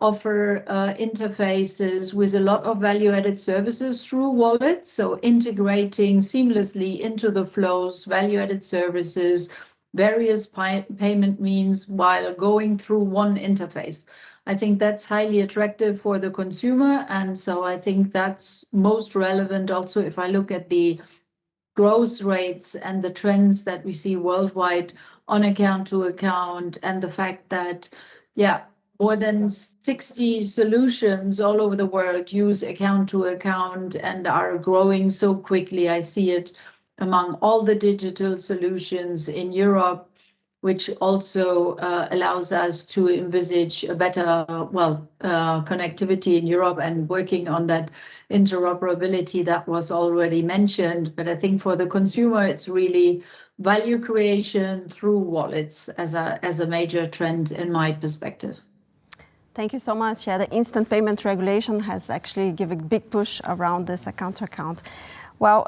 offer interfaces with a lot of value-added services through wallets. So integrating seamlessly into the flows, value-added services, various payment means while going through one interface. I think that's highly attractive for the consumer. And so I think that's most relevant also if I look at the growth rates and the trends that we see worldwide on account-to-account, and the fact that, more than 60 solutions all over the world use account-to-account and are growing so quickly. I see it among all the digital solutions in Europe, which also allows us to envisage a better, connectivity in Europe and working on that interoperability that was already mentioned. But I think for the consumer, it's really value creation through wallets as a major trend in my perspective. Thank you so much. Yeah, the instant payment regulation has actually given a big push around this account-to-account. Well,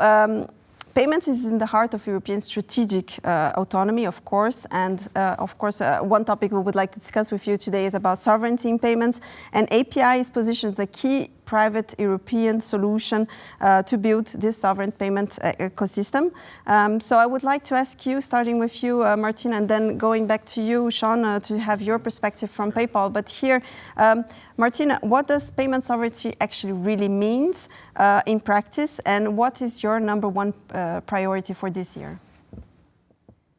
payments is in the heart of European strategic autonomy, of course. And of course, one topic we would like to discuss with you today is about sovereignty in payments. And API is positioned as a key private European solution to build this sovereign payment ecosystem. So I would like to ask you, starting with you, Martina, and then going back to you, Sean, to have your perspective from PayPal. But here, Martina, what does payment sovereignty actually really means in practice, and what is your number one priority for this year?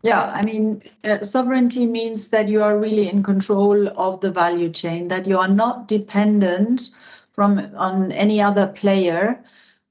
Yeah, I mean, sovereignty means that you are really in control of the value chain, that you are not dependent on any other player,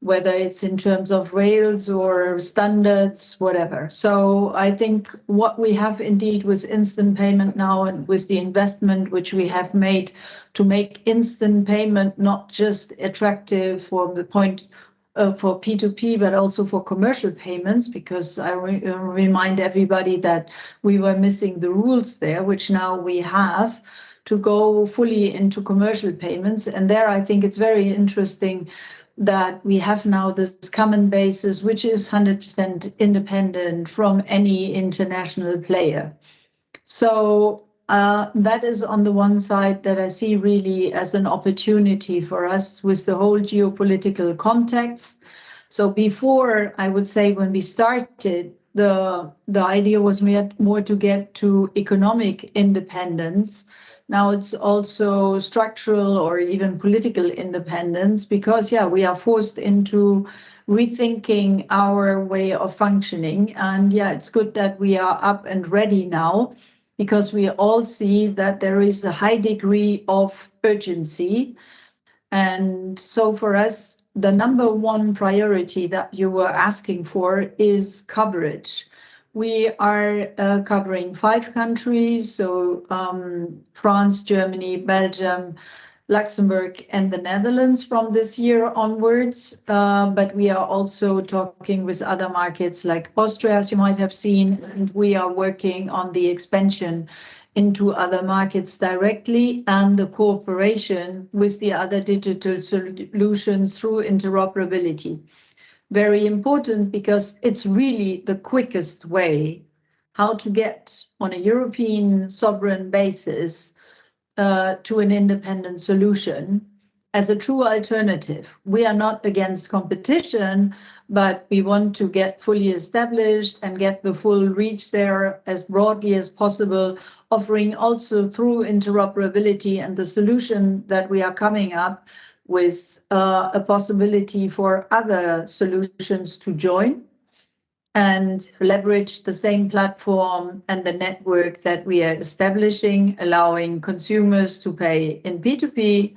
whether it's in terms of rails or standards, whatever. So I think what we have indeed with instant payment now, and with the investment which we have made to make instant payment not just attractive for the point for P2P, but also for commercial payments, because I remind everybody that we were missing the rules there, which now we have. to go fully into commercial payments. And there I think it's very interesting that we have now this common basis, which is 100% independent from any international player. So that is on the one side that I see really as an opportunity for us with the whole geopolitical context. So before, I would say when we started, the idea was more to get to economic independence. Now it's also structural or even political independence because, yeah, we are forced into rethinking our way of functioning. And yeah, it's good that we are up and ready now because we all see that there is a high degree of urgency. And so for us, the number one priority that you were asking for is coverage. We are covering 5 countries, so France, Germany, Belgium, Luxembourg, and the Netherlands from this year onwards. But we are also talking with other markets like Austria, as you might have seen, and we are working on the expansion into other markets directly and the cooperation with the other digital solutions through interoperability. Very important because it's really the quickest way how to get on a European sovereign basis to an independent solution as a true alternative. We are not against competition, but we want to get fully established and get the full reach there as broadly as possible, offering also through interoperability and the solution that we are coming up with a possibility for other solutions to join and leverage the same platform and the network that we are establishing, allowing consumers to pay in P2P,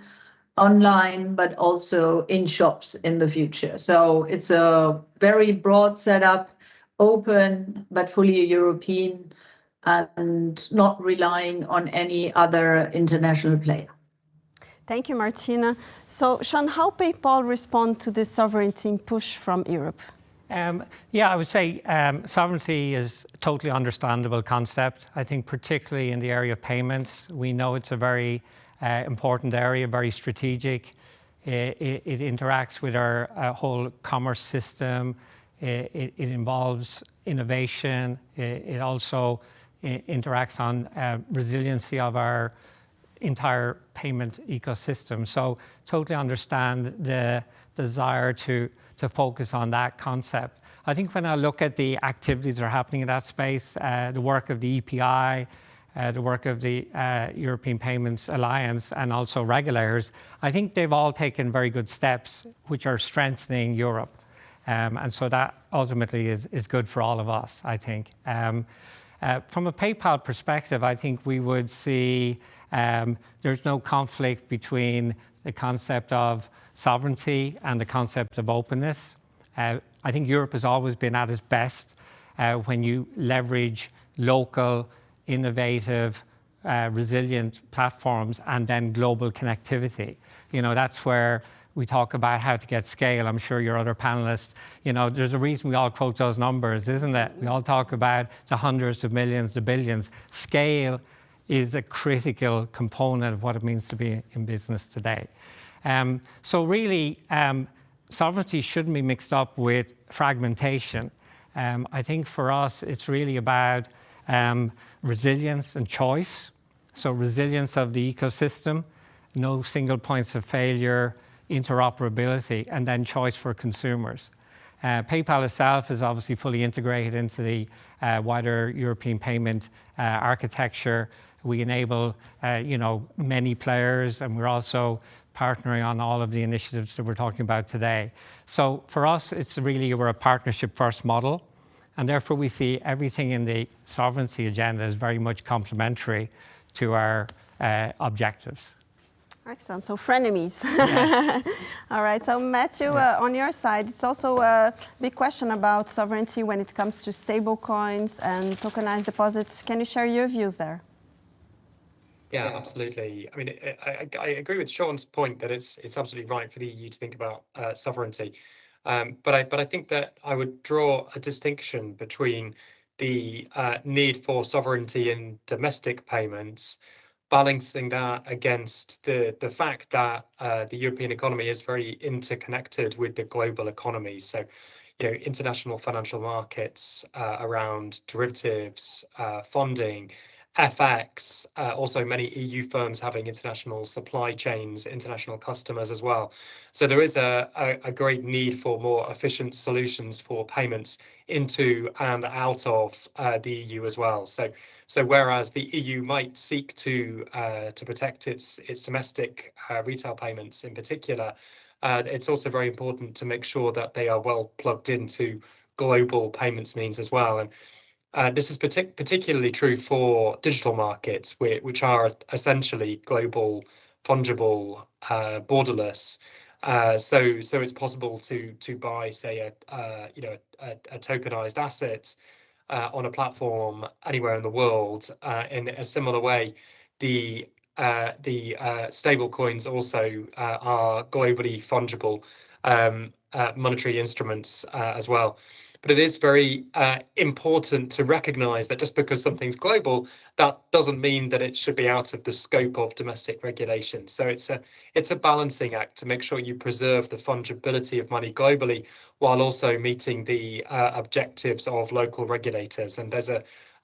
online, but also in shops in the future. So it's a very broad setup, open, but fully European and not relying on any other international player. Thank you, Martina. So, Sean, how PayPal respond to this sovereignty push from Europe? Yeah, I would say sovereignty is a totally understandable concept. I think particularly in the area of payments, we know it's a very important area, very strategic. It interacts with our whole commerce system. It involves innovation. It also interacts on resiliency of our entire payment ecosystem. So totally understand the desire to focus on that concept. I think when I look at the activities that are happening in that space, the work of the EPI, the work of the European Payments Alliance and also regulators, I think they've all taken very good steps which are strengthening Europe. And so that ultimately is good for all of us, I think. From a PayPal perspective, I think we would see there's no conflict between the concept of sovereignty and the concept of openness. I think Europe has always been at its best when you leverage local, innovative, resilient platforms and then global connectivity. You know, that's where we talk about how to get scale. I'm sure your other panelists, you know, there's a reason we all quote those numbers, isn't it? We all talk about the hundreds of millions, the billions. Scale is a critical component of what it means to be in business today. So really, sovereignty shouldn't be mixed up with fragmentation. I think for us, it's really about resilience and choice. So resilience of the ecosystem, no single points of failure, interoperability, and then choice for consumers. PayPal itself is obviously fully integrated into the wider European payment architecture. We enable, you know, many players, and we're also partnering on all of the initiatives that we're talking about today. So for us, it's really, we're a partnership-first model, and therefore we see everything in the sovereignty agenda as very much complementary to our objectives. Excellent. So frenemies. Yeah. All right. So Matthew, on your side, it's also a big question about sovereignty when it comes to stable coins and tokenized deposits. Can you share your views there? Yeah, absolutely. I mean, I agree with Sean's point that it's absolutely right for the EU to think about sovereignty. But I think that I would draw a distinction between the need for sovereignty in domestic payments balancing that against the fact that the European economy is very interconnected with the global economy. So, international financial markets around derivatives, funding, FX, also many EU firms having international supply chains, international customers as well. So there is a great need for more efficient solutions for payments into and out of the EU as well. So whereas the EU might seek to protect its domestic retail payments in particular, it's also very important to make sure that they are well plugged into global payments means as well. And this is particularly true for digital markets, which are essentially global, fungible, borderless. So it's possible to buy, say, a tokenized asset on a platform anywhere in the world. In a similar way, the stable coins also are globally fungible monetary instruments as well. But it is very important to recognize that just because something's global, that doesn't mean that it should be out of the scope of domestic regulation. So it's a balancing act to make sure you preserve the fungibility of money globally while also meeting the objectives of local regulators. And there's a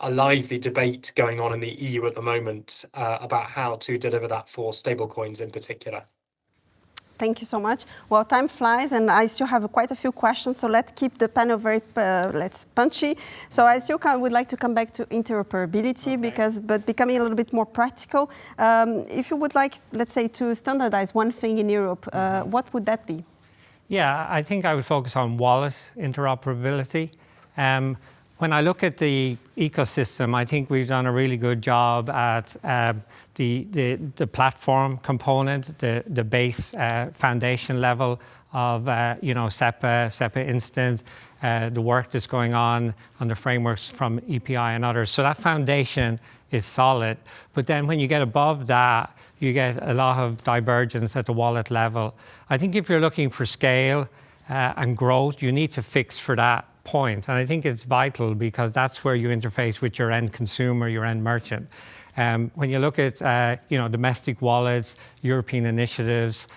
lively debate going on in the EU at the moment about how to deliver that for stablecoins in particular. Thank you so much. Well, time flies, and I still have quite a few questions, so let's keep the panel very punchy. So I still would like to come back to interoperability, but becoming a little bit more practical. If you would like, let's say, to standardize one thing in Europe, what would that be? Yeah, I think I would focus on wallet interoperability. When I look at the ecosystem, I think we've done a really good job at the platform component, the base foundation level of SEPA Instant, the work that's going on the frameworks from EPI and others. So that foundation is solid. But then when you get above that, you get a lot of divergence at the wallet level. I think if you're looking for scale and growth, you need to fix for that point. And I think it's vital because that's where you interface with your end consumer, your end merchant. When you look at domestic wallets, European initiatives,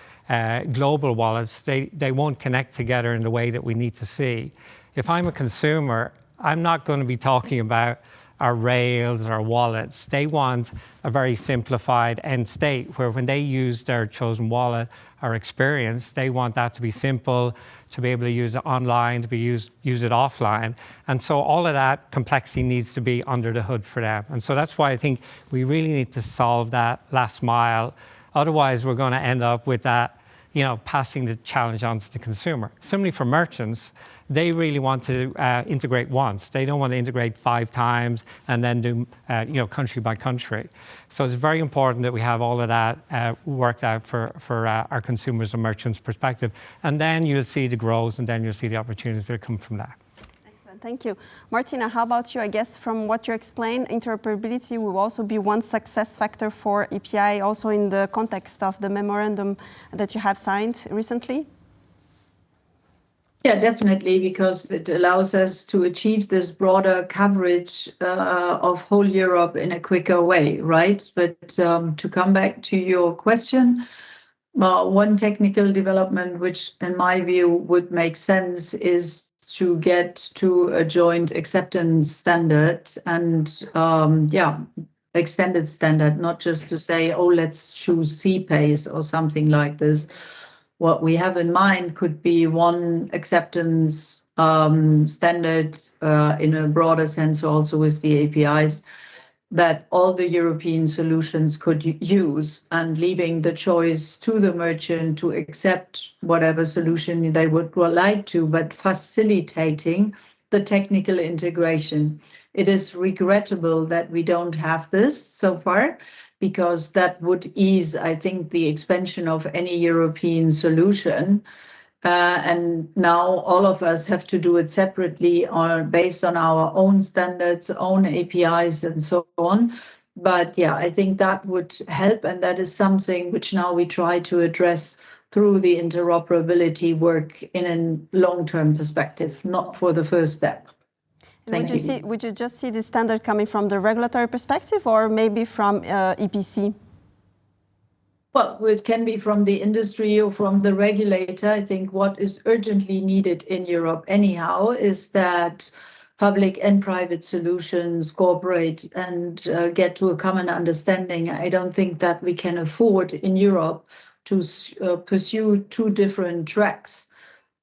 global wallets, they won't connect together in the way that we need to see. If I'm a consumer, I'm not going to be talking about our rails, our wallets. They want a very simplified end state where when they use their chosen wallet or experience, they want that to be simple, to be able to use it online, to use it offline. And so all of that complexity needs to be under the hood for them. And so that's why I think we really need to solve that last mile. Otherwise, we're going to end up with that, passing the challenge on to the consumer. Similarly for merchants, they really want to integrate once. They don't want to integrate 5 times and then do, country by country. So it's very important that we have all of that worked out for our consumers and merchants' perspective. And then you'll see the growth and then you'll see the opportunities that come from that. Excellent, thank you. Martina, how about you? I guess from what you explained, interoperability will also be one success factor for EPI, also in the context of the memorandum that you have signed recently. Yeah, definitely, because it allows us to achieve this broader coverage of whole Europe in a quicker way, right? But to come back to your question, one technical development which, in my view, would make sense is to get to a joint acceptance standard and, extended standard, not just to say, oh, let's choose CPACE or something like this. What we have in mind could be one acceptance standard in a broader sense, also with the APIs, that all the European solutions could use, and leaving the choice to the merchant to accept whatever solution they would like to, but facilitating the technical integration. It is regrettable that we don't have this so far, because that would ease, I think, the expansion of any European solution. And now all of us have to do it separately or based on our own standards, own APIs, and so on. But yeah, I think that would help. And that is something which now we try to address through the interoperability work in a long-term perspective, not for the first step. Would you just see the standard coming from the regulatory perspective or maybe from EPC? Well, it can be from the industry or from the regulator. I think what is urgently needed in Europe anyhow is that public and private solutions cooperate and get to a common understanding. I don't think that we can afford in Europe to pursue two different tracks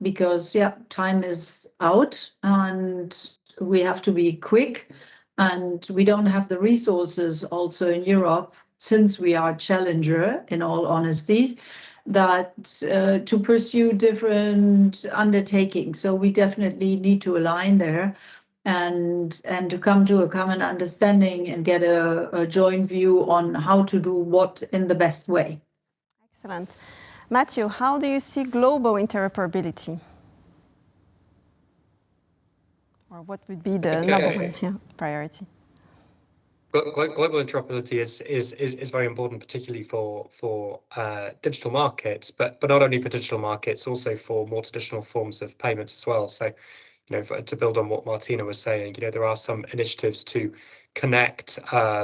because, time is out and we have to be quick and we don't have the resources also in Europe, since we are a challenger, in all honesty, that to pursue different undertakings. So we definitely need to align there and to come to a common understanding and get a joint view on how to do what in the best way. Excellent. Matthew, how do you see global interoperability? Or what would be the number one priority? Global interoperability is very important, particularly for digital markets, but not only for digital markets, also for more traditional forms of payments as well. So, to build on what Martina was saying, there are some initiatives to connect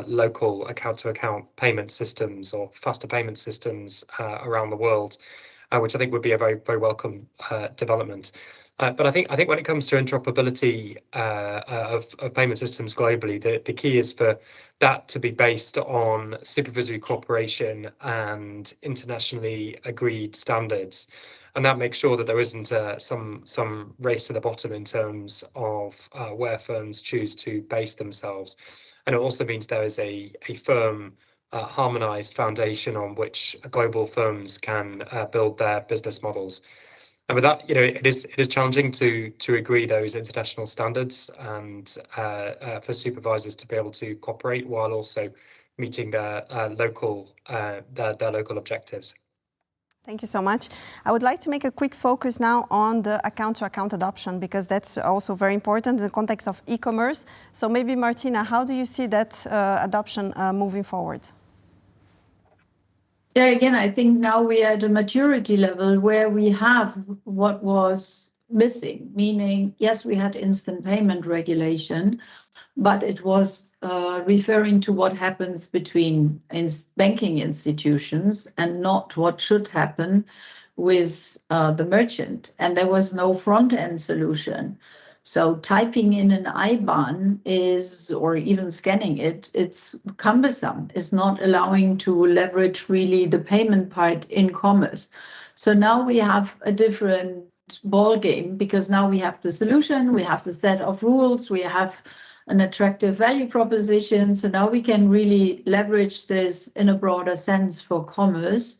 local account-to-account payment systems or faster payment systems around the world, which I think would be a very, very welcome development. But I think when it comes to interoperability of payment systems globally, the key is for that to be based on supervisory cooperation and internationally agreed standards. And that makes sure that there isn't some race to the bottom in terms of where firms choose to base themselves. And it also means there is a firm harmonized foundation on which global firms can build their business models. And with that, it is challenging to agree those international standards and for supervisors to be able to cooperate while also meeting their local objectives. Thank you so much. I would like to make a quick focus now on the account-to-account adoption, because that's also very important in the context of e-commerce. So maybe Martina, how do you see that adoption moving forward? Yeah, again, I think now we are at a maturity level where we have what was missing, meaning, yes, we had instant payment regulation, but it was referring to what happens between banking institutions and not what should happen with the merchant. And there was no front-end solution. So typing in an IBAN or even scanning it, it's cumbersome. It's not allowing to leverage really the payment part in commerce. So now we have a different ball game, because now we have the solution, we have the set of rules, we have an attractive value proposition. So now we can really leverage this in a broader sense for commerce.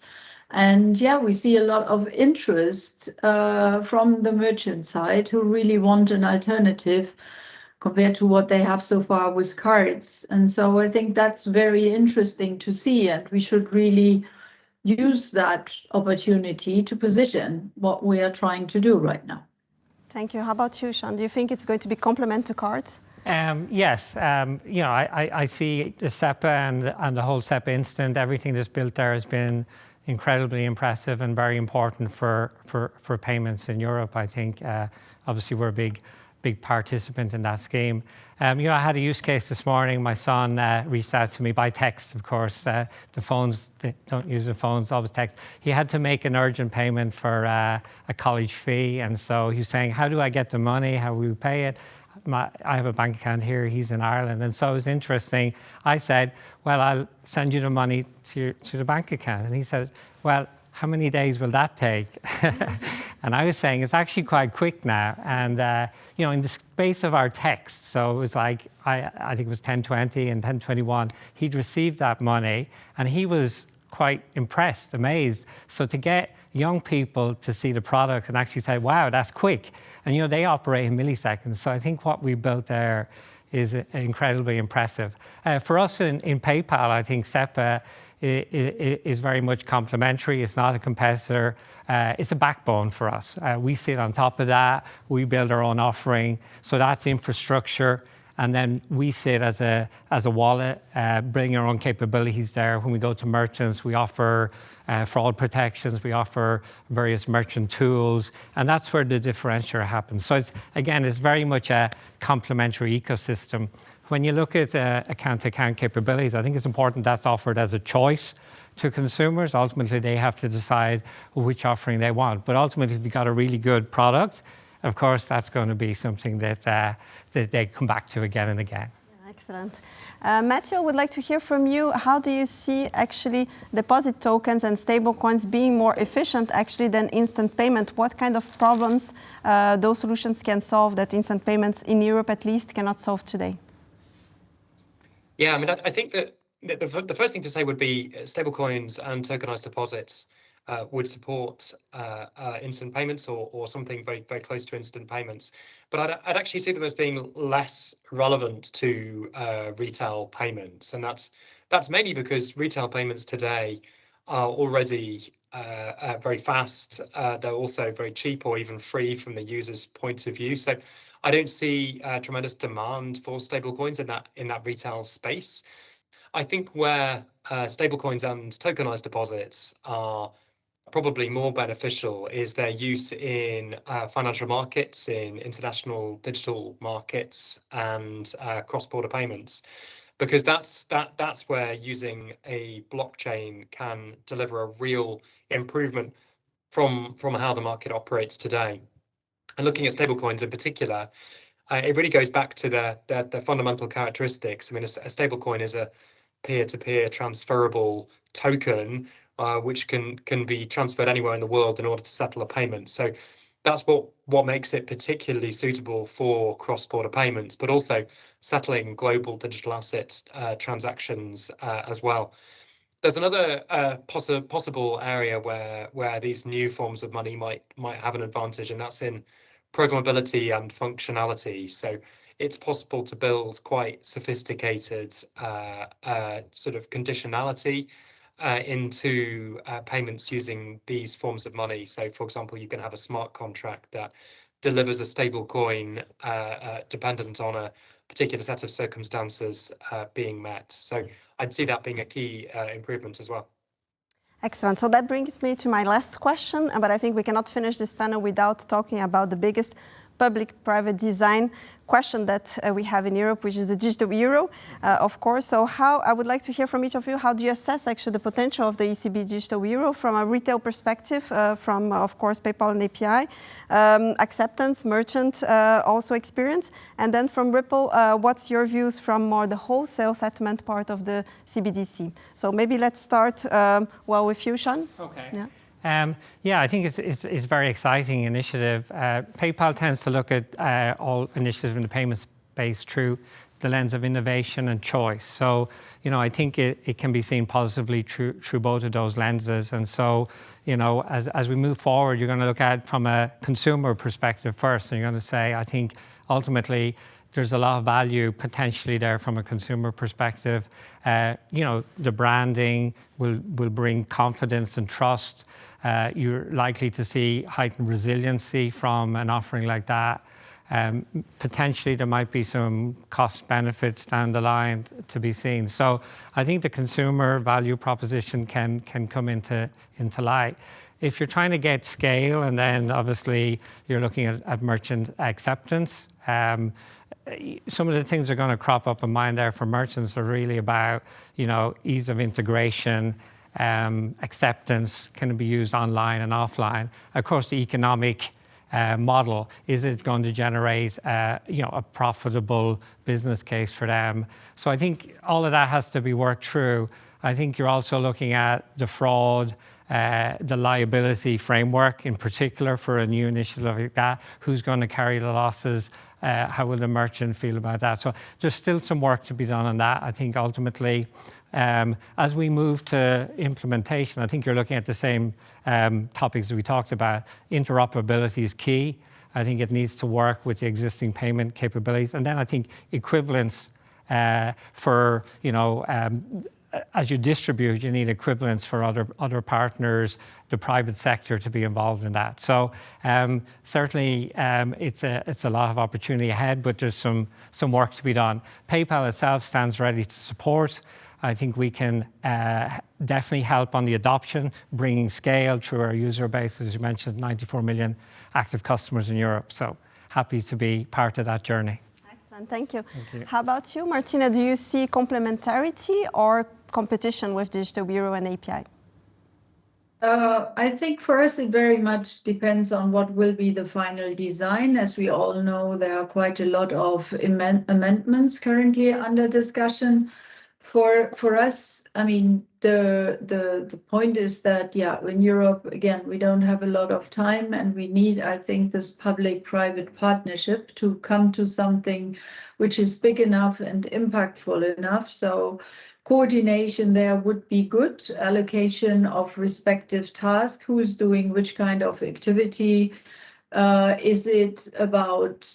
And we see a lot of interest from the merchant side who really want an alternative compared to what they have so far with cards. And so I think that's very interesting to see, and we should really use that opportunity to position what we are trying to do right now. Thank you. How about you, Sean? Do you think it's going to be complement to cards? Yes, I see the SEPA and the whole SEPA instant, everything that's built there has been incredibly impressive and very important for payments in Europe. I think obviously we're a big participant in that scheme. I had a use case this morning. My son reached out to me by text, of course. The phones, they don't use the phones, always text. He had to make an urgent payment for a college fee. And so he was saying, how do I get the money? How will we pay it? I have a bank account here, he's in Ireland. And so it was interesting. I said, well, I'll send you the money to the bank account. And he said, well, how many days will that take? And I was saying, it's actually quite quick now. And, in the space of our text, so it was like, I think it was 10:20 and 10:21, he'd received that money and he was quite impressed, amazed. So to get young people to see the product and actually say, wow, that's quick. And, they operate in milliseconds. So I think what we built there is incredibly impressive. For us in PayPal, I think SEPA is very much complementary. It's not a competitor. It's a backbone for us. We sit on top of that. We build our own offering. So that's infrastructure. And then we sit as a wallet, bring our own capabilities there. When we go to merchants, we offer fraud protections, we offer various merchant tools, and that's where the differential happens. So it's very much a complementary ecosystem. When you look at account-to-account capabilities, I think it's important that's offered as a choice to consumers. Ultimately, they have to decide which offering they want. But ultimately, if you've got a really good product, of course, that's going to be something that they come back to again and again. Excellent. Matthew, I would like to hear from you. How do you see actually deposit tokens and stablecoins being more efficient actually than instant payment? What kind of problems those solutions can solve that instant payments in Europe at least cannot solve today? Yeah, I mean, I think that the first thing to say would be stablecoins and tokenized deposits would support instant payments or something very, very close to instant payments. But I'd actually see them as being less relevant to retail payments. And that's mainly because retail payments today are already very fast. They're also very cheap or even free from the user's point of view. So I don't see tremendous demand for stablecoins in that retail space. I think where stablecoins and tokenized deposits are probably more beneficial is their use in financial markets, in international digital markets, and cross-border payments, because that's where using a blockchain can deliver a real improvement from how the market operates today. And looking at stablecoins in particular, it really goes back to the fundamental characteristics. I mean, a stablecoin is a peer-to-peer transferable token, which can be transferred anywhere in the world in order to settle a payment. So that's what makes it particularly suitable for cross-border payments, but also settling global digital asset transactions as well. There's another possible area where these new forms of money might have an advantage, and that's in programmability and functionality. So it's possible to build quite sophisticated sort of conditionality into payments using these forms of money. So, for example, you can have a smart contract that delivers a stable coin dependent on a particular set of circumstances being met. So I'd see that being a key improvement as well. Excellent. So that brings me to my last question, but I think we cannot finish this panel without talking about the biggest public-private design question that we have in Europe, which is the digital euro, of course. So I would like to hear from each of you, how do you assess actually the potential of the ECB digital euro from a retail perspective, from, of course, PayPal and API, acceptance, merchant also experience, and then from Ripple, what's your views from more the wholesale settlement part of the CBDC? So maybe let's start, with you, Sean. Okay. Yeah. I think it's a very exciting initiative. PayPal tends to look at all initiatives in the payment space through the lens of innovation and choice. So, I think it can be seen positively through both of those lenses. And so, as we move forward, you're going to look at it from a consumer perspective first. And you're going to say, I think ultimately there's a lot of value potentially there from a consumer perspective. The branding will bring confidence and trust. You're likely to see heightened resiliency from an offering like that. Potentially there might be some cost benefits down the line to be seen. So I think the consumer value proposition can come into light. If you're trying to get scale, and then obviously you're looking at merchant acceptance, some of the things that are going to crop up in mind there for merchants are really about, ease of integration, acceptance, can it be used online and offline. Of course, the economic model, is it going to generate a profitable business case for them? So I think all of that has to be worked through. I think you're also looking at the fraud, the liability framework in particular for a new initiative like that. Who's going to carry the losses? How will the merchant feel about that? So there's still some work to be done on that. I think ultimately, as we move to implementation, I think you're looking at the same topics we talked about. Interoperability is key. I think it needs to work with the existing payment capabilities. And then I think equivalence for, as you distribute, you need equivalents for other partners, the private sector to be involved in that. So certainly it's a lot of opportunity ahead, but there's some work to be done. PayPal itself stands ready to support. I think we can definitely help on the adoption, bringing scale through our user base, as you mentioned, 94 million active customers in Europe. So happy to be part of that journey. Excellent, thank you. Thank you. How about you, Martina? Do you see complementarity or competition with Digital Bureau and API? I think for us it very much depends on what will be the final design. As we all know, there are quite a lot of amendments currently under discussion. For us, I mean, the point is that, yeah, in Europe, again, we don't have a lot of time, and we need, I think, this public-private partnership to come to something which is big enough and impactful enough. So coordination there would be good, allocation of respective tasks, who's doing which kind of activity. Is it about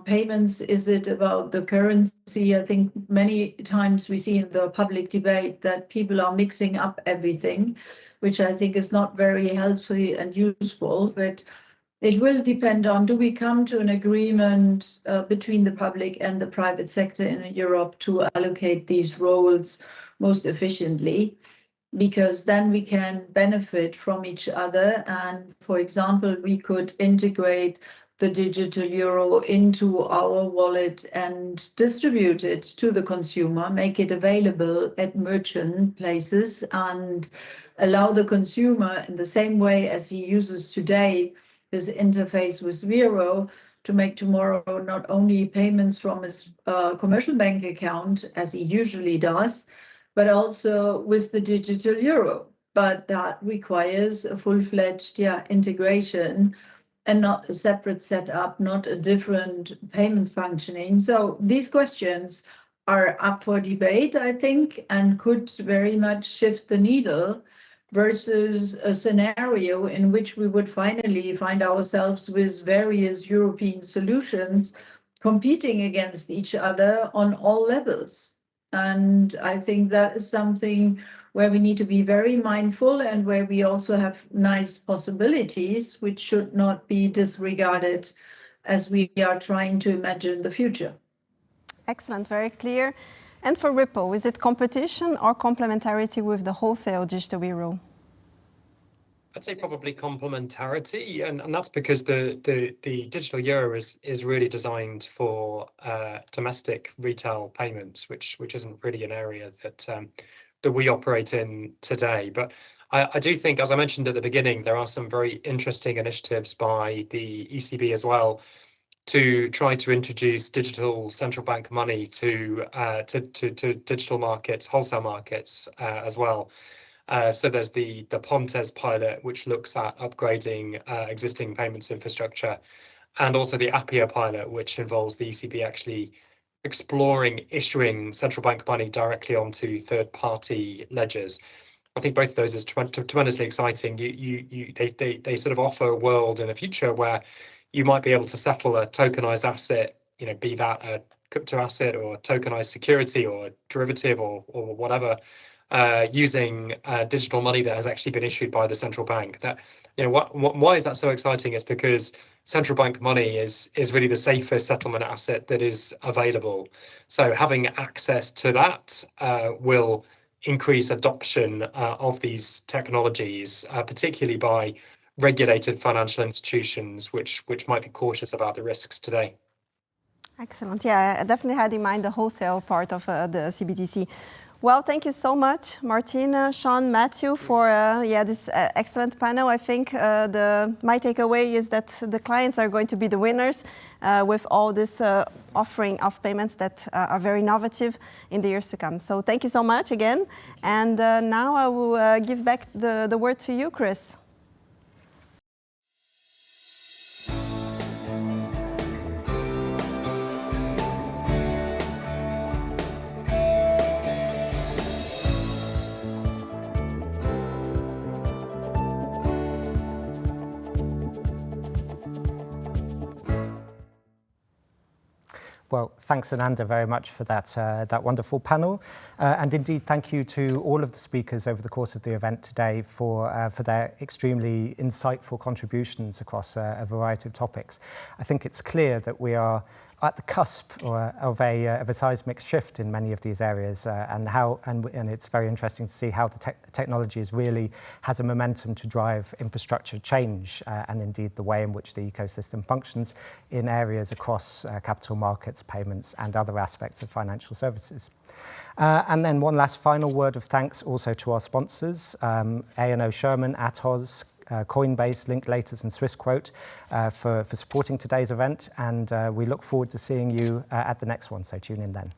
payments? Is it about the currency? I think many times we see in the public debate that people are mixing up everything, which I think is not very healthy and useful. But it will depend on, do we come to an agreement between the public and the private sector in Europe to allocate these roles most efficiently? Because then we can benefit from each other. And for example, we could integrate the digital euro into our wallet and distribute it to the consumer, make it available at merchant places, and allow the consumer, in the same way as he uses today his interface with Vero, to make tomorrow not only payments from his commercial bank account, as he usually does, but also with the digital euro. But that requires a full-fledged integration and not a separate setup, not a different payment functioning. So these questions are up for debate, I think, and could very much shift the needle versus a scenario in which we would finally find ourselves with various European solutions competing against each other on all levels. And I think that is something where we need to be very mindful and where we also have nice possibilities, which should not be disregarded as we are trying to imagine the future. Excellent, very clear. And for Ripple, is it competition or complementarity with the wholesale digital bureau? I'd say probably complementarity, and that's because the digital euro is really designed for domestic retail payments, which isn't really an area that we operate in today. But I do think, as I mentioned at the beginning, there are some very interesting initiatives by the ECB as well to try to introduce digital central bank money to digital markets, wholesale markets as well. So there's the Pontes pilot, which looks at upgrading existing payments infrastructure, and also the Appia pilot, which involves the ECB actually exploring issuing central bank money directly onto third-party ledgers. I think both of those is tremendously exciting. They sort of offer a world in the future where you might be able to settle a tokenized asset, be that a crypto asset or tokenized security or a derivative or whatever, using digital money that has actually been issued by the central bank. That, why is that so exciting? It's because central bank money is really the safest settlement asset that is available. So having access to that will increase adoption of these technologies, particularly by regulated financial institutions, which might be cautious about the risks today. Excellent. Yeah, I definitely had in mind the wholesale part of the CBDC. Well, thank you so much, Martina, Sean, Matthew, for this excellent panel. I think my takeaway is that the clients are going to be the winners with all this offering of payments that are very innovative in the years to come. So thank you so much again. And now I will give back the word to you, Chris. Well, thanks, Ananda, very much for that wonderful panel. And indeed, thank you to all of the speakers over the course of the event today for their extremely insightful contributions across a variety of topics. I think it's clear that we are at the cusp of a seismic shift in many of these areas, and it's very interesting to see how the technology really has a momentum to drive infrastructure change, and indeed the way in which the ecosystem functions in areas across capital markets, payments, and other aspects of financial services. And then one last final word of thanks also to our sponsors, A&O Sherman, Atos, Coinbase, Linklaters and Swissquote for supporting today's event, and we look forward to seeing you at the next one, so tune in then.